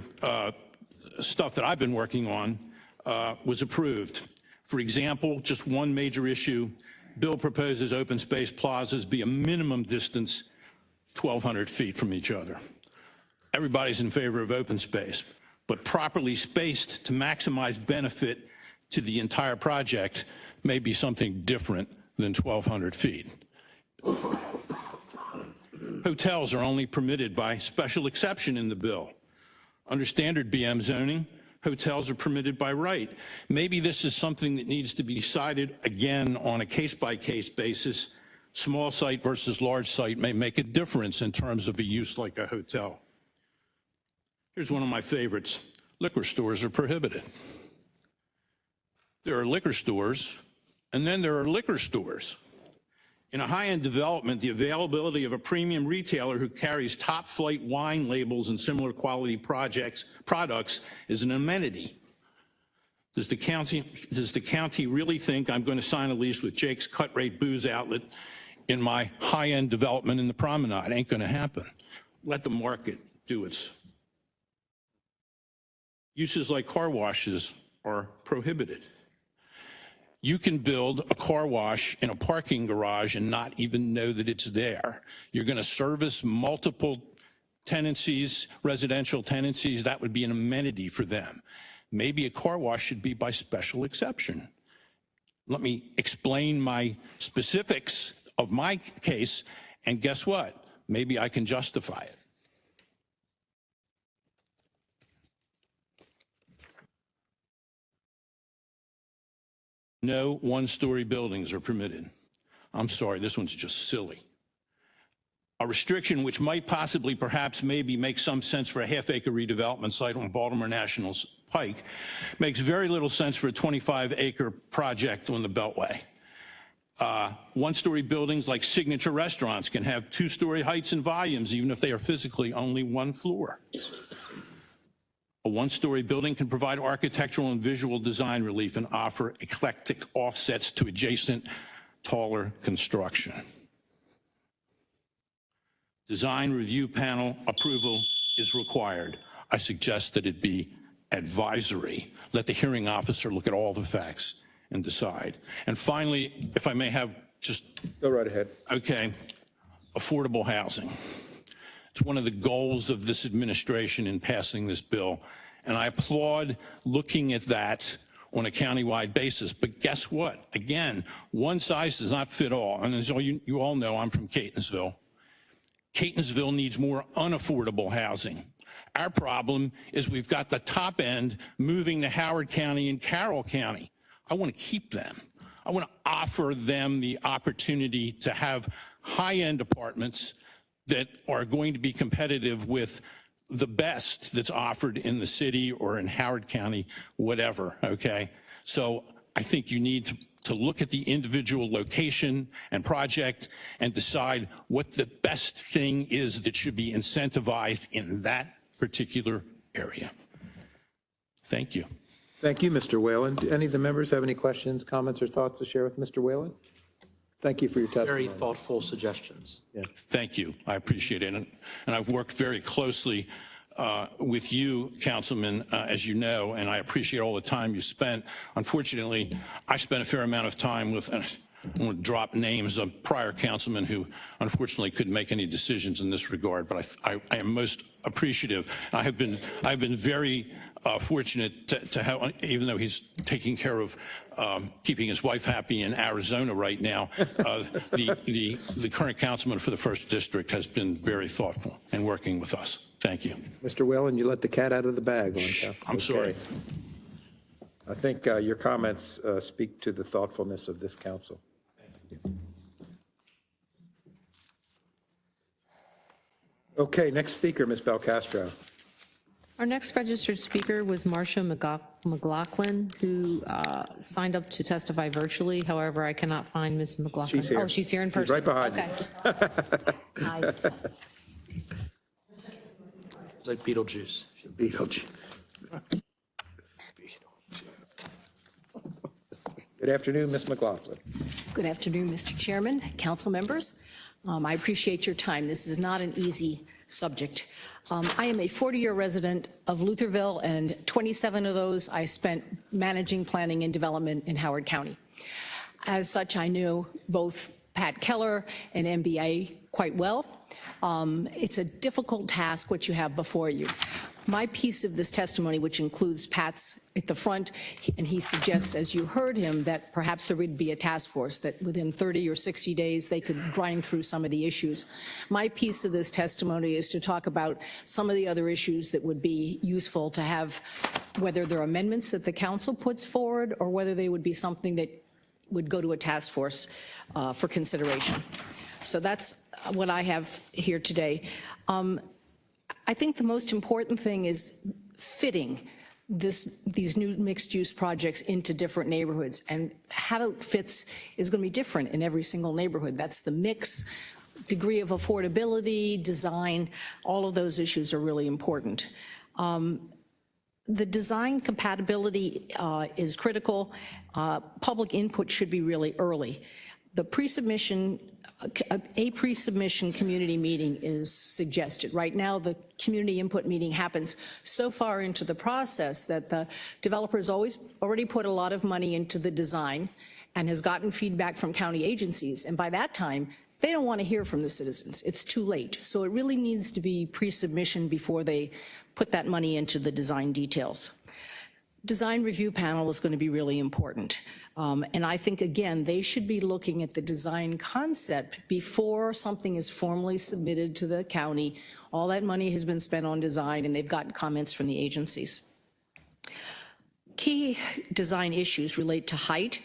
stuff that I've been working on was approved. For example, just one major issue, bill proposes open space plazas be a minimum distance 1,200 feet from each other. Everybody's in favor of open space, but properly spaced to maximize benefit to the entire project may be something different than 1,200 feet. Hotels are only permitted by special exception in the bill. Under standard BM zoning, hotels are permitted by right. Maybe this is something that needs to be decided again on a case-by-case basis. Small site versus large site may make a difference in terms of a use like a hotel. Here's one of my favorites. Liquor stores are prohibited. There are liquor stores, and then there are liquor stores. In a high-end development, the availability of a premium retailer who carries top-flight wine labels and similar quality products is an amenity. Does the county really think I'm going to sign a lease with Jake's Cut Rate Booze outlet in my high-end development in the Promenade? Ain't going to happen. Let the market do its. Uses like car washes are prohibited. You can build a car wash in a parking garage and not even know that it's there. You're going to service multiple tenancies, residential tenancies. That would be an amenity for them. Maybe a car wash should be by special exception. Let me explain my specifics of my case, and guess what? Maybe I can justify it. No one-story buildings are permitted. I'm sorry, this one's just silly. A restriction which might possibly, perhaps, maybe make some sense for a half-acre redevelopment site on Baltimore National's Pike makes very little sense for a 25-acre project on the Beltway. One-story buildings like signature restaurants can have two-story heights and volumes, even if they are physically only one floor. A one-story building can provide architectural and visual design relief and offer eclectic offsets to adjacent, taller construction. Design review panel approval is required. I suggest that it be advisory. Let the hearing officer look at all the facts and decide. And finally, if I may have just... Go right ahead. Okay. Affordable housing. It's one of the goals of this administration in passing this bill, and I applaud looking at that on a countywide basis. But guess what? Again, one size does not fit all. And as you all know, I'm from Catonsville. Catonsville needs more unaffordable housing. Our problem is we've got the top end moving to Howard County and Carroll County. I want to keep them. I want to offer them the opportunity to have high-end apartments that are going to be competitive with the best that's offered in the city or in Howard County, whatever, okay? So I think you need to look at the individual location and project and decide what the best thing is that should be incentivized in that particular area. Thank you. Thank you, Mr. Whalen. Do any of the members have any questions, comments, or thoughts to share with Mr. Whalen? Thank you for your testimony. Very thoughtful suggestions. Yeah. Thank you. I appreciate it. And I've worked very closely with you, Councilman, as you know, and I appreciate all the time you spent. Unfortunately, I spent a fair amount of time with, I want to drop names of prior councilmen who unfortunately couldn't make any decisions in this regard, but I am most appreciative. I've been very fortunate to have, even though he's taking care of keeping his wife happy in Arizona right now, the current councilman for the 1st District has been very thoughtful in working with us. Thank you. Mr. Whalen, you let the cat out of the bag. I'm sorry. I think your comments speak to the thoughtfulness of this council. Okay, next speaker, Ms. Belcastro. Our next registered speaker was Marcia McLaughlin, who signed up to testify virtually. However, I cannot find Ms. McLaughlin. She's here. Oh, she's here in person. She's right behind you. Hi. It's like Beetlejuice. Beetlejuice. Good afternoon, Ms. McLaughlin. Good afternoon, Mr. Chairman, council members. I appreciate your time. This is not an easy subject. I am a 40-year resident of Lutherville, and 27 of those I spent managing planning and development in Howard County. As such, I knew both Pat Keller and MBIA quite well. It's a difficult task what you have before you. My piece of this testimony, which includes Pat's at the front, and he suggests, as you heard him, that perhaps there would be a task force, that within 30 or 60 days they could grind through some of the issues. My piece of this testimony is to talk about some of the other issues that would be useful to have, whether they're amendments that the council puts forward or whether they would be something that would go to a task force for consideration. So that's what I have here today. I think the most important thing is fitting these new mixed-use projects into different neighborhoods, and how it fits is going to be different in every single neighborhood. That's the mix, degree of affordability, design, all of those issues are really important. The design compatibility is critical. Public input should be really early. The pre-submission, a pre-submission community meeting is suggested. Right now, the community input meeting happens so far into the process that the developer's already put a lot of money into the design and has gotten feedback from county agencies. And by that time, they don't want to hear from the citizens. It's too late. So it really needs to be pre-submission before they put that money into the design details. Design review panel is going to be really important. And I think, again, they should be looking at the design concept before something is formally submitted to the county. All that money has been spent on design, and they've gotten comments from the agencies. Key design issues relate to height,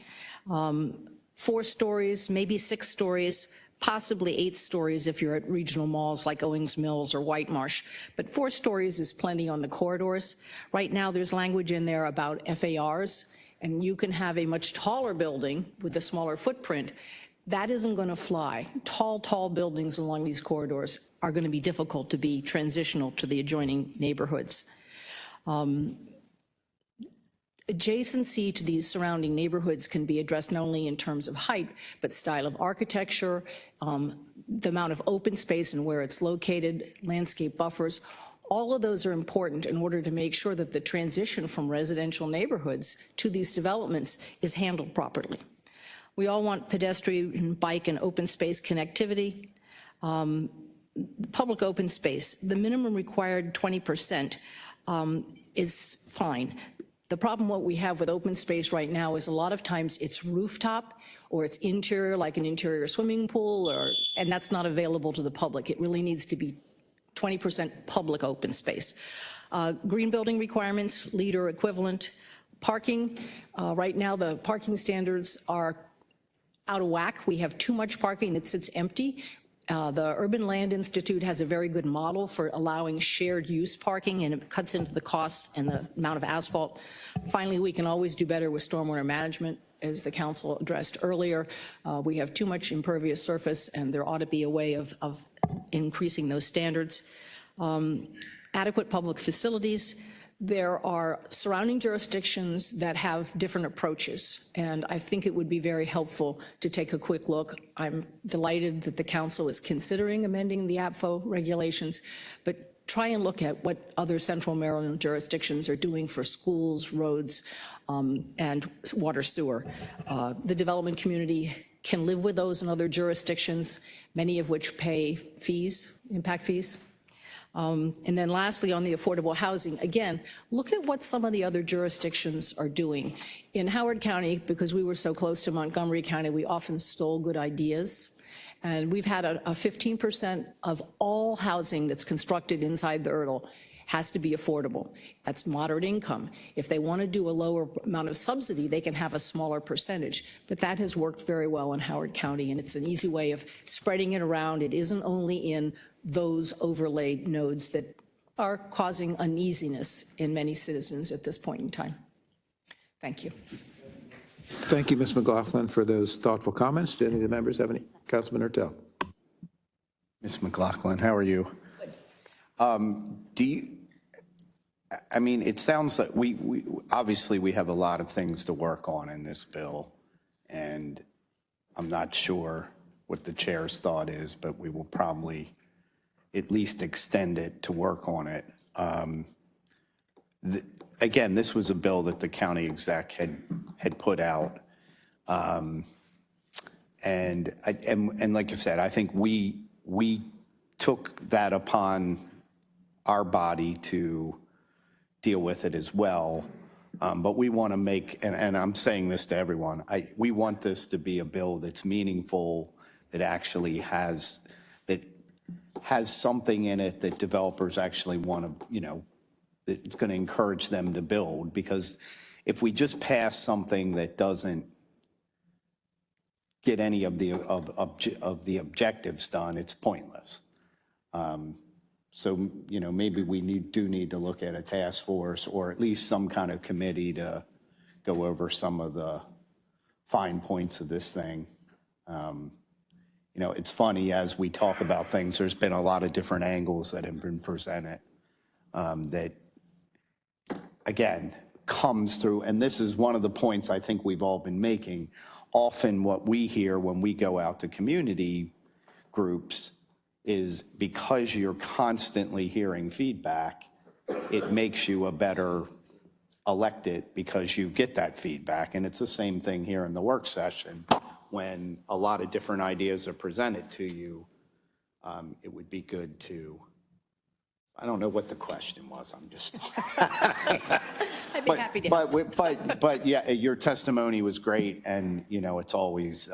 4 stories, maybe 6 stories, possibly 8 stories if you're at regional malls like Owings Mills or White Marsh, but 4 stories is plenty on the corridors. Right now there's language in there about FARs, and you can have a much taller building with a smaller footprint. That isn't going to fly. Tall buildings along these corridors are going to be difficult to be transitional to the adjoining neighborhoods. Adjacency to these surrounding neighborhoods can be addressed not only in terms of height, but style of architecture, the amount of open space and where it's located, landscape buffers. All of those are important in order to make sure that the transition from residential neighborhoods to these developments is handled properly. We all want pedestrian, bike, and open space connectivity. Public open space, the minimum required 20% is fine. The problem what we have with open space right now is a lot of times it's rooftop or it's interior, like an interior swimming pool, and that's not available to the public. It really needs to be 20% public open space. Green building requirements, leader equivalent. Parking, right now the parking standards are out of whack. We have too much parking that sits empty. The Urban Land Institute has a very good model for allowing shared use parking, and it cuts into the cost and the amount of asphalt. Finally, we can always do better with stormwater management. As the council addressed earlier, we have too much impervious surface, and there ought to be a way of increasing those standards. Adequate public facilities. There are surrounding jurisdictions that have different approaches, and I think it would be very helpful to take a quick look. I'm delighted that the council is considering amending the APFO regulations, but try and look at what other Central Maryland jurisdictions are doing for schools, roads, and water sewer. The development community can live with those in other jurisdictions, many of which pay fees, impact fees. And then lastly, on the affordable housing, again, look at what some of the other jurisdictions are doing. In Howard County, because we were so close to Montgomery County, we often stole good ideas. And we've had a 15% of all housing that's constructed inside the URDL has to be affordable. That's moderate income. If they want to do a lower amount of subsidy, they can have a smaller percentage. But that has worked very well in Howard County, and it's an easy way of spreading it around. It isn't only in those overlaid nodes that are causing uneasiness in many citizens at this point in time. Thank you. Thank you, Ms. McLaughlin, for those thoughtful comments. Do any of the members have any? Councilman Hertel. Ms. McLaughlin, how are you? I mean, it sounds like we obviously we have a lot of things to work on in this bill, and I'm not sure what the chair's thought is, but we will probably at least extend it to work on it. Again, this was a bill that the county exec had put out, and like I said, I think we took that upon our body to deal with it as well. But we want to make, and I'm saying this to everyone, we want this to be a bill that's meaningful, that actually has something in it that developers actually want to, it's going to encourage them to build. Because if we just pass something that doesn't get any of the objectives done, it's pointless. So, maybe we do need to look at a task force or at least some kind of committee to go over some of the fine points of this thing. It's funny, as we talk about things, there's been a lot of different angles that have been presented that, again, comes through. And this is one of the points I think we've all been making. Often what we hear when we go out to community groups is because you're constantly hearing feedback, it makes you a better elected because you get that feedback. And it's the same thing here in the work session. When a lot of different ideas are presented to you, it would be good to, I don't know what the question was, I'm just. I'd be happy to. But yeah, your testimony was great, and it's always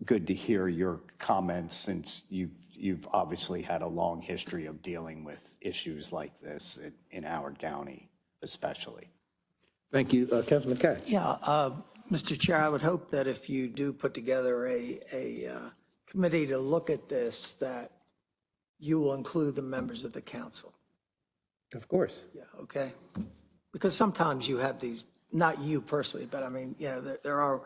good to hear your comments, since you've obviously had a long history of dealing with issues like this in Howard County, especially. Thank you. Councilman Katz. Yeah, Mr. Chair, I would hope that if you do put together a committee to look at this, that you will include the members of the council. Of course. Yeah, okay. Because sometimes you have these, not you personally, but I mean, there are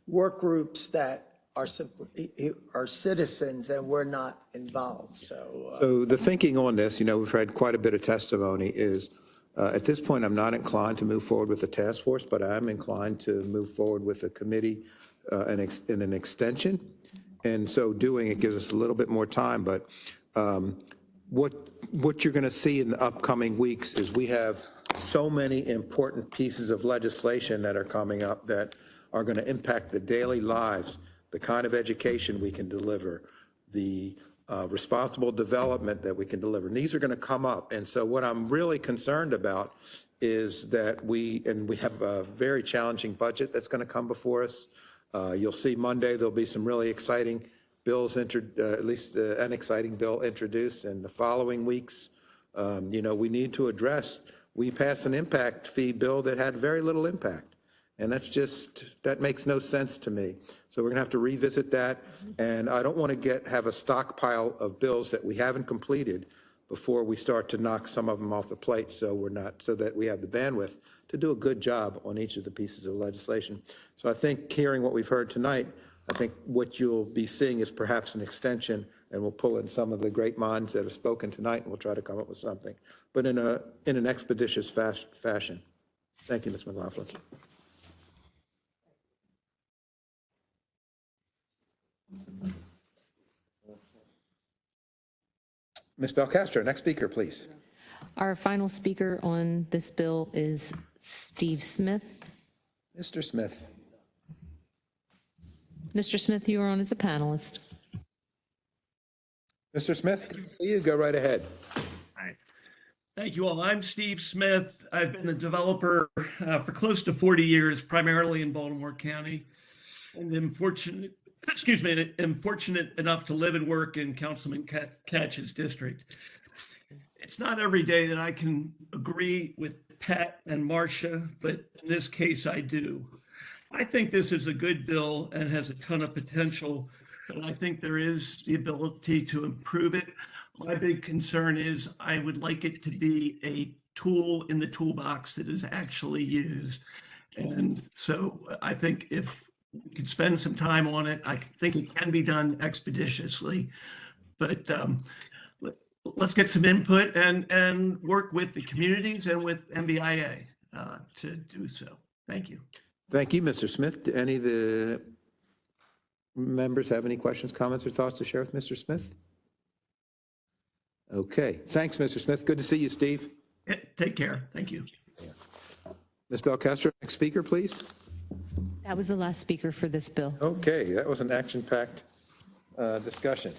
work groups that are simply are citizens and we're not involved. So the thinking on this, we've had quite a bit of testimony, is at this point, I'm not inclined to move forward with the task force, but I am inclined to move forward with a committee and an extension. And so doing it gives us a little bit more time. But what you're going to see in the upcoming weeks is we have so many important pieces of legislation that are coming up that are going to impact the daily lives, the kind of education we can deliver, the responsible development that we can deliver. And these are going to come up. And so what I'm really concerned about is that we have a very challenging budget that's going to come before us. You'll see Monday there'll be some really exciting bills, at least an exciting bill introduced. In the following weeks, we need to address, we passed an impact fee bill that had very little impact. And that makes no sense to me. So we're gonna have to revisit that. And I don't want to have a stockpile of bills that we haven't completed before we start to knock some of them off the plate, so that we have the bandwidth to do a good job on each of the pieces of legislation. So I think, hearing what we've heard tonight, I think what you'll be seeing is perhaps an extension, and we'll pull in some of the great minds that have spoken tonight, and we'll try to come up with something, but in an expeditious fashion. Thank you, Ms. McLaughlin. Ms. Belcastro, next speaker, please. Our final speaker on this bill is Steve Smith. Mr. Smith. Mr. Smith, you are on as a panelist. Mr. Smith, good to see you. Go right ahead. Hi. Thank you all. I'm Steve Smith. I've been a developer for close to 40 years, primarily in Baltimore County, and am fortunate enough to live and work in Councilman Katch's district. It's not every day that I can agree with Pat and Marcia, but in this case I do. I think this is a good bill and has a ton of potential, but I think there is the ability to improve it. My big concern is I would like it to be a tool in the toolbox that is actually used. And so I think if we could spend some time on it, I think it can be done expeditiously, but let's get some input and work with the communities and with MBIA to do so. Thank you. Thank you, Mr. Smith. Do any of the members have any questions, comments, or thoughts to share with Mr. Smith? Okay, thanks, Mr. Smith. Good to see you, Steve. Yeah, take care. Thank you. Ms. Belcastro, next speaker, please. That was the last speaker for this bill. Okay, that was an action-packed discussion.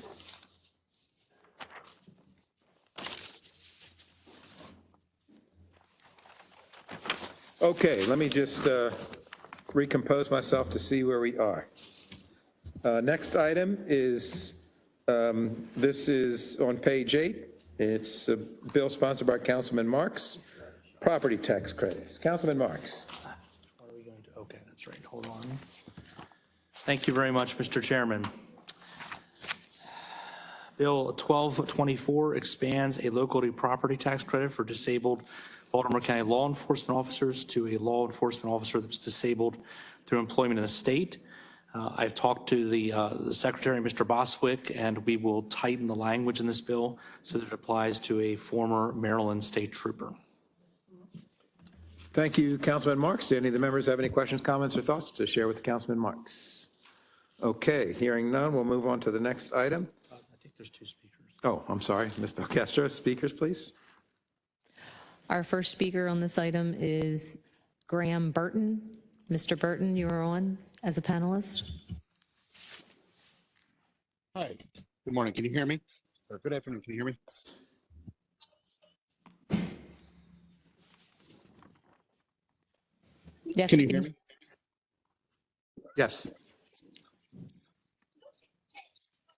Okay, let me just recompose myself to see where we are. Next item is, this is on page 8. It's a bill sponsored by Councilman Marks, property tax credits. Councilman Marks. What are we going to, okay, that's right, hold on. Thank you very much, Mr. Chairman. Bill 1224 expands a locality property tax credit for disabled Baltimore County law enforcement officers to a law enforcement officer that's disabled through employment in the state. I've talked to the Secretary, Mr. Boswick, and we will tighten the language in this bill so that it applies to a former Maryland state trooper. Thank you, Councilman Marks. Do any of the members have any questions, comments, or thoughts to share with Councilman Marks? Okay, hearing none, we'll move on to the next item. I think there's 2 speakers. Oh, I'm sorry, Ms. Belcastro. Speakers, please. Our first speaker on this item is Graham Burton. Mr. Burton, you are on as a panelist. Hi, good morning. Can you hear me? Or good afternoon. Can you hear me? Yes. Can you hear me? Yes.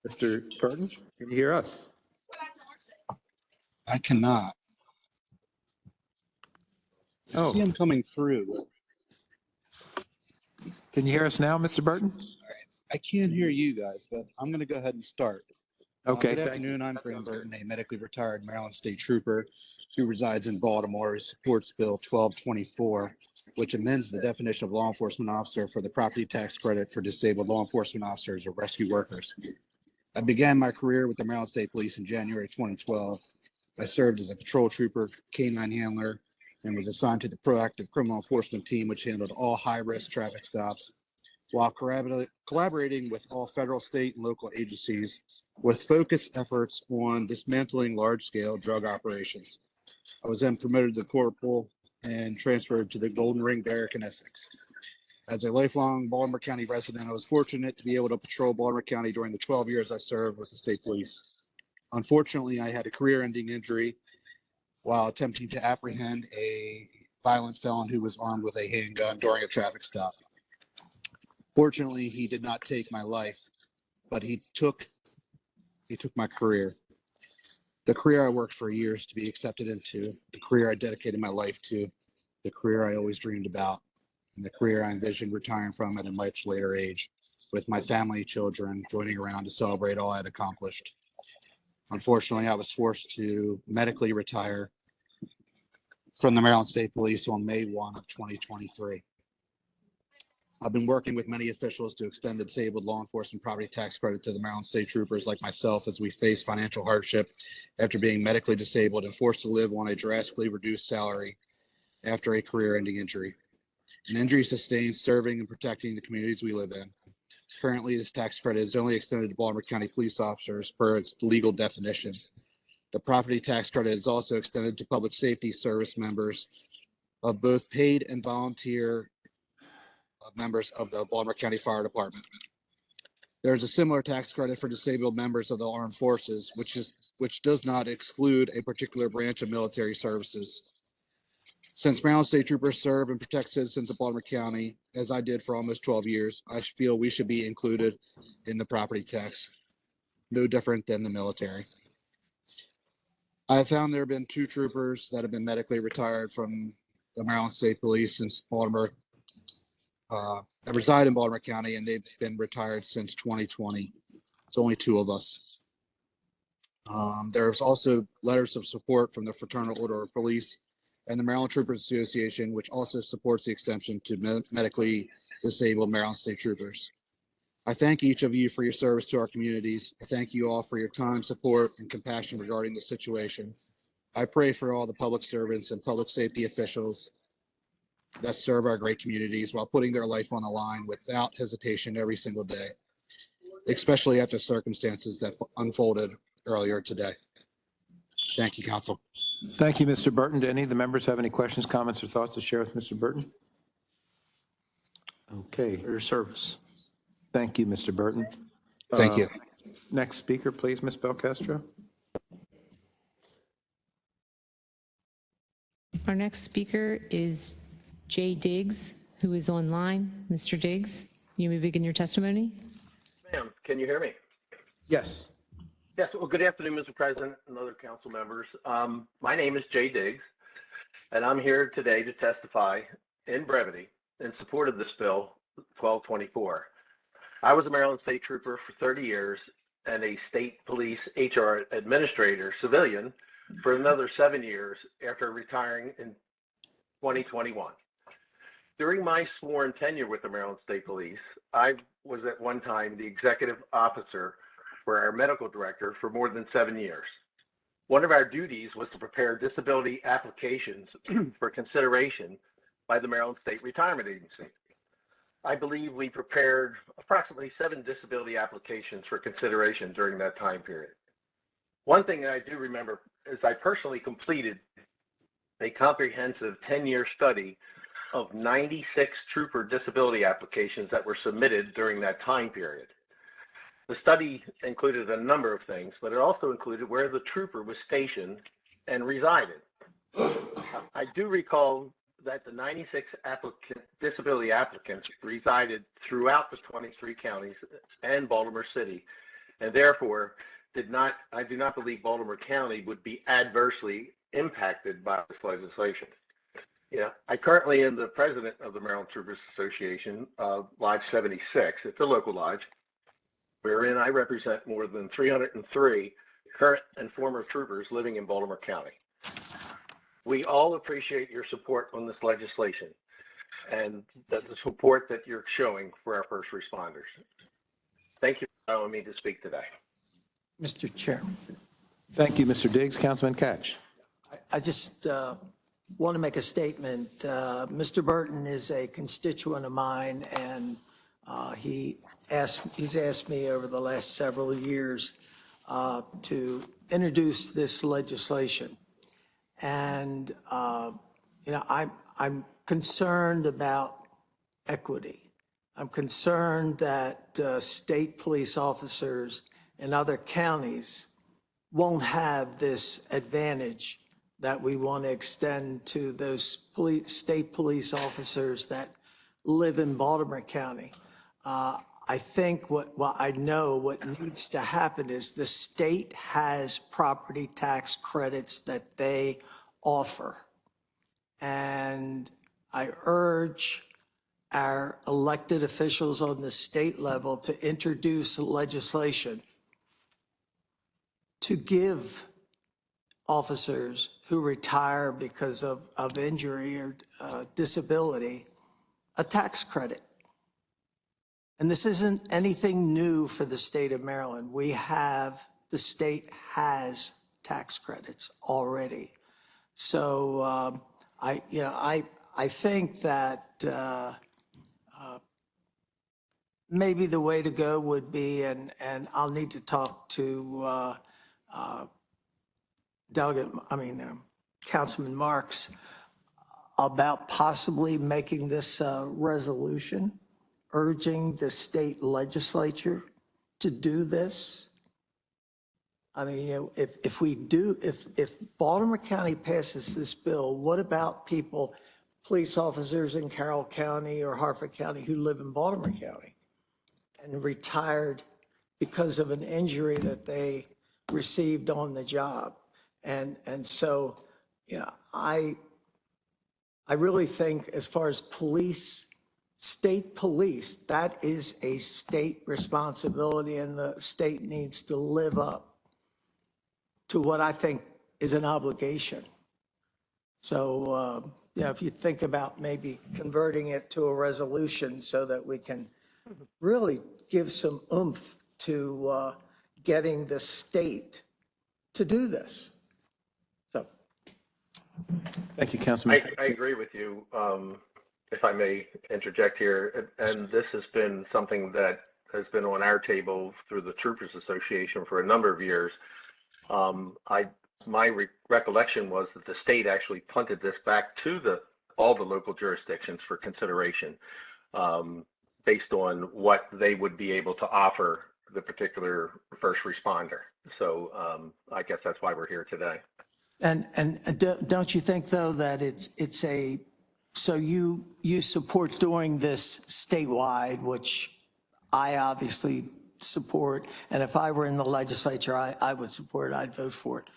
Mr. Burton, can you hear us? I cannot. I see him coming through. Can you hear us now, Mr. Burton? I can't hear you guys, but I'm going to go ahead and start. Okay, Good thank you. afternoon. I'm Graham Burton, a medically retired Maryland State Trooper who resides in Baltimore, who supports Bill 1224, which amends the definition of law enforcement officer for the property tax credit for disabled law enforcement officers or rescue workers. I began my career with the Maryland State Police in January 2012. I served as a patrol trooper, canine handler, and was assigned to the proactive criminal enforcement team, which handled all high-risk traffic stops, while collaborating with all federal, state, and local agencies with focused efforts on dismantling large-scale drug operations. I was then promoted to corporal and transferred to the Golden Ring Barrack in Essex. As a lifelong Baltimore County resident, I was fortunate to be able to patrol Baltimore County during the 12 years I served with the state police. Unfortunately, I had a career-ending injury while attempting to apprehend a violent felon who was armed with a handgun during a traffic stop. Fortunately, he did not take my life, but he took my career. The career I worked for years to be accepted into, the career I dedicated my life to, the career I always dreamed about, and the career I envisioned retiring from at a much later age, with my family, children, joining around to celebrate all I had accomplished. Unfortunately, I was forced to medically retire from the Maryland State Police on May 1 of 2023. I've been working with many officials to extend the disabled law enforcement property tax credit to the Maryland State Troopers like myself as we face financial hardship after being medically disabled and forced to live on a drastically reduced salary after a career-ending injury. An injury sustained serving and protecting the communities we live in. Currently, this tax credit is only extended to Baltimore County police officers per its legal definition. The property tax credit is also extended to public safety service members of both paid and volunteer members of the Baltimore County Fire Department. There is a similar tax credit for disabled members of the armed forces, which does not exclude a particular branch of military services. Since Maryland State Troopers serve and protect citizens of Baltimore County, as I did for almost 12 years, I feel we should be included in the property tax, no different than the military. I have found there have been 2 troopers that have been medically retired from the Maryland State Police since Baltimore, that reside in Baltimore County, and they've been retired since 2020. It's only 2 of us. There's also letters of support from the Fraternal Order of Police and the Maryland Troopers Association, which also supports the extension to medically disabled Maryland State Troopers. I thank each of you for your service to our communities. I thank you all for your time, support, and compassion regarding the situation. I pray for all the public servants and public safety officials that serve our great communities while putting their life on the line without hesitation every single day, especially after circumstances that unfolded earlier today. Thank you, Council. Thank you, Mr. Burton. Do any of the members have any questions, comments, or thoughts to share with Mr. Burton? Okay. For your service. Thank you, Mr. Burton. Thank you. Next speaker, please, Ms. Belcastro. Our next speaker is Jay Diggs, who is online. Mr. Diggs, you may begin your testimony. Ma'am, can you hear me? Yes. Yes. Well, good afternoon, Mr. President and other council members. My name is Jay Diggs, and I'm here today to testify in brevity in support of this bill 1224. I was a Maryland State Trooper for 30 years and a state police HR administrator, civilian, for another 7 years after retiring in 2021. During my sworn tenure with the Maryland State Police, I was at one time the executive officer for our medical director for more than 7 years. One of our duties was to prepare disability applications for consideration by the Maryland State Retirement Agency. I believe we prepared approximately 7 disability applications for consideration during that time period. One thing that I do remember is I personally completed a comprehensive 10-year study of 96 trooper disability applications that were submitted during that time period. The study included a number of things, but it also included where the trooper was stationed and resided. I do recall that the 96 disability applicants resided throughout the 23 counties and Baltimore City, and therefore I do not believe Baltimore County would be adversely impacted by this legislation. I currently am the president of the Maryland Troopers Association, Lodge 76. It's a local lodge, wherein I represent more than 303 current and former troopers living in Baltimore County. We all appreciate your support on this legislation and the support that you're showing for our first responders. Thank you for allowing me to speak today. Mr. Chairman. Thank you, Mr. Diggs. Councilman Catch. I just want to make a statement. Mr. Burton is a constituent of mine, and he's asked me over the last several years to introduce this legislation. And I'm concerned about equity. I'm concerned that state police officers in other counties won't have this advantage that we want to extend to those state police officers that live in Baltimore County. I think what I know what needs to happen is the state has property tax credits that they offer. And I urge our elected officials on the state level to introduce legislation to give officers who retire because of injury or disability a tax credit. And this isn't anything new for the state of Maryland. The state has tax credits already. So I think that maybe the way to go would be, and I'll need to talk to Councilman Marks about possibly making this resolution urging the state legislature to do this. I mean, if Baltimore County passes this bill, what about police officers in Carroll County or Harford County who live in Baltimore County and retired because of an injury that they received on the job? And so, I really think as far as state police, that is a state responsibility, and the state needs to live up to what I think is an obligation. So, if you think about maybe converting it to a resolution so that we can really give some oomph to getting the state to do this. So. Thank you, Councilman. I agree with you. If I may interject here, and this has been something that has been on our table through the Troopers Association for a number of years. My recollection was that the state actually punted this back to all the local jurisdictions for consideration based on what they would be able to offer the particular first responder. So I guess that's why we're here today. And don't you think, though, that it's a So you support doing this statewide, which I obviously support, and if I were in the legislature, I would support it, I'd vote for it.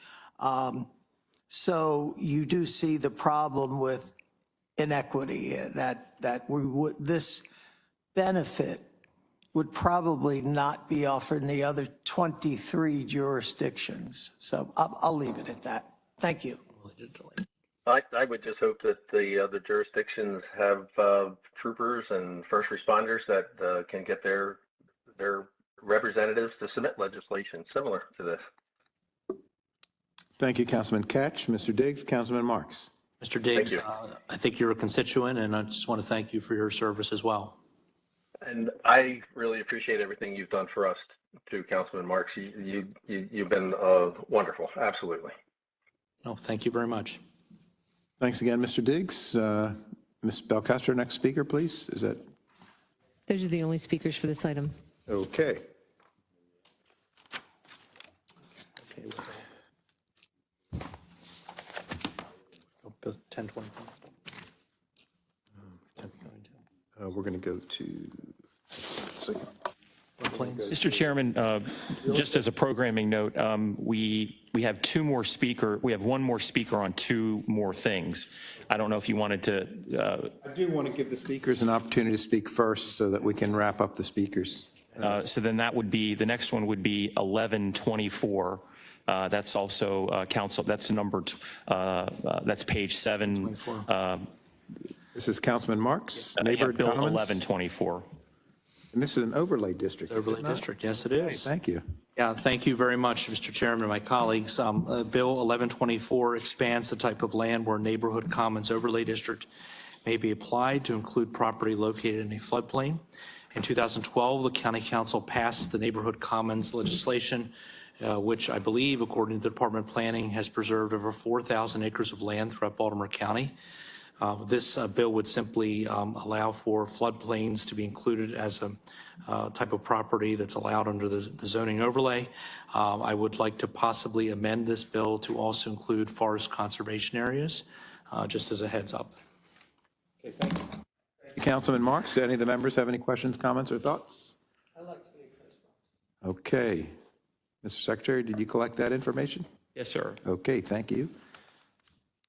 So you do see the problem with inequity, that this benefit would probably not be offered in the other 23 jurisdictions. So I'll leave it at that. Thank you. I would just hope that the other jurisdictions have troopers and first responders that can get their representatives to submit legislation similar to this. Thank you, Councilman Catch. Mr. Diggs, Councilman Marks. Mr. Diggs, I think you're a constituent, and I just want to thank you for your service as well. And I really appreciate everything you've done for us too, Councilman Marks. You've been wonderful. Absolutely. Oh, thank you very much. Thanks again, Mr. Diggs. Ms. Belcastro, next speaker, please. Is that? Those are the only speakers for this item. Okay. Bill 1025. We're going to go to, let's see. Mr. Chairman, just as a programming note, we have one more speaker on two more things. I don't know if you wanted to. I do want to give the speakers an opportunity to speak first so that we can wrap up the speakers. So then that would be, the next one would be 1124. That's also council, that's number, that's page 7. This is Councilman Marks, Neighborhood Bill Commons. 1124. And this is an overlay district. Overlay district, yes, it is. Okay, thank you. Yeah, thank you very much, Mr. Chairman and my colleagues. Bill 1124 expands the type of land where neighborhood commons overlay district may be applied to include property located in a floodplain. In 2012, the County Council passed the neighborhood commons legislation, which I believe, according to the Department of Planning, has preserved over 4,000 acres of land throughout Baltimore County. This bill would simply allow for floodplains to be included as a type of property that's allowed under the zoning overlay. I would like to possibly amend this bill to also include forest conservation areas, just as a heads up. Okay, thank you. Councilman Marks, do any of the members have any questions, comments, or thoughts? I'd like to be a response. Okay. Mr. Secretary, did you collect that information? Yes, sir. Okay, thank you.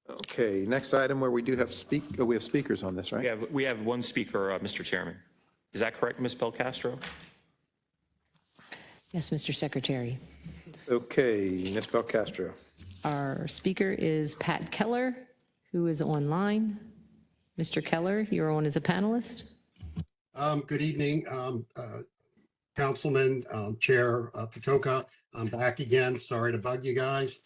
Okay, next item where we do have we have speakers on this, right? We have one speaker, Mr. Chairman. Is that correct, Ms. Belcastro? Yes, Mr. Secretary. Okay, Ms. Belcastro. Our speaker is Pat Keller, who is online. Mr. Keller, you're on as a panelist. Good evening, Councilman, Chair Patoka. I'm back again. Sorry to bug you guys.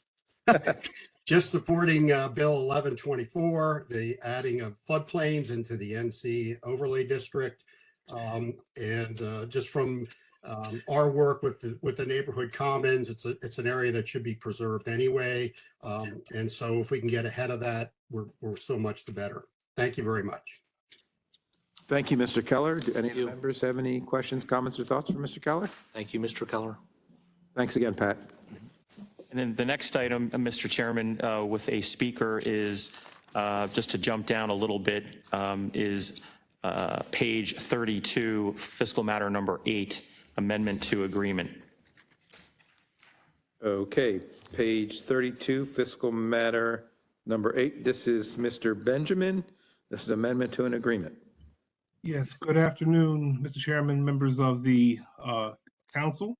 Just supporting Bill 1124, the adding of floodplains into the NC overlay district. And just from our work with the neighborhood commons, it's an area that should be preserved anyway. And so if we can get ahead of that, we're so much the better. Thank you very much. Thank you, Mr. Keller. Do any of the members have any questions, comments, or thoughts for Mr. Keller? Thank you, Mr. Keller. Thanks again, Pat. And then the next item, Mr. Chairman, with a speaker is, just to jump down a little bit, is page 32, fiscal matter number 8, amendment to agreement. Okay, page 32, fiscal matter number 8. This is Mr. Benjamin. This is amendment to an agreement. Yes, good afternoon, Mr. Chairman, members of the council.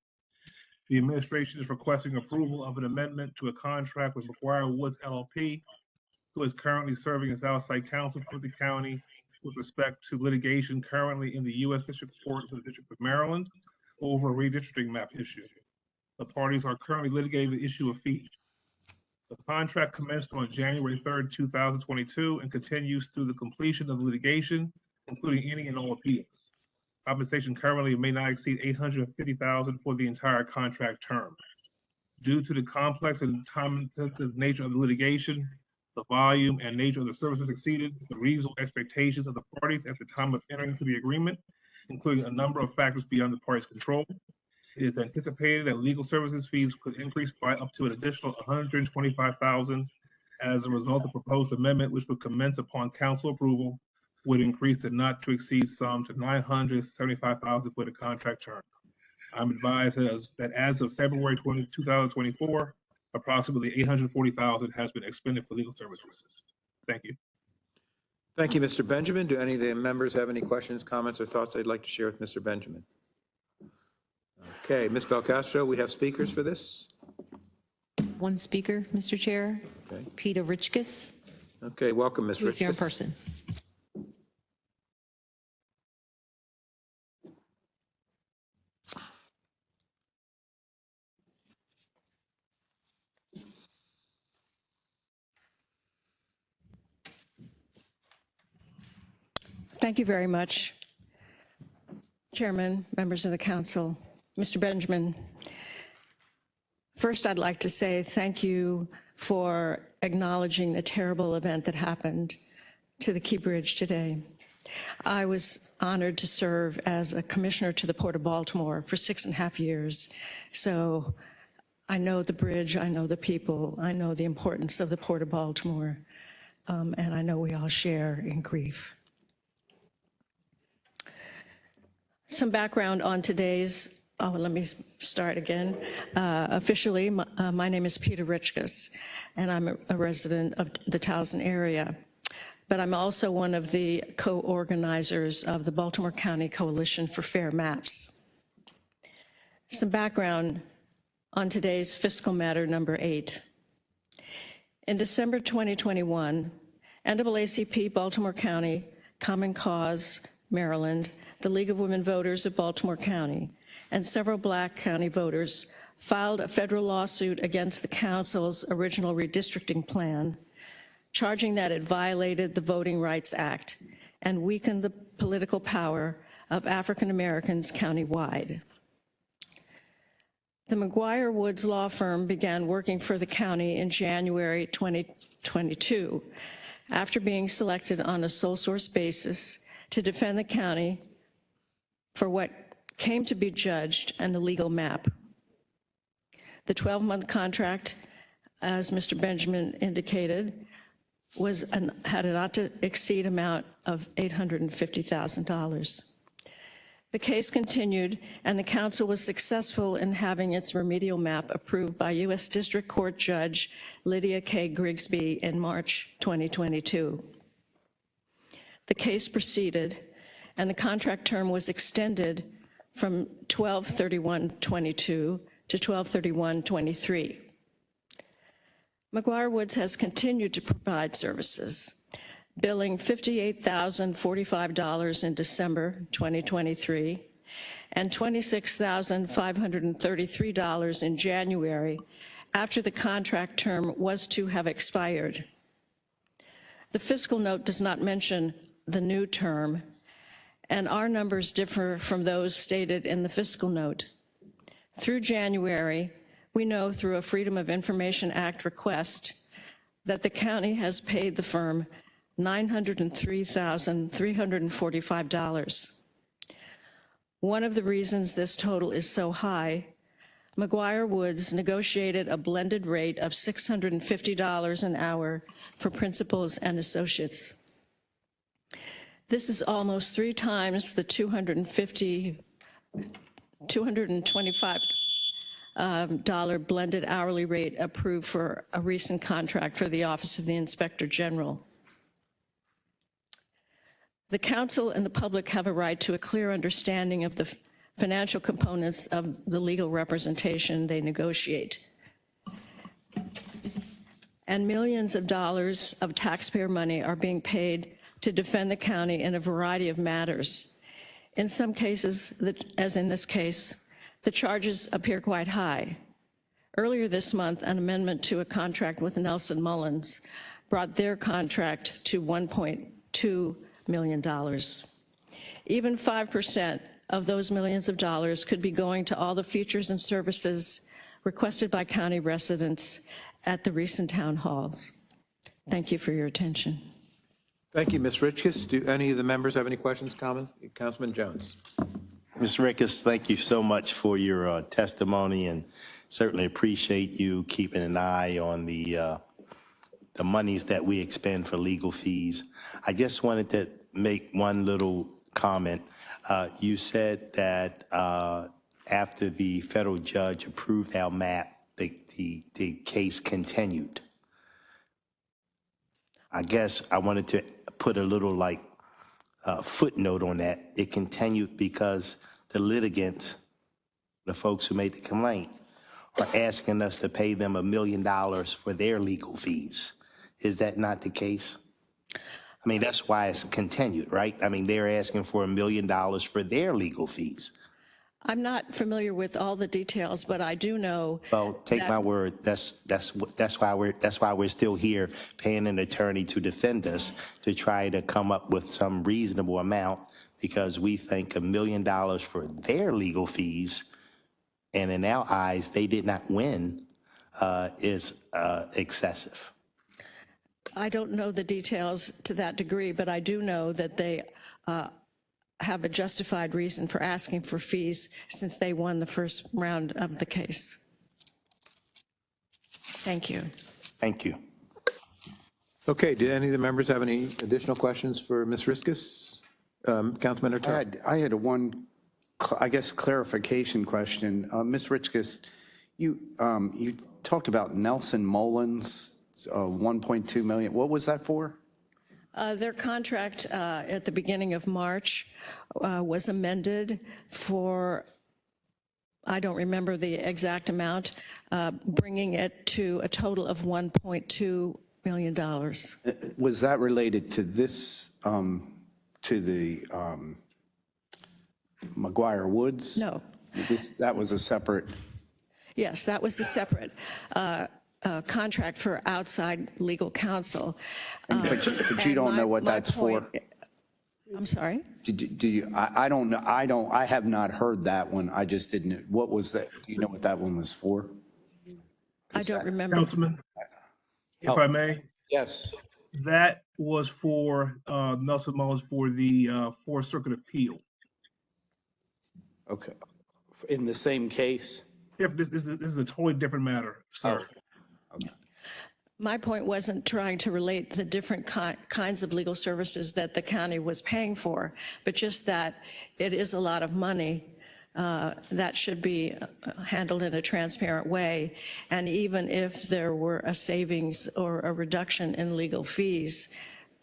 The administration is requesting approval of an amendment to a contract with McGuire Woods LLP, who is currently serving as outside counsel for the county with respect to litigation currently in the U.S. District Court for the District of Maryland over a redistricting map issue. The parties are currently litigating the issue of fee. The contract commenced on January 3rd, 2022, and continues through the completion of litigation, including any and all appeals. Compensation currently may not exceed $850,000 for the entire contract term. Due to the complex and time-intensive nature of the litigation, the volume and nature of the services exceeded the reasonable expectations of the parties at the time of entering into the agreement, including a number of factors beyond the parties' control. It is anticipated that legal services fees could increase by up to an additional $125,000 as a result, the proposed amendment, which would commence upon council approval, would increase the not to exceed sum to $975,000 for the contract term. I'm advised that as of February 20, 2024, approximately $840,000 has been expended for legal services. Thank you. Thank you, Mr. Benjamin. Do any of the members have any questions, comments, or thoughts they'd like to share with Mr. Benjamin? Okay, Ms. Belcastro, we have speakers for this? One speaker, Mr. Chair. Okay. Peter Richkes, Okay, welcome, Ms. who is here in Richkes. person. Thank you very much, Chairman, members of the council. Mr. Benjamin, first I'd like to say thank you for acknowledging the terrible event that happened to the Key Bridge today. I was honored to serve as a commissioner to the Port of Baltimore for 6.5 years. So I know the bridge, I know the people, I know the importance of the Port of Baltimore, and I know we all share in grief. Some background on today's, let me start again. Officially, my name is Peter Richkes, and I'm a resident of the Towson area. But I'm also one of the co-organizers of the Baltimore County Coalition for Fair Maps. Some background on today's fiscal matter number 8. In December 2021, NAACP Baltimore County, Common Cause, Maryland, the League of Women Voters of Baltimore County, and several Black county voters filed a federal lawsuit against the council's original redistricting plan, charging that it violated the Voting Rights Act and weakened the political power of African Americans countywide. The McGuire Woods law firm began working for the county in January 2022, after being selected on a sole source basis to defend the county for what came to be judged an illegal map. The 12-month contract, as Mr. Benjamin indicated, had a not to exceed amount of $850,000. The case continued, and the council was successful in having its remedial map approved by U.S. District Court Judge Lydia K. Grigsby in March 2022. The case proceeded, and the contract term was extended from 12/31/22 to 12/31/23. McGuire Woods has continued to provide services, billing $58,045 in December 2023 and $26,533 in January after the contract term was to have expired. The fiscal note does not mention the new term, and our numbers differ from those stated in the fiscal note. Through January, we know through a Freedom of Information Act request that the county has paid the firm $903,345. One of the reasons this total is so high, McGuire Woods negotiated a blended rate of $650 an hour for principals and associates. This is almost 3 times the $225 blended hourly rate approved for a recent contract for the Office of the Inspector General. The council and the public have a right to a clear understanding of the financial components of the legal representation they negotiate. And millions of dollars of taxpayer money are being paid to defend the county in a variety of matters. In some cases, as in this case, the charges appear quite high. Earlier this month, an amendment to a contract with Nelson Mullins brought their contract to $1.2 million. Even 5% of those millions of dollars could be going to all the features and services requested by county residents at the recent town halls. Thank you for your attention. Thank you, Ms. Richkes. Do any of the members have any questions, comments? Councilman Jones. Ms. Richkes, thank you so much for your testimony, and certainly appreciate you keeping an eye on the the monies that we expend for legal fees. I just wanted to make one little comment. You said that after the federal judge approved our map, the case continued. I guess I wanted to put a little footnote on that. It continued because the litigants, the folks who made the complaint, are asking us to pay them $1 million for their legal fees. Is that not the case? I mean, that's why it's continued, right? I mean, they're asking for $1 million for their legal fees. I'm not familiar with all the details, but I do know. Well, take my word. That's why we're still here paying an attorney to defend us, to try to come up with some reasonable amount, because we think $1 million for their legal fees, and in our eyes, they did not win, is excessive. I don't know the details to that degree, but I do know that they have a justified reason for asking for fees since they won the first round of the case. Thank you. Thank you. Okay, do any of the members have any additional questions for Ms. Riskus? Councilman Ortega? I had one, I guess, clarification question. Ms. Riskus, you talked about Nelson Mullins, 1.2 million. What was that for? Their contract at the beginning of March was amended for, I don't remember the exact amount, bringing it to a total of $1.2 million. Was that related to this, to the McGuire Woods? No. That was a separate? Yes, that was a separate contract for outside legal counsel. But you don't know what that's for? I'm sorry? Do you, I don't know, I have not heard that one. I just didn't, what was that? Do you know what that one was for? I don't remember. Councilman, if I may? Yes. That was for Nelson Mullins for the Fourth Circuit Appeal. Okay. In the same case? This is a totally different matter, sir. My point wasn't trying to relate the different kinds of legal services that the county was paying for, but just that it is a lot of money that should be handled in a transparent way. And even if there were a savings or a reduction in legal fees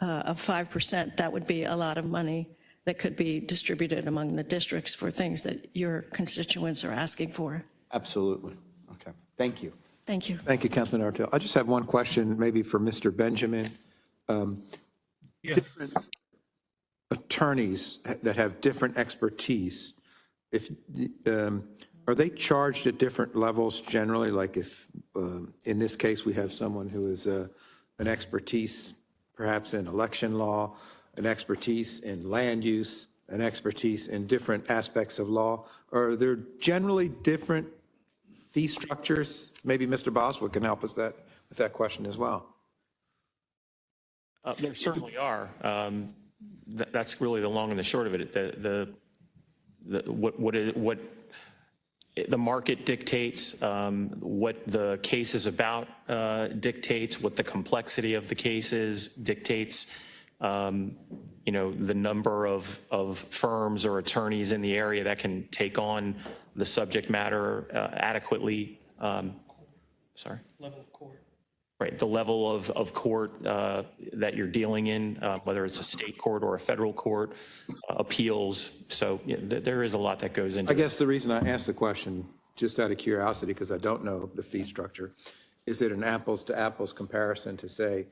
of 5%, that would be a lot of money that could be distributed among the districts for things that your constituents are asking for. Absolutely. Okay. Thank you. Thank you. Thank you, Councilman Artel. I just have one question, maybe for Mr. Benjamin. Yes. Attorneys that have different expertise, are they charged at different levels generally? Like if, in this case, we have someone who is an expertise perhaps in election law, an expertise in land use, an expertise in different aspects of law, are there generally different fee structures? Maybe Mr. Boswell can help us with that question as well. There certainly are. That's really the long and the short of it. What the market dictates, what the case is about dictates, what the complexity of the case is dictates. The number of firms or attorneys in the area that can take on the subject matter adequately. Sorry? Level of court. Right, the level of court that you're dealing in, whether it's a state court or a federal court, appeals. So there is a lot that goes into it. I guess the reason I asked the question, just out of curiosity, because I don't know the fee structure, is it an apples to apples comparison to say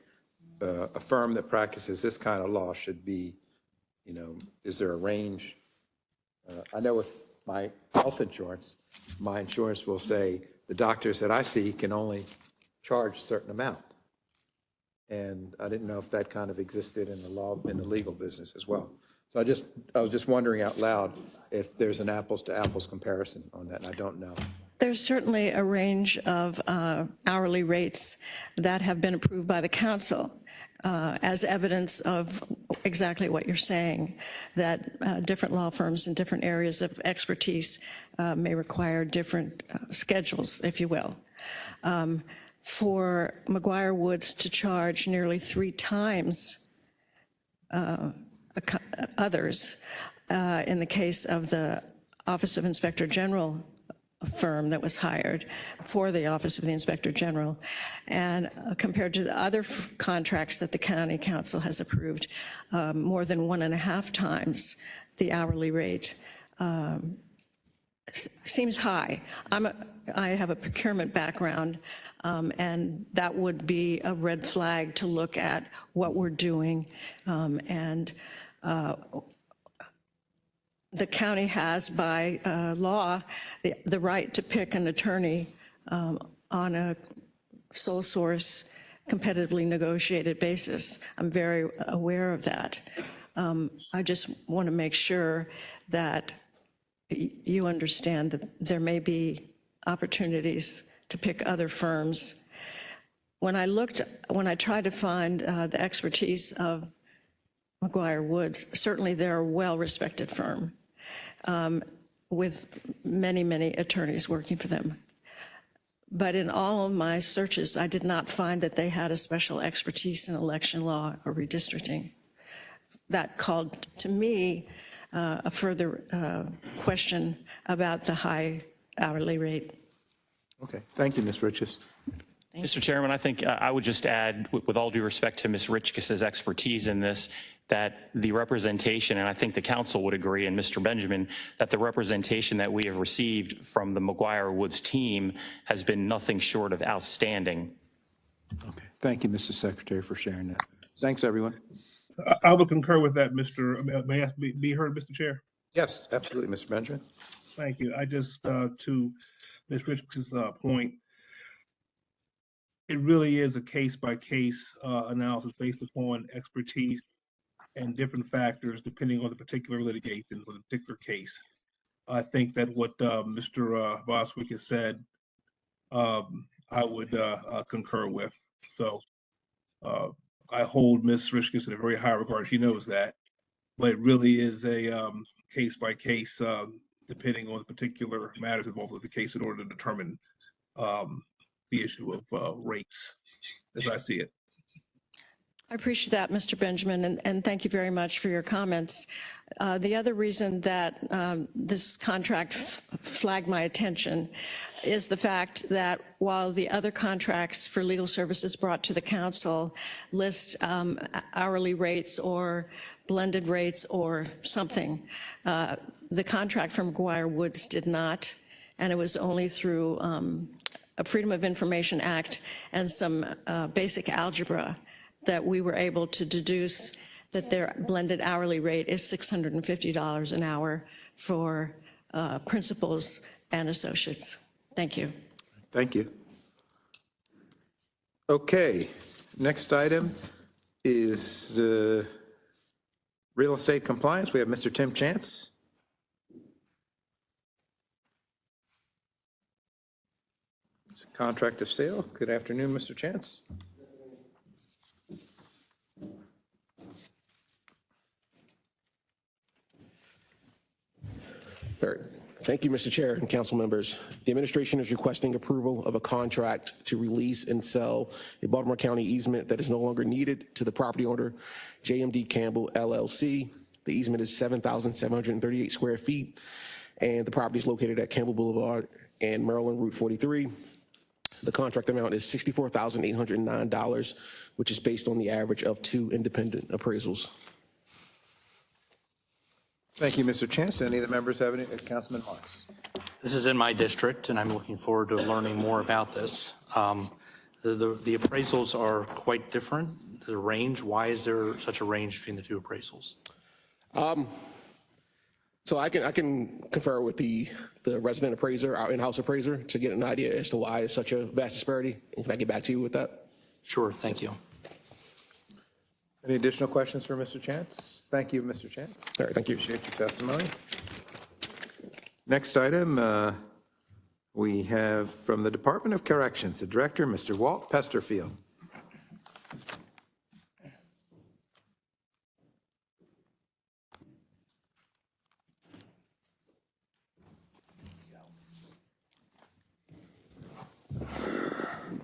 a firm that practices this kind of law should be, is there a range? I know with my health insurance, my insurance will say the doctors that I see can only charge a certain amount. And I didn't know if that kind of existed in the law, in the legal business as well. So I was just wondering out loud if there's an apples to apples comparison on that, and I don't know. There's certainly a range of hourly rates that have been approved by the council as evidence of exactly what you're saying, that different law firms in different areas of expertise may require different schedules, if you will. for McGuire Woods to charge nearly 3 times others in the case of the Office of Inspector General firm that was hired for the Office of the Inspector General, and compared to the other contracts that the County Council has approved, more than 1.5 times the hourly rate. Seems high. I have a procurement background, and that would be a red flag to look at what we're doing. The county has, by law, the right to pick an attorney on a sole source, competitively negotiated basis. I'm very aware of that. I just want to make sure that you understand that there may be opportunities to pick other firms. When I tried to find the expertise of McGuire Woods, certainly they're a well-respected firm with many, many attorneys working for them. But in all of my searches, I did not find that they had a special expertise in election law or redistricting. That called to me a further question about the high hourly rate. Okay, thank you, Ms. Riches. Mr. Chairman, I think I would just add, with all due respect to Ms. Richkis's expertise in this, that the representation, and I think the council would agree, and Mr. Benjamin, that the representation that we have received from the McGuire Woods team has been nothing short of outstanding. Okay, thank you, Mr. Secretary, for sharing that. Thanks, everyone. I would concur with that, may I be heard, Mr. Chair? Yes, absolutely, Mr. Benjamin. Thank you. I just, to Ms. Richards's point, it really is a case-by-case analysis based upon expertise and different factors depending on the particular litigation or the particular case. I think that what Mr. Boswick has said, I would concur with. So I hold Ms. Richkis in a very high regard. She knows that, but it really is a case-by-case depending on the particular matters involved with the case in order to determine the issue of rates, as I see it. I appreciate that, Mr. Benjamin, and thank you very much for your comments. The other reason that this contract flagged my attention is the fact that while the other contracts for legal services brought to the council list hourly rates or blended rates or something, the contract from McGuire Woods did not, and it was only through a Freedom of Information Act and some basic algebra that we were able to deduce that their blended hourly rate is $650 an hour for principals and associates. Thank you. Thank you. Okay, next item is real estate compliance. We have Mr. Tim Chance. Contract of sale. Good afternoon, Mr. Chance. Thank you, Mr. Chair and council members. The administration is requesting approval of a contract to release and sell a Baltimore County easement that is no longer needed to the property owner, JMD Campbell LLC. The easement is 7,738 square feet, and the property is located at Campbell Boulevard and Maryland Route 43. The contract amount is $64,809, which is based on the average of 2 independent appraisals. Thank you, Mr. Chance. Any of the members have any? Councilman Marks. This is in my district, and I'm looking forward to learning more about this. The appraisals are quite different. The range, why is there such a range between the 2 appraisals? So I can confer with the resident appraiser, our in-house appraiser, to get an idea as to why it's such a vast disparity. And can I get back to you with that? Sure, thank you. Any additional questions for Mr. Chance? Thank you, Mr. Chance. All right, thank you. Appreciate your testimony. Next item, we have from the Department of Corrections, the Director, Mr. Walt Pesterfield.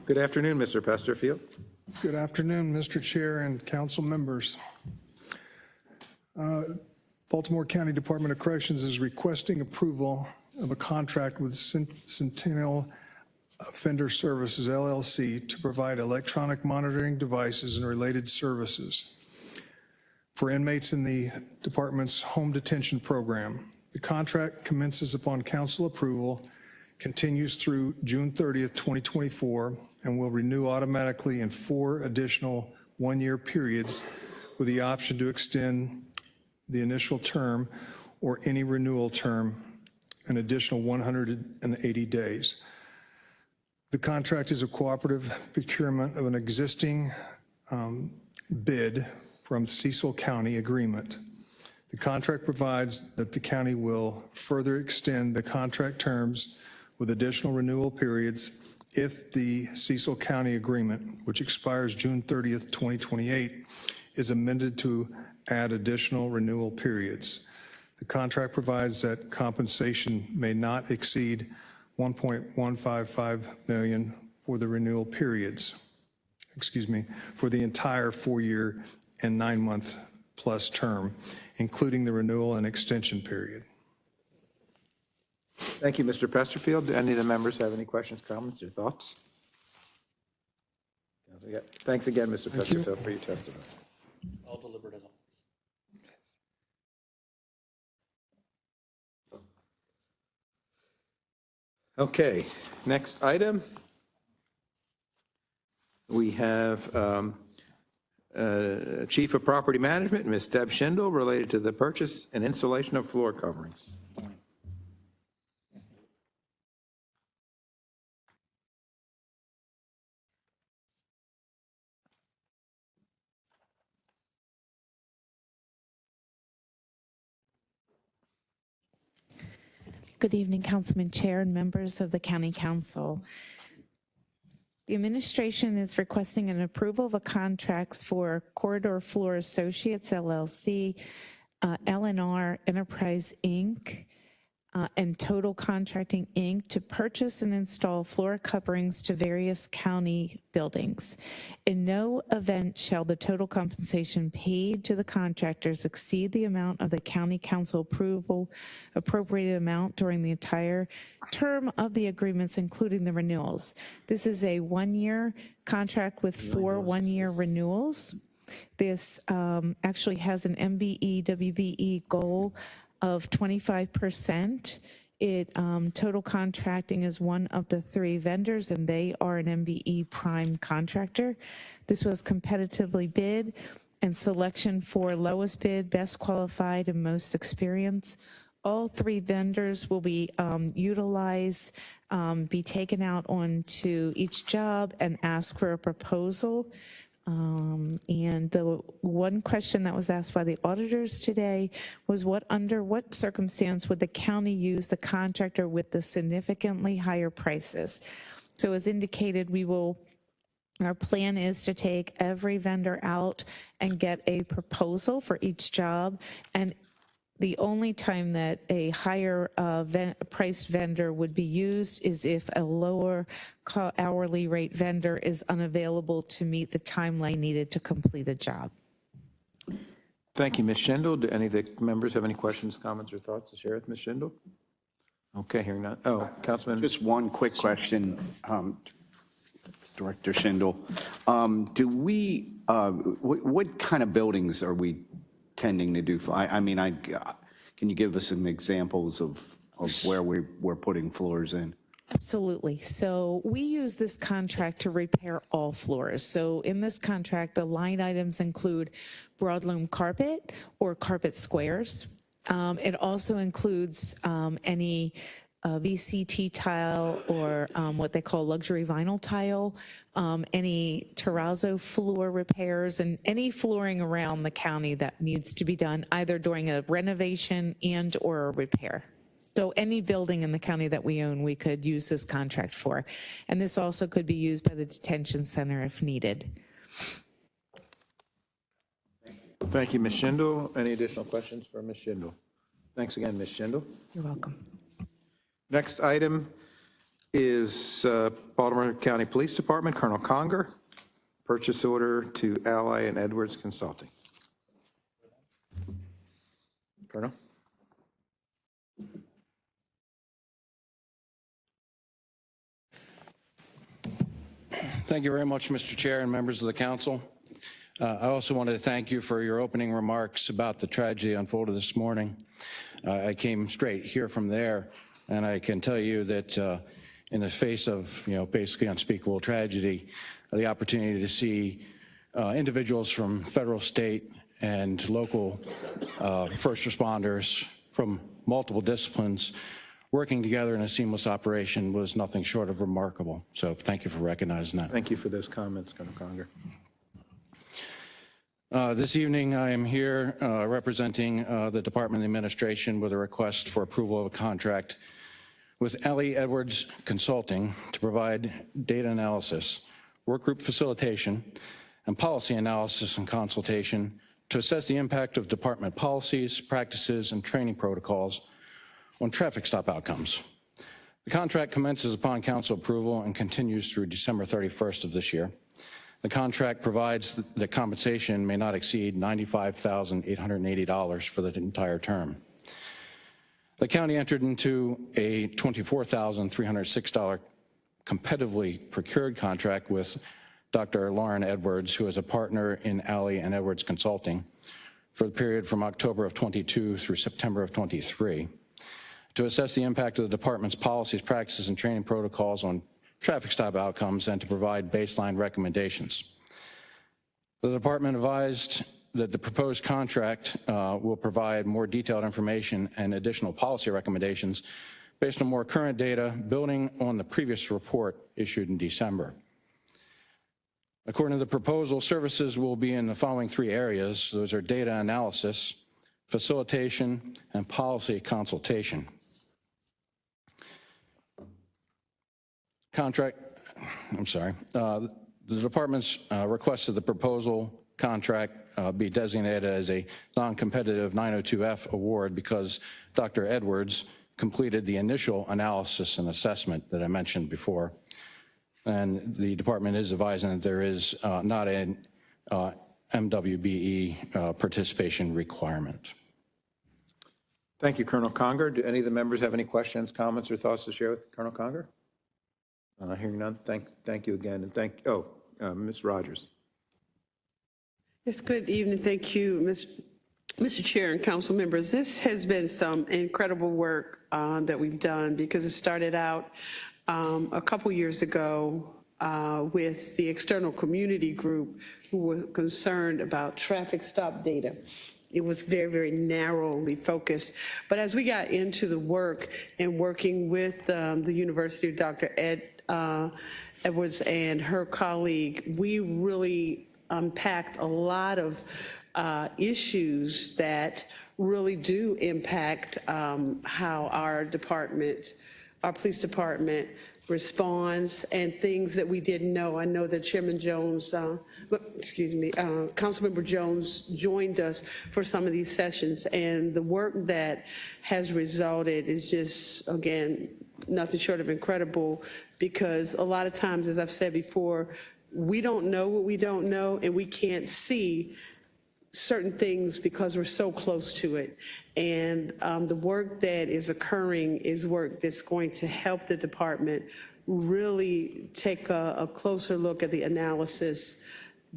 Good afternoon, Mr. Pesterfield. Good afternoon, Mr. Chair and council members. Baltimore County Department of Corrections is requesting approval of a contract with Centennial Offender Services, LLC, to provide electronic monitoring devices and related services for inmates in the department's home detention program. The contract commences upon council approval, continues through June 30th, 2024, and will renew automatically in 4 additional one-year periods with the option to extend the initial term or any renewal term an additional 180 days. The contract is a cooperative procurement of an existing bid from Cecil County agreement. The contract provides that the county will further extend the contract terms with additional renewal periods if the Cecil County agreement, which expires June 30th, 2028, is amended to add additional renewal periods. The contract provides that compensation may not exceed $1.155 million for the renewal periods, for the entire 4-year and 9-month plus term, including the renewal and extension period. Thank you, Mr. Pesterfield. Do any of the members have any questions, comments, or thoughts? Thanks again, Mr. Pesterfield, for your testimony. All deliberate as always. Okay, next item. We have Chief of Property Management, Ms. Deb Schindel, related to the purchase and installation of floor coverings. Good evening, Councilman Chair and members of the County Council. The administration is requesting an approval of a contracts for Corridor Floor Associates, LLC, LNR Enterprise, Inc., and Total Contracting, Inc., to purchase and install floor coverings to various county buildings. In no event shall the total compensation paid to the contractors exceed the amount of the County Council appropriated amount during the entire term of the agreements, including the renewals. This is a 1-year contract with 4 one-year renewals. This actually has an MBE WBE goal of 25%. Total Contracting is one of the 3 vendors, and they are an MBE prime contractor. This was competitively bid, and selection for lowest bid, best qualified, and most experienced. All 3 vendors will be utilized, be taken out onto each job and ask for a proposal. And the one question that was asked by the auditors today was under what circumstance would the county use the contractor with the significantly higher prices? So as indicated, our plan is to take every vendor out and get a proposal for each job, and the only time that a higher priced vendor would be used is if a lower hourly rate vendor is unavailable to meet the timeline needed to complete a job. Thank you, Ms. Schindel. Do any of the members have any questions, comments, or thoughts to share with Ms. Schindel? Okay, hearing none. Oh, Councilman. Just one quick question, Director Schindel. What kind of buildings are we tending to do? Can you give us some examples of where we're putting floors in? Absolutely. So we use this contract to repair all floors. So in this contract, the line items include broadloom carpet or carpet squares. It also includes any VCT tile or what they call luxury vinyl tile, any terrazzo floor repairs, and any flooring around the county that needs to be done either during a renovation and or a repair. So any building in the county that we own, we could use this contract for. And this also could be used by the detention center if needed. Thank you, Ms. Schindel. Any additional questions for Ms. Schindel? Thanks again, Ms. Schindel. You're welcome. Next item is Baltimore County Police Department, Colonel Conger, purchase order to Ally and Edwards Consulting. Colonel? Thank you very much, Mr. Chair and members of the council. I also wanted to thank you for your opening remarks about the tragedy unfolded this morning. I came straight here from there, and I can tell you that in the face of, basically unspeakable tragedy, the opportunity to see individuals from federal, state, and local first responders from multiple disciplines working together in a seamless operation was nothing short of remarkable. So thank you for recognizing that. Thank you for those comments, Colonel Conger. This evening, I am here representing the Department of Administration with a request for approval of a contract with Ally Edwards Consulting to provide data analysis, workgroup facilitation, and policy analysis and consultation to assess the impact of department policies, practices, and training protocols on traffic stop outcomes. The contract commences upon council approval and continues through December 31st of this year. The contract provides that compensation may not exceed $95,880 for the entire term. The county entered into a $24,306 competitively procured contract with Dr. Lauren Edwards, who is a partner in Ally and Edwards Consulting, for the period from October of 22 through September of 23, to assess the impact of the department's policies, practices, and training protocols on traffic stop outcomes and to provide baseline recommendations. The department advised that the proposed contract will provide more detailed information and additional policy recommendations based on more current data, building on the previous report issued in December. According to the proposal, services will be in the following three areas. Those are data analysis, facilitation, and policy consultation. The department's requested the proposal contract be designated as a non-competitive 902F award because Dr. Edwards completed the initial analysis and assessment that I mentioned before. And the department is advising that there is not an MWBE participation requirement. Thank you, Colonel Conger. Do any of the members have any questions, comments, or thoughts to share with Colonel Conger? Hearing none, thank you again, and Ms. Rogers. Yes, good evening. Thank you, Mr. Chair and council members. This has been some incredible work that we've done because it started out a couple years ago with the external community group who were concerned about traffic stop data. It was very, very narrowly focused. But as we got into the work and working with the University of Dr. Edwards and her colleague, we really unpacked a lot of issues that really do impact how our department, our police department responds and things that we didn't know. I know that Chairman Jones, Councilmember Jones joined us for some of these sessions, and the work that has resulted is just, again, nothing short of incredible, because a lot of times, as I've said before, we don't know what we don't know, and we can't see certain things because we're so close to it. And the work that is occurring is work that's going to help the department really take a closer look at the analysis,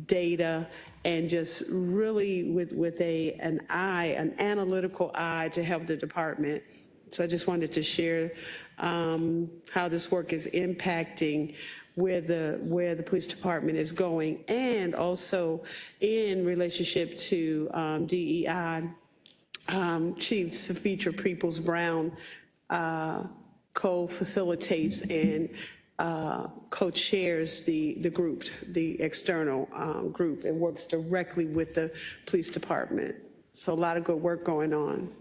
data, and just really with an analytical eye to help the department. So I just wanted to share how this work is impacting where the police department is going, and also in relationship to DEI. Chief Safetra Peoples-Brown co-facilitates and co-chairs the group, the external group, and works directly with the police department. So a lot of good work going on.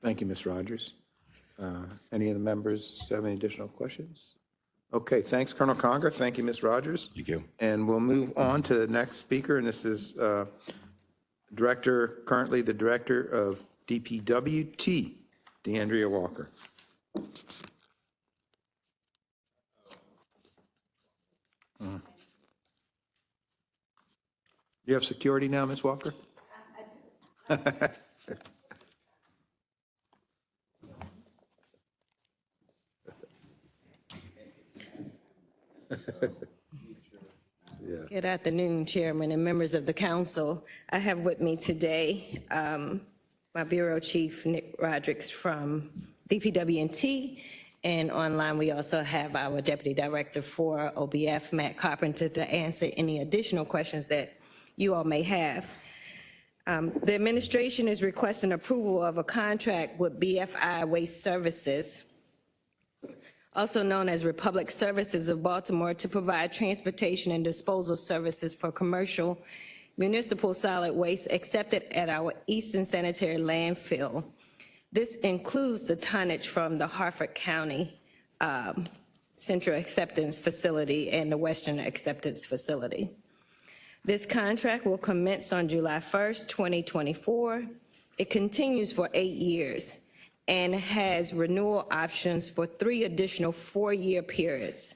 Thank you, Ms. Rogers. Any of the members have any additional questions? Okay, thanks, Colonel Conger. Thank you, Ms. Rogers. Thank you. And we'll move on to the next speaker, and this is currently the Director of DPWT, DeAndrea Walker. You have security now, Ms. Walker? Good afternoon, Chairman and members of the council. I have with me today my Bureau Chief, Nick Rodrigues from DPW&T, and online we also have our Deputy Director for OBF, Matt Carpenter, to answer any additional questions that you all may have. The administration is requesting approval of a contract with BFI Waste Services, also known as Republic Services of Baltimore, to provide transportation and disposal services for commercial municipal solid waste accepted at our Eastern Sanitary Landfill. This includes the tonnage from the Harford County Central Acceptance Facility and the Western Acceptance Facility. This contract will commence on July 1st, 2024. It continues for 8 years and has renewal options for 3 additional 4-year periods.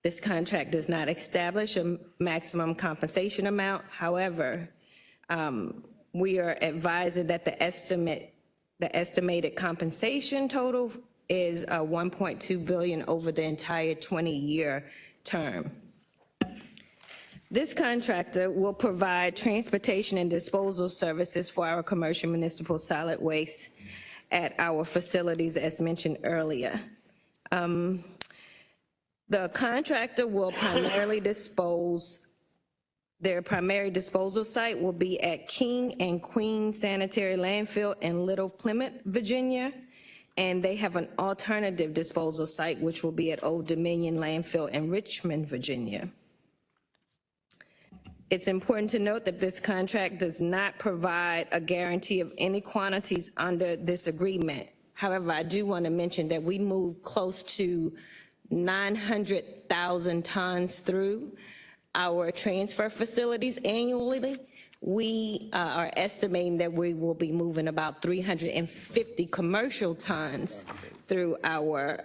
This contract does not establish a maximum compensation amount. However, we are advising that the estimated compensation total is $1.2 billion over the entire 20-year term. This contractor will provide transportation and disposal services for our commercial municipal solid waste at our facilities, as mentioned earlier. The contractor will primarily their primary disposal site will be at King and Queen Sanitary Landfill in Little Plymouth, Virginia, and they have an alternative disposal site, which will be at Old Dominion Landfill in Richmond, Virginia. It's important to note that this contract does not provide a guarantee of any quantities under this agreement. However, I do want to mention that we move close to 900,000 tons through our transfer facilities annually. We are estimating that we will be moving about 350 commercial tons through our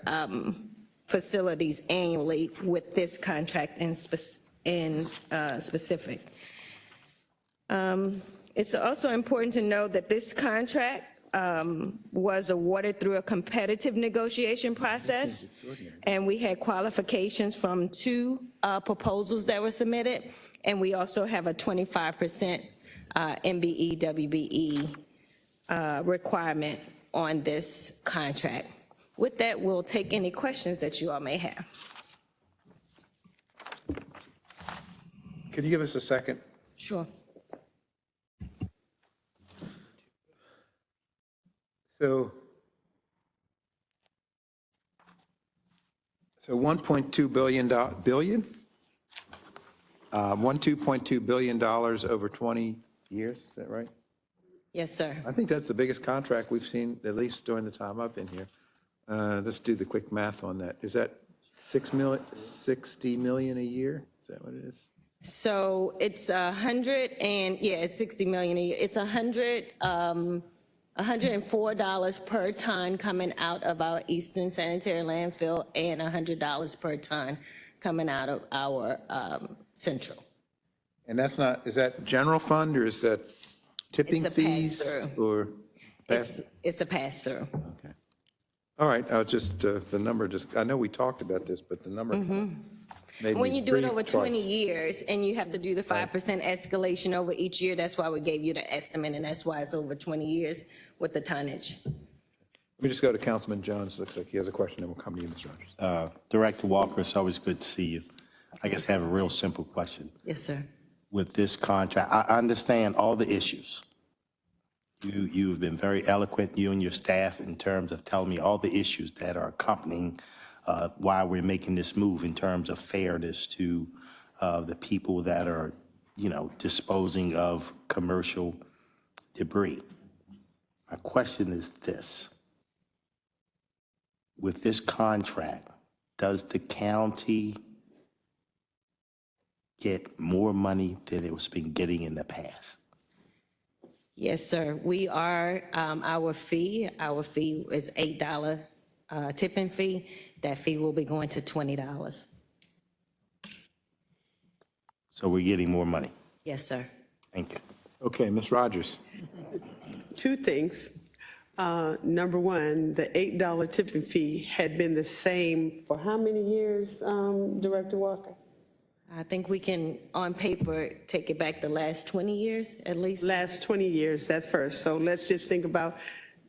facilities annually with this contract in specific. It's also important to note that this contract was awarded through a competitive negotiation process, and we had qualifications from 2 proposals that were submitted, and we also have a 25% MBE WBE requirement on this contract. With that, we'll take any questions that you all may have. Can you give us a second? Sure. So $1.2 billion, $2.2 billion over 20 years, is that right? Yes, sir. I think that's the biggest contract we've seen, at least during the time I've been here. Let's do the quick math on that. Is that 60 million a year? Is that what it is? So it's it's 60 million a year. It's $104 per ton coming out of our Eastern Sanitary Landfill and $100 per ton coming out of our central. And that's not, is that general fund or is that tipping fees? Or It's a pass-through. Okay. All right, I'll just, the number just, I know we talked about this, but the number made When me you do it breathe over twice. 20 years and you have to do the 5% escalation over each year, that's why we gave you the estimate, and that's why it's over 20 years with the tonnage. Let me just go to Councilman Jones. Looks like he has a question, then we'll come to you, Mr. Rogers. Director Walker, it's always good to see you. I guess I have a real simple question. Yes, sir. With this contract, I understand all the issues. You've been very eloquent, you and your staff, in terms of telling me all the issues that are accompanying why we're making this move in terms of fairness to the people that are, disposing of commercial debris. My question is this. With this contract, does the county get more money than it was been getting in the past? Yes, sir. We are, our fee is $8 tipping fee. That fee will be going to $20. So we're getting more money. Yes, sir. Thank you. Okay, Ms. Rogers. Two things. Number one, the $8 tipping fee had been the same for how many years, Director Walker? I think we can, on paper, take it back the last 20 years at least. Last 20 years, that first. So let's just think about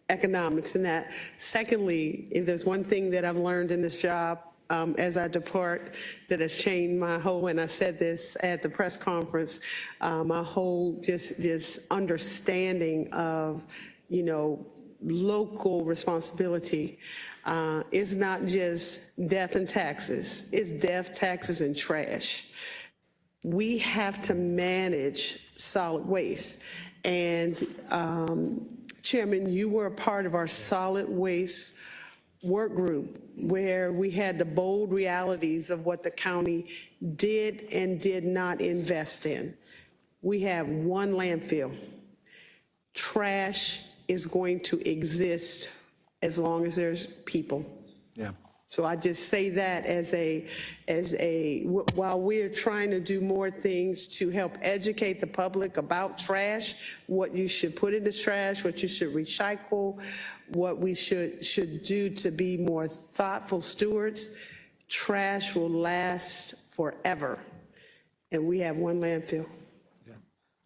economics in that. Secondly, if there's one thing that I've learned in this job as I depart that has changed my whole, and I said this at the press conference, my whole just understanding of, you know, local responsibility is not just death and taxes. It's death, taxes, and trash. We have to manage solid waste. And Chairman, you were a part of our solid waste work group where we had the bold realities of what the county did and did not invest in. We have one landfill. Trash is going to exist as long as there's people. Yeah. So I just say that while we're trying to do more things to help educate the public about trash, what you should put in the trash, what you should recycle, what we should do to be more thoughtful stewards, trash will last forever. And we have one landfill.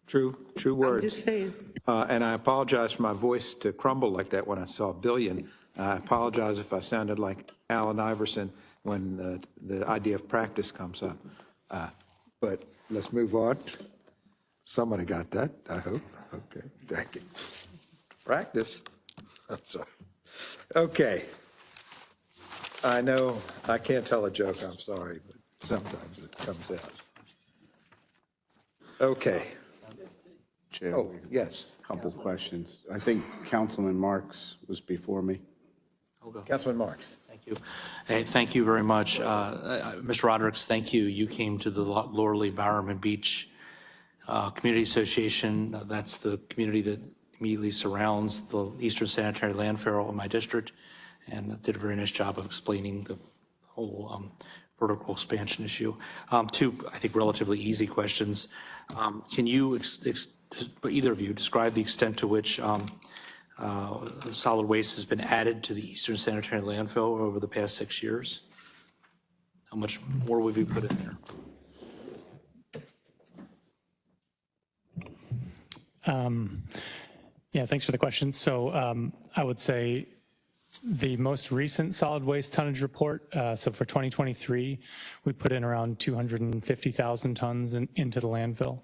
True words. I'm just saying. And I apologize for my voice to crumble like that when I saw $1 billion. I apologize if I sounded like Allen Iverson when the idea of practice comes up. But let's move on. Somebody got that, I hope. Okay, thank you. Practice. I'm sorry. Okay. I know I can't tell a joke, I'm sorry, but sometimes it comes out. Okay. Chair, Oh, yes. couple questions. I think Councilman Marks was before me. Councilman Marks. Thank you. Hey, thank you very much. Mr. Rodericks, thank you. You came to the Laurel Bowerman Beach Community Association. That's the community that immediately surrounds the Eastern Sanitary Landfill in my district, and did a very nice job of explaining the whole vertical expansion issue. Two, I think, relatively easy questions. Can you, either of you, describe the extent to which solid waste has been added to the Eastern Sanitary Landfill over the past 6 years? How much more have we put in there? Yeah, thanks for the question. So I would say the most recent solid waste tonnage report, so for 2023, we put in around 250,000 tons into the landfill.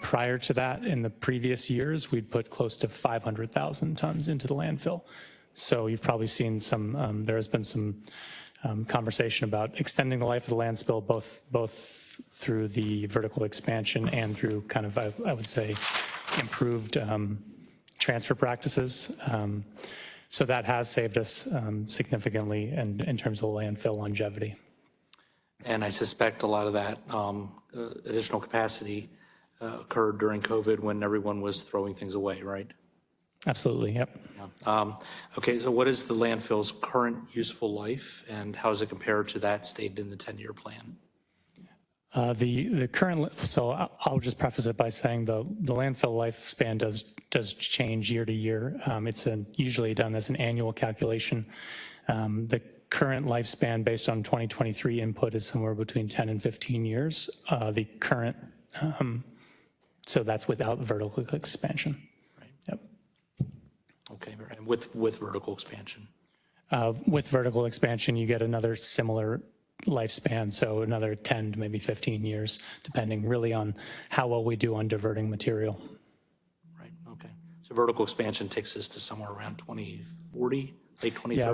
Prior to that, in the previous years, we'd put close to 500,000 tons into the landfill. So you've probably seen some, there has been some conversation about extending the life of the landfill, both through the vertical expansion and through kind of, I would say, improved transfer practices. So that has saved us significantly in terms of landfill longevity. And I suspect a lot of that additional capacity occurred during COVID when everyone was throwing things away, right? Absolutely, yep. Yeah. Okay, so what is the landfill's current useful life, and how does it compare to that stated in the 10-year plan? The current, so I'll just preface it by saying the landfill lifespan does change year to year. It's usually done as an annual calculation. The current lifespan based on 2023 input is somewhere between 10 and 15 years. The current, so that's without vertical expansion. Right. Yep. Okay, and with vertical expansion? With vertical expansion, you get another similar lifespan, so another 10 to maybe 15 years, depending really on how well we do on diverting material. Right, okay. So vertical expansion takes us to somewhere around 2040, late 2030? Yeah,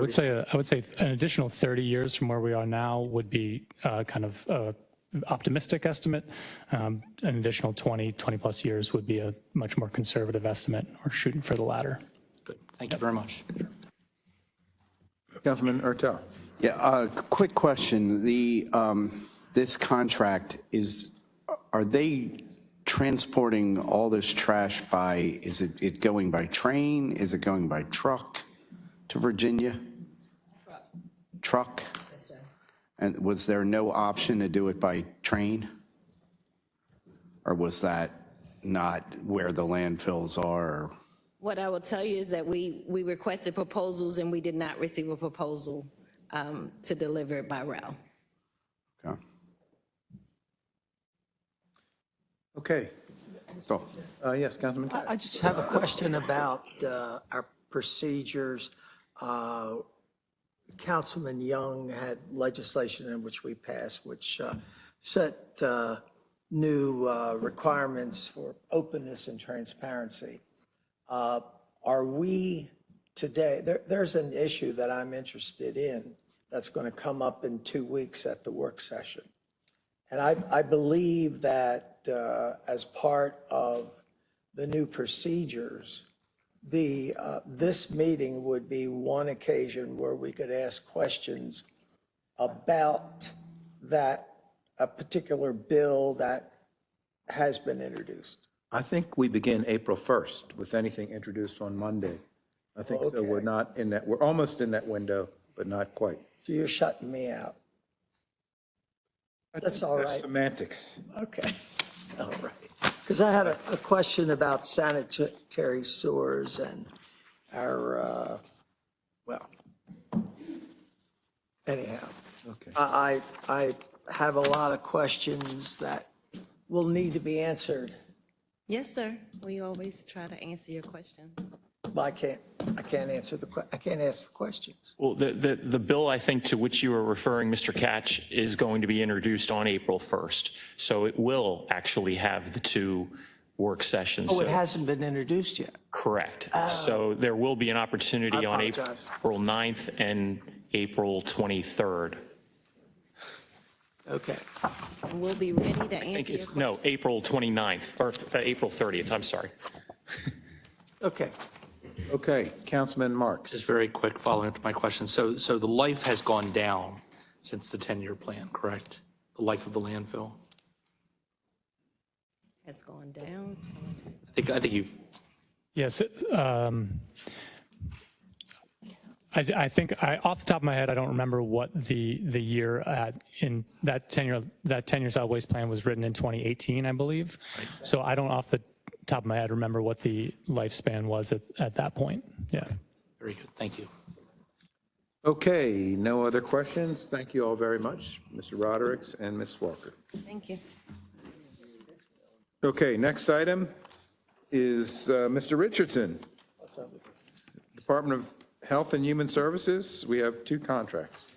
I would say an additional 30 years from where we are now would be kind of optimistic estimate. An additional 20 plus years would be a much more conservative estimate. We're shooting for the latter. Good, thank you very much. Councilman Ertel. Yeah, quick question. This contract are they transporting all this trash by, is it going by train? Is it going by truck to Virginia? Truck. Yes, sir. And was there no option to do it by train? Or was that not where the landfills are. What I will tell you is that we requested proposals and we did not receive a proposal to deliver it by rail. Okay. Okay. So, yes, Councilman. I just have a question about our procedures. Councilman Young had legislation in which we passed, which set new requirements for openness and transparency. Are we today, there's an issue that I'm interested in that's going to come up in 2 weeks at the work session. And I believe that as part of the new procedures, this meeting would be one occasion where we could ask questions about a particular bill that has been introduced. I think we begin April 1st with anything introduced on Monday. I think so. We're not in that, we're almost in that window, but not quite. So you're shutting me out. That's all right. Semantics. Okay, all right. Because I had a question about sanitary sewers and our, well, anyhow. Okay. I have a lot of questions that will need to be answered. Yes, sir. We always try to answer your question. But I can't answer I can't ask the questions. Well, the bill, I think, to which you are referring, Mr. Catch, is going to be introduced on April 1st. So it will actually have the 2 work sessions. Oh, it So- hasn't been introduced yet? Correct. So there will be an opportunity on apologize. April 9th and April 23rd. Okay. We'll be ready to I think answer your it's, question. no, April 29th, or April 30th, I'm sorry. Okay. Okay, Councilman Marks. Just very quick follow-up to my question. So the life has gone down since the 10-year plan, correct? The life of the landfill? Has gone down. I think you, Yes. I think off the top of my head, I don't remember what the year in that 10-year solid waste plan was written in 2018, I believe. So I don't off the top of my head remember what the lifespan was at that point. Yeah. very good, thank you. Okay, no other questions. Thank you all very much, Mr. Rodericks and Ms. Walker. Thank you. Okay, next item is Mr. Richardson. Department of Health and Human Services. We have 2 contracts.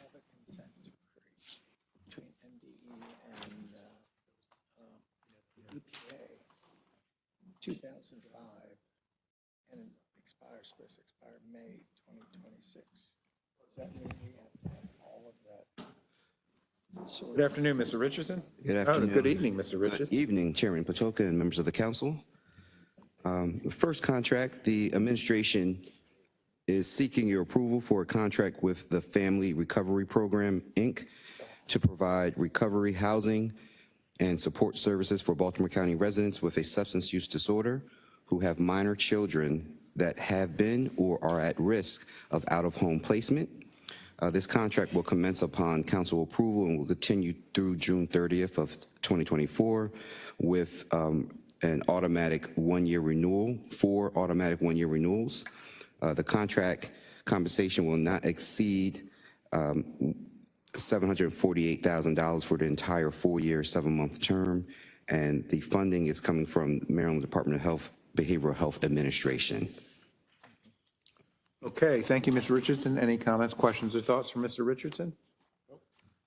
Between MDE and EPA, 2005, and it expires, supposed to expire May 2026. Does that mean we have to have all of that? Good afternoon, Mr. Richardson. Good afternoon. Good evening, Mr. Richardson. Good evening, Chairman Patoka and members of the council. The first contract, the administration is seeking your approval for a contract with the Family Recovery Program, Inc., to provide recovery housing and support services for Baltimore County residents with a substance use disorder who have minor children that have been or are at risk of out-of-home placement. This contract will commence upon council approval and will continue through June 30th of 2024 with an automatic 1-year renewal, 4 automatic 1-year renewals. The contract compensation will not exceed $748,000 for the entire 4-year, 7-month term, and the funding is coming from Maryland Department of Health, Behavioral Health Administration. Okay, thank you, Mr. Richardson. Any comments, questions, or thoughts from Mr. Richardson?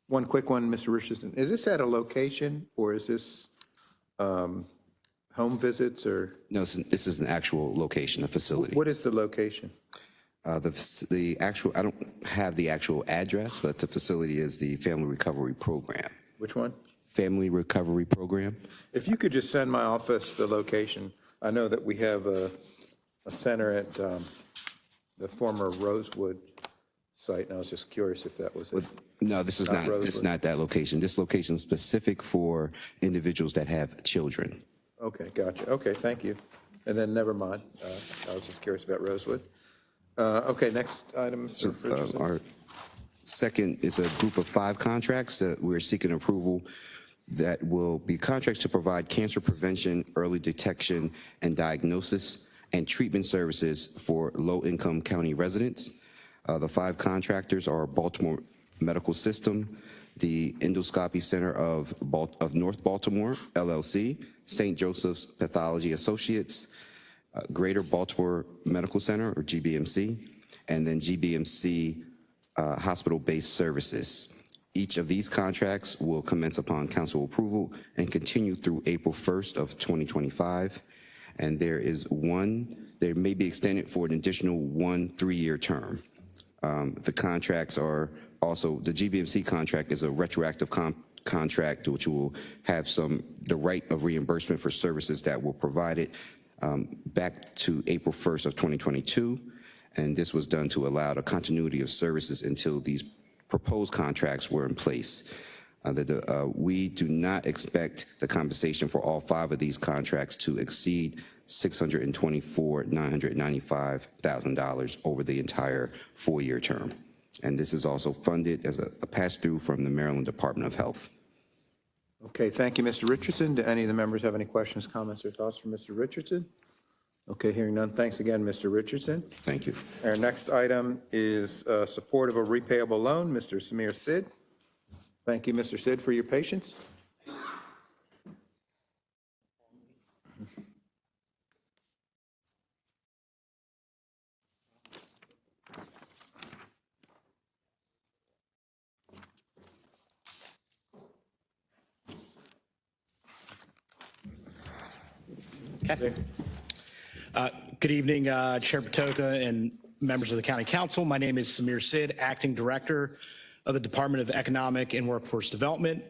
One quick one, Mr. Richardson. Is this at a location or is this home visits or? No, this is an actual location, a facility. What is the location? The actual, I don't have the actual address, but the facility is the Family Recovery Program. Which one? Family Recovery Program. If you could just send my office the location. I know that we have a center at the former Rosewood site, and I was just curious if that was it. No, this is not. This is Rosewood. not that location. This location is specific for individuals that have children. Okay, gotcha. Okay, thank you. And then never mind. I was just curious about Rosewood. Okay, next item, Mr. Richardson. Our second is a group of 5 contracts that we're seeking approval that will be contracts to provide cancer prevention, early detection, and diagnosis and treatment services for low-income county residents. The 5 contractors are Baltimore Medical System, the Endoscopy Center of North Baltimore, LLC, St. Joseph's Pathology Associates, Greater Baltimore Medical Center, or GBMC, and then GBMC Hospital-Based Services. Each of these contracts will commence upon council approval and continue through April 1st of 2025. And there may be extended for an additional 1 3-year term. The contracts are also, the GBMC contract is a retroactive contract which will have the right of reimbursement for services that were provided back to April 1st of 2022. And this was done to allow the continuity of services until these proposed contracts were in place. We do not expect the compensation for all 5 of these contracts to exceed $624,995,000 over the entire 4-year term. And this is also funded as a pass-through from the Maryland Department of Health. Okay, thank you, Mr. Richardson. Do any of the members have any questions, comments, or thoughts for Mr. Richardson? Okay, hearing none. Thanks again, Mr. Richardson. Thank you. Our next item is support of a repayable loan, Mr. Samir Sid. Thank you, Mr. Sid, for your patience. Okay. Good evening, Chair Patoka and members of the County Council. My name is Samir Sid, Acting Director of the Department of Economic and Workforce Development,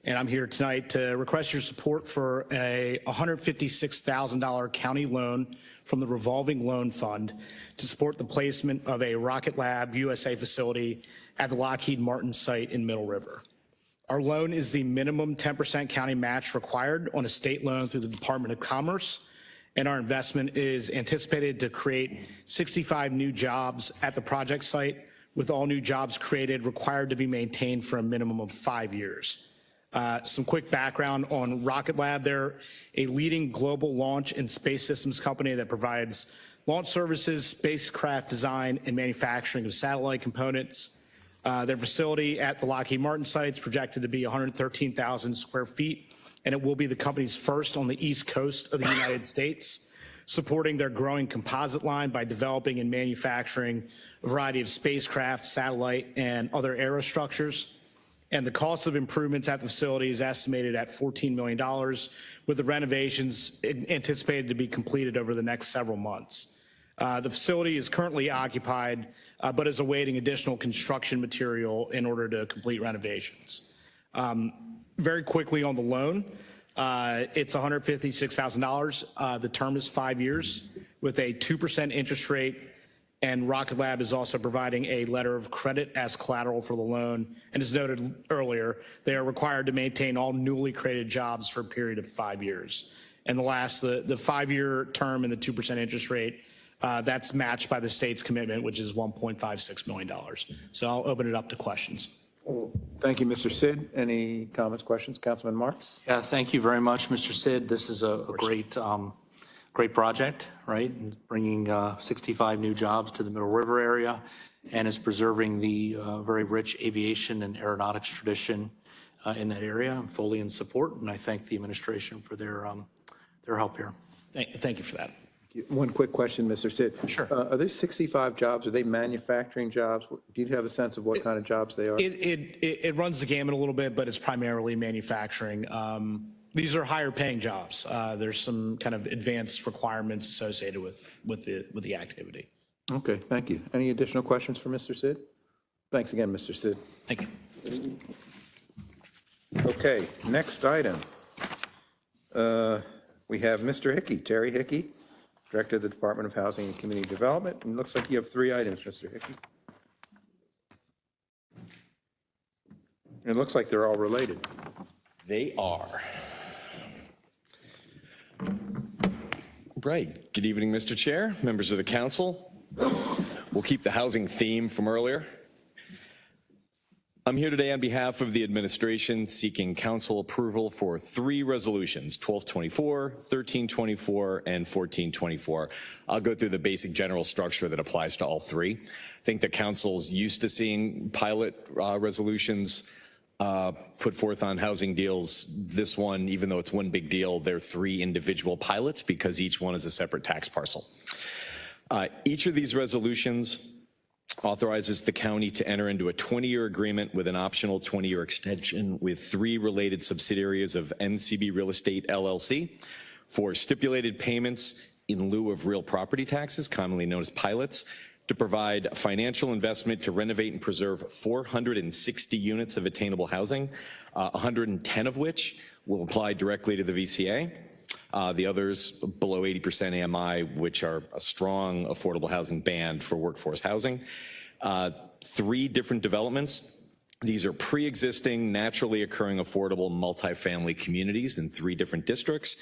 and I'm here tonight to request your support for a $156,000 county loan from the Revolving Loan Fund to support the placement of a Rocket Lab USA facility at the Lockheed Martin site in Middle River. Our loan is the minimum 10% county match required on a state loan through the Department of Commerce, and our investment is anticipated to create 65 new jobs at the project site, with all new jobs created required to be maintained for a minimum of 5 years. Some quick background on Rocket Lab. They're a leading global launch and space systems company that provides launch services, spacecraft design, and manufacturing of satellite components. Their facility at the Lockheed Martin site is projected to be 113,000 square feet, and it will be the company's first on the East Coast of the United States, supporting their growing composite line by developing and manufacturing a variety of spacecraft, satellite, and other aerostructures. And the cost of improvements at the facility is estimated at $14 million, with the renovations anticipated to be completed over the next several months. The facility is currently occupied, but is awaiting additional construction material in order to complete renovations. Very quickly on the loan, it's $156,000. The term is 5 years with a 2% interest rate, and Rocket Lab is also providing a letter of credit as collateral for the loan. And as noted earlier, they are required to maintain all newly created jobs for a period of 5 years. And the 5-year term and the 2% interest rate, that's matched by the state's commitment, which is $1.56 million. So I'll open it up to questions. Thank you, Mr. Sid. Any comments, questions? Councilman Marks? Yeah, thank you very much, Mr. Sid. This is a great project, right? Bringing 65 new jobs to the Middle River area, and is preserving the very rich aviation and aeronautics tradition in that area. I'm fully in support, and I thank the administration for their help here. Thank you for that. One quick question, Mr. Sid. Sure. Are these 65 jobs, are they manufacturing jobs? Do you have a sense of what kind of jobs they are? It runs the gamut a little bit, but it's primarily manufacturing. These are higher paying jobs. There's some kind of advanced requirements associated with the activity. Okay, thank you. Any additional questions for Mr. Sid? Thanks again, Mr. Sid. Thank you. Okay, next item. We have Mr. Hickey, Terry Hickey, Director of the Department of Housing and Community Development. And it looks like you have 3 items, Mr. Hickey. It looks like they're all related. They are. Right. Good evening, Mr. Chair, members of the council. We'll keep the housing theme from earlier. I'm here today on behalf of the administration seeking council approval for 3 resolutions, 1224, 1324, and 1424. I'll go through the basic general structure that applies to all 3. I think the council's used to seeing pilot resolutions put forth on housing deals. This one, even though it's one big deal, they're 3 individual pilots because each one is a separate tax parcel. Each of these resolutions authorizes the county to enter into a 20-year agreement with an optional 20-year extension with 3 related subsidiaries of NCB Real Estate LLC for stipulated payments in lieu of real property taxes, commonly known as pilots, to provide financial investment to renovate and preserve 460 units of attainable housing, 110 of which will apply directly to the VCA. The others below 80% AMI, which are a strong affordable housing band for workforce housing. 3 different developments. These are pre-existing, naturally occurring affordable multifamily communities in 3 different districts.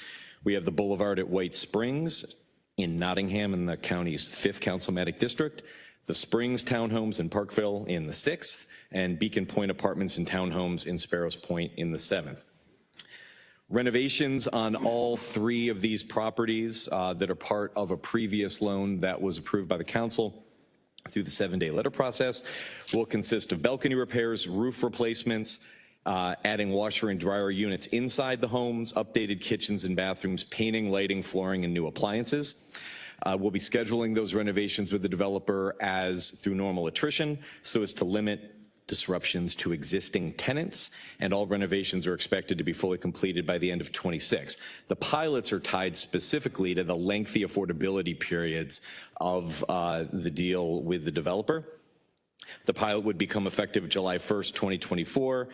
We have the Boulevard at White Springs in Nottingham in the county's 5th councilmatic district, the Springs Townhomes in Parkville in the 6th, and Beacon Point Apartments and Townhomes in Sparrows Point in the 7th. Renovations on all 3 of these properties that are part of a previous loan that was approved by the council through the 7-day letter process will consist of balcony repairs, roof replacements, adding washer and dryer units inside the homes, updated kitchens and bathrooms, painting, lighting, flooring, and new appliances. We'll be scheduling those renovations with the developer as through normal attrition so as to limit disruptions to existing tenants, and all renovations are expected to be fully completed by the end of 26. The pilots are tied specifically to the lengthy affordability periods of the deal with the developer. The pilot would become effective July 1st, 2024.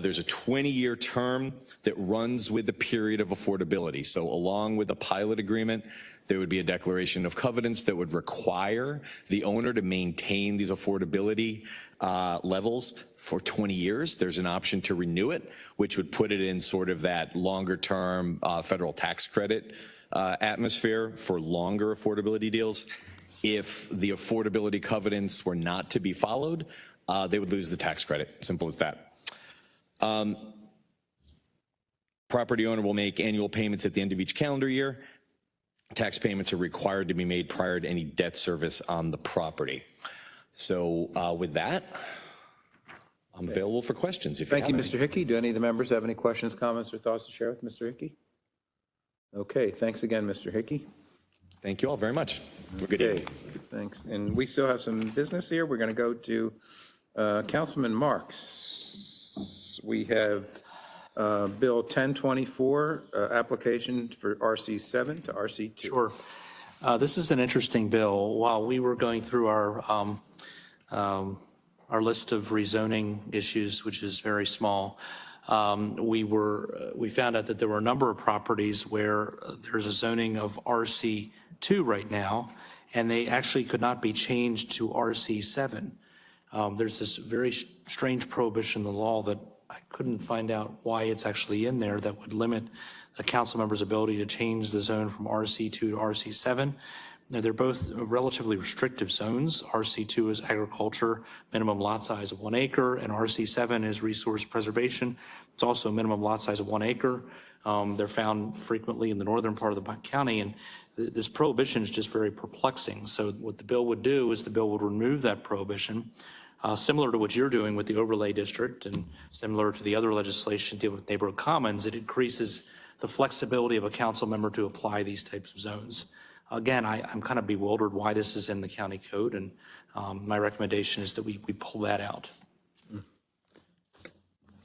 There's a 20-year term that runs with the period of affordability. So along with the pilot agreement, there would be a declaration of covenants that would require the owner to maintain these affordability levels for 20 years. There's an option to renew it, which would put it in sort of that longer-term federal tax credit atmosphere for longer affordability deals. If the affordability covenants were not to be followed, they would lose the tax credit. Simple as that. Property owner will make annual payments at the end of each calendar year. Tax payments are required to be made prior to any debt service on the property. So with that, I'm available for questions. Thank you, Mr. Hickey. Do any of the members have any questions, comments, or thoughts to share with Mr. Hickey? Okay, thanks again, Mr. Hickey. Thank you all very much. Good evening. Thanks. And we still have some business here. We're going to go to Councilman Marks. We have Bill 1024, application for RC7 to RC2. Sure. This is an interesting bill. While we were going through our list of rezoning issues, which is very small, we found out that there were a number of properties where there's a zoning of RC2 right now, and they actually could not be changed to RC7. There's this very strange prohibition in the law that I couldn't find out why it's actually in there that would limit a council member's ability to change the zone from RC2 to RC7. Now, they're both relatively restrictive zones. RC2 is agriculture, minimum lot size of 1 acre, and RC7 is resource preservation. It's also a minimum lot size of 1 acre. They're found frequently in the northern part of the county, and this prohibition is just very perplexing. So what the bill would do is the bill would remove that prohibition, similar to what you're doing with the overlay district and similar to the other legislation dealing with neighborhood commons. It increases the flexibility of a council member to apply these types of zones. Again, I'm kind of bewildered why this is in the county code, and my recommendation is that we pull that out.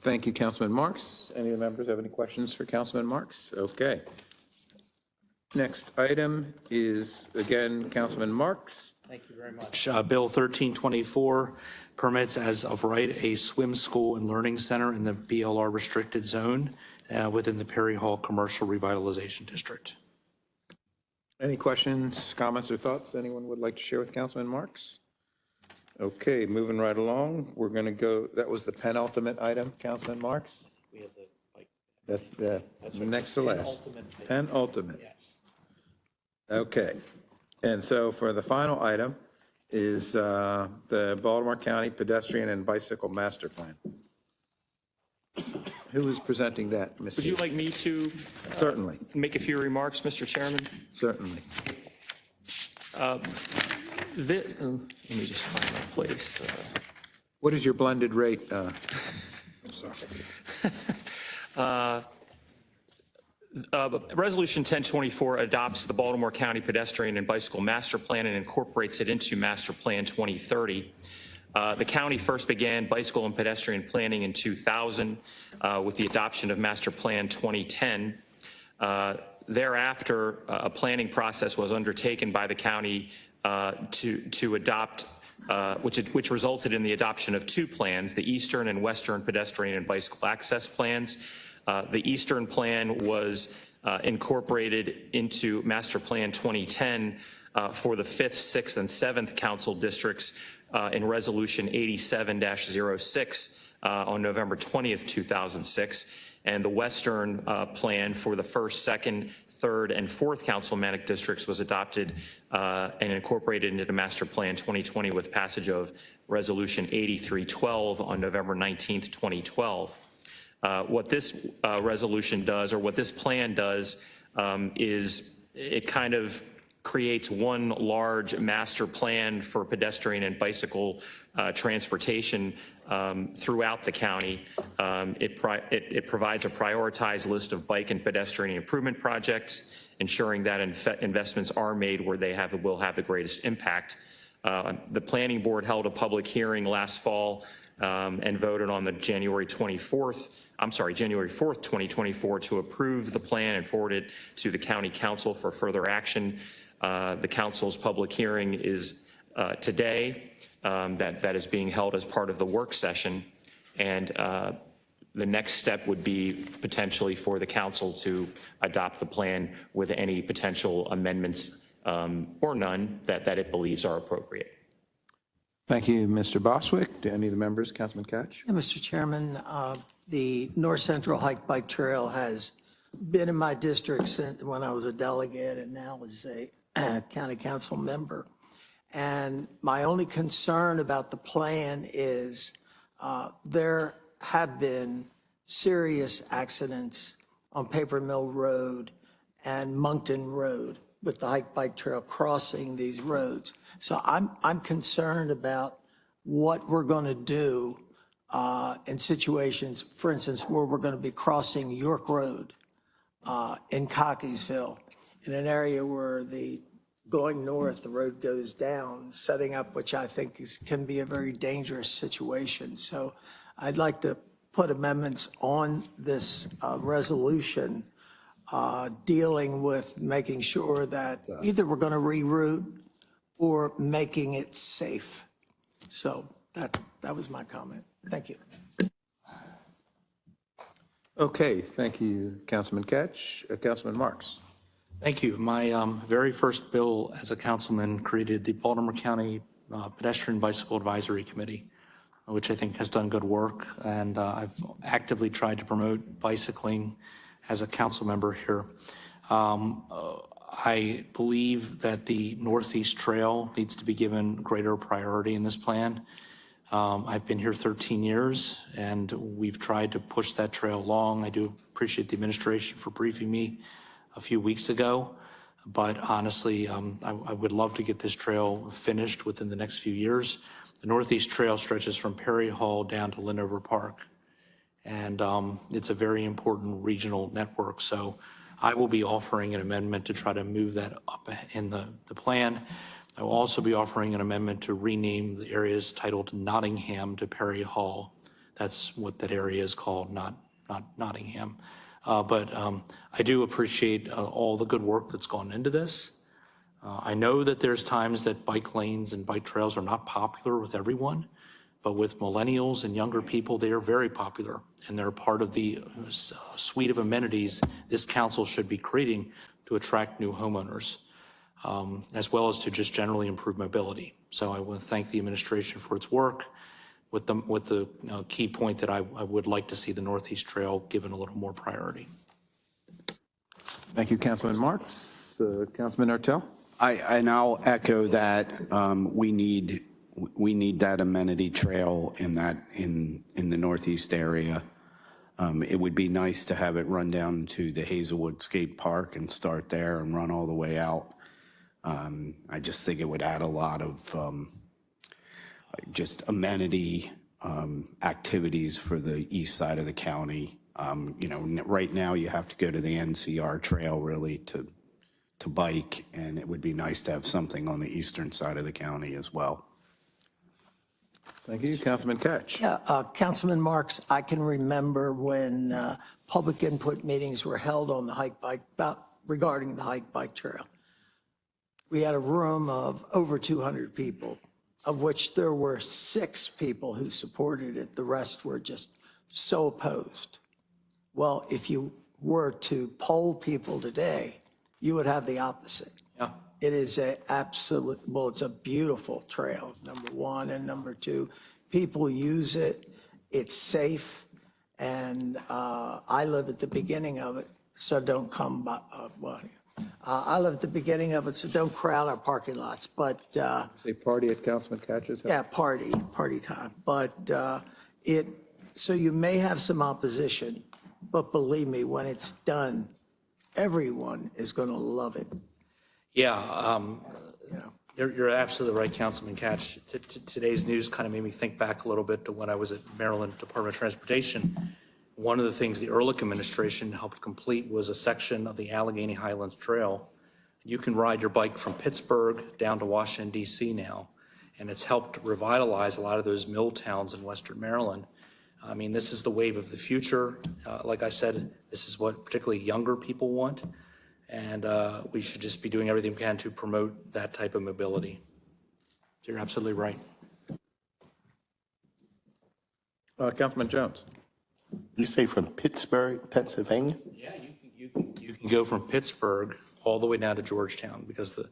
Thank you, Councilman Marks. Any of the members have any questions for Councilman Marks? Okay. Next item is, again, Councilman Marks. Thank you very much. Bill 1324 permits as of right a swim school and learning center in the BLR restricted zone within the Perry Hall Commercial Revitalization District. Any questions, comments, or thoughts anyone would like to share with Councilman Marks? Okay, moving right along. We're going to go, that was the penultimate item, Councilman Marks? We have the, That's the next to last. Penultimate. Yes. Okay. And so for the final item, is the Baltimore County Pedestrian and Bicycle Master Plan. Who is presenting that, Mr.? Would you like me to Certainly, make a few remarks, Mr. Chairman? certainly. Let me just find my place. What is your blended rate? I'm sorry. Resolution 1024 adopts the Baltimore County Pedestrian and Bicycle Master Plan and incorporates it into Master Plan 2030. The county first began bicycle and pedestrian planning in 2000 with the adoption of Master Plan 2010. Thereafter, a planning process was undertaken by the county to adopt, which resulted in the adoption of two plans, the Eastern and Western Pedestrian and Bicycle Access Plans. The Eastern Plan was incorporated into Master Plan 2010 for the 5th, 6th, and 7th council districts in Resolution 87-06 on November 20th, 2006. And the Western Plan for the 1st, 2nd, 3rd, and 4th councilmanic districts was adopted and incorporated into the Master Plan 2020 with passage of Resolution 8312 on November 19th, 2012. What this resolution does, or what this plan does, is it kind of creates one large master plan for pedestrian and bicycle transportation throughout the county. It provides a prioritized list of bike and pedestrian improvement projects, ensuring that investments are made where they will have the greatest impact. The planning board held a public hearing last fall and voted on the January 4th, 2024 to approve the plan and forward it to the county council for further action. The council's public hearing is today. That is being held as part of the work session. And the next step would be potentially for the council to adopt the plan with any potential amendments or none that it believes are appropriate. Thank you, Mr. Boswick. Do any of the members, Councilman Catch? Yeah, Mr. Chairman, the North Central Hike Bike Trail has been in my district since when I was a delegate and now as a county council member. And my only concern about the plan is there have been serious accidents on Paper Mill Road and Moncton Road with the hike bike trail crossing these roads. So I'm concerned about what we're going to do in situations, for instance, where we're going to be crossing York Road in Cockeysville, in an area where going north, the road goes down, setting up, which I think can be a very dangerous situation. So I'd like to put amendments on this resolution dealing with making sure that either we're going to reroute or making it safe. So that was my comment. Thank you. Okay, thank you, Councilman Catch. Councilman Marks. Thank you. My very first bill as a councilman created the Baltimore County Pedestrian Bicycle Advisory Committee, which I think has done good work. And I've actively tried to promote bicycling as a council member here. I believe that the Northeast Trail needs to be given greater priority in this plan. I've been here 13 years and we've tried to push that trail along. I do appreciate the administration for briefing me a few weeks ago, but honestly, I would love to get this trail finished within the next few years. The Northeast Trail stretches from Perry Hall down to Linover Park, and it's a very important regional network. So I will be offering an amendment to try to move that up in the plan. I will also be offering an amendment to rename the areas titled Nottingham to Perry Hall. That's what that area is called, not Nottingham. But I do appreciate all the good work that's gone into this. I know that there's times that bike lanes and bike trails are not popular with everyone, but with millennials and younger people, they are very popular, and they're part of the suite of amenities this council should be creating to attract new homeowners, as well as to just generally improve mobility. So I want to thank the administration for its work with the key point that I would like to see the Northeast Trail given a little more priority. Thank you, Councilman Marks. Councilman Artel. And I'll echo that. We need that amenity trail in the northeast area. It would be nice to have it run down to the Hazelwood Skate Park and start there and run all the way out. I just think it would add a lot of just amenity activities for the east side of the county. Right now you have to go to the NCR trail really to bike, and it would be nice to have something on the eastern side of the county as well. Thank you. Councilman Ketch. Yeah, Councilman Marks, I can remember when public input meetings were held on the regarding the hike bike trail. We had a room of over 200 people, of which there were 6 people who supported it. The rest were just so opposed. Well, if you were to poll people today, you would have the opposite. Yeah. It is it's a beautiful trail, number one, and number two, people use it, it's safe, and I live at the beginning of it, so don't come by, I live at the beginning of it, so don't crowd our parking lots, but. Say party at Councilman Ketch's house? Yeah, party time, but so you may have some opposition, but believe me, when it's done, everyone is going to love it. Yeah, you're absolutely right, Councilman Catch. Today's news kind of made me think back a little bit to when I was at Maryland Department of Transportation. One of the things the Ehrlich administration helped complete was a section of the Allegheny Highlands Trail. You can ride your bike from Pittsburgh down to Washington, D.C. now, and it's helped revitalize a lot of those mill towns in Western Maryland. I mean, this is the wave of the future. Like I said, this is what particularly younger people want. And we should just be doing everything we can to promote that type of mobility. So you're absolutely right. Councilman Jones. You say from Pittsburgh, Pennsylvania? Yeah, you can go from Pittsburgh all the way down to Georgetown because the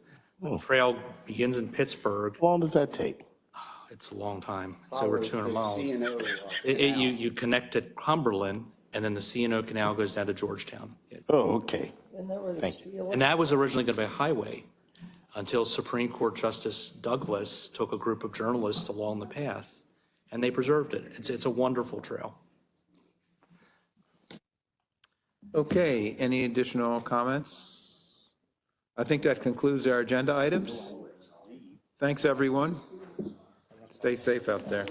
trail begins in Pittsburgh. How long does that take? It's a long time. It's over 200 miles. You connect at Cumberland, and then the C&O Canal goes down to Georgetown. Oh, okay. And that was originally going to be a highway until Supreme Court Justice Douglas took a group of journalists along the path, and they preserved it. It's a wonderful trail. Okay, any additional comments? I think that concludes our agenda items. Thanks, everyone. Stay safe out there.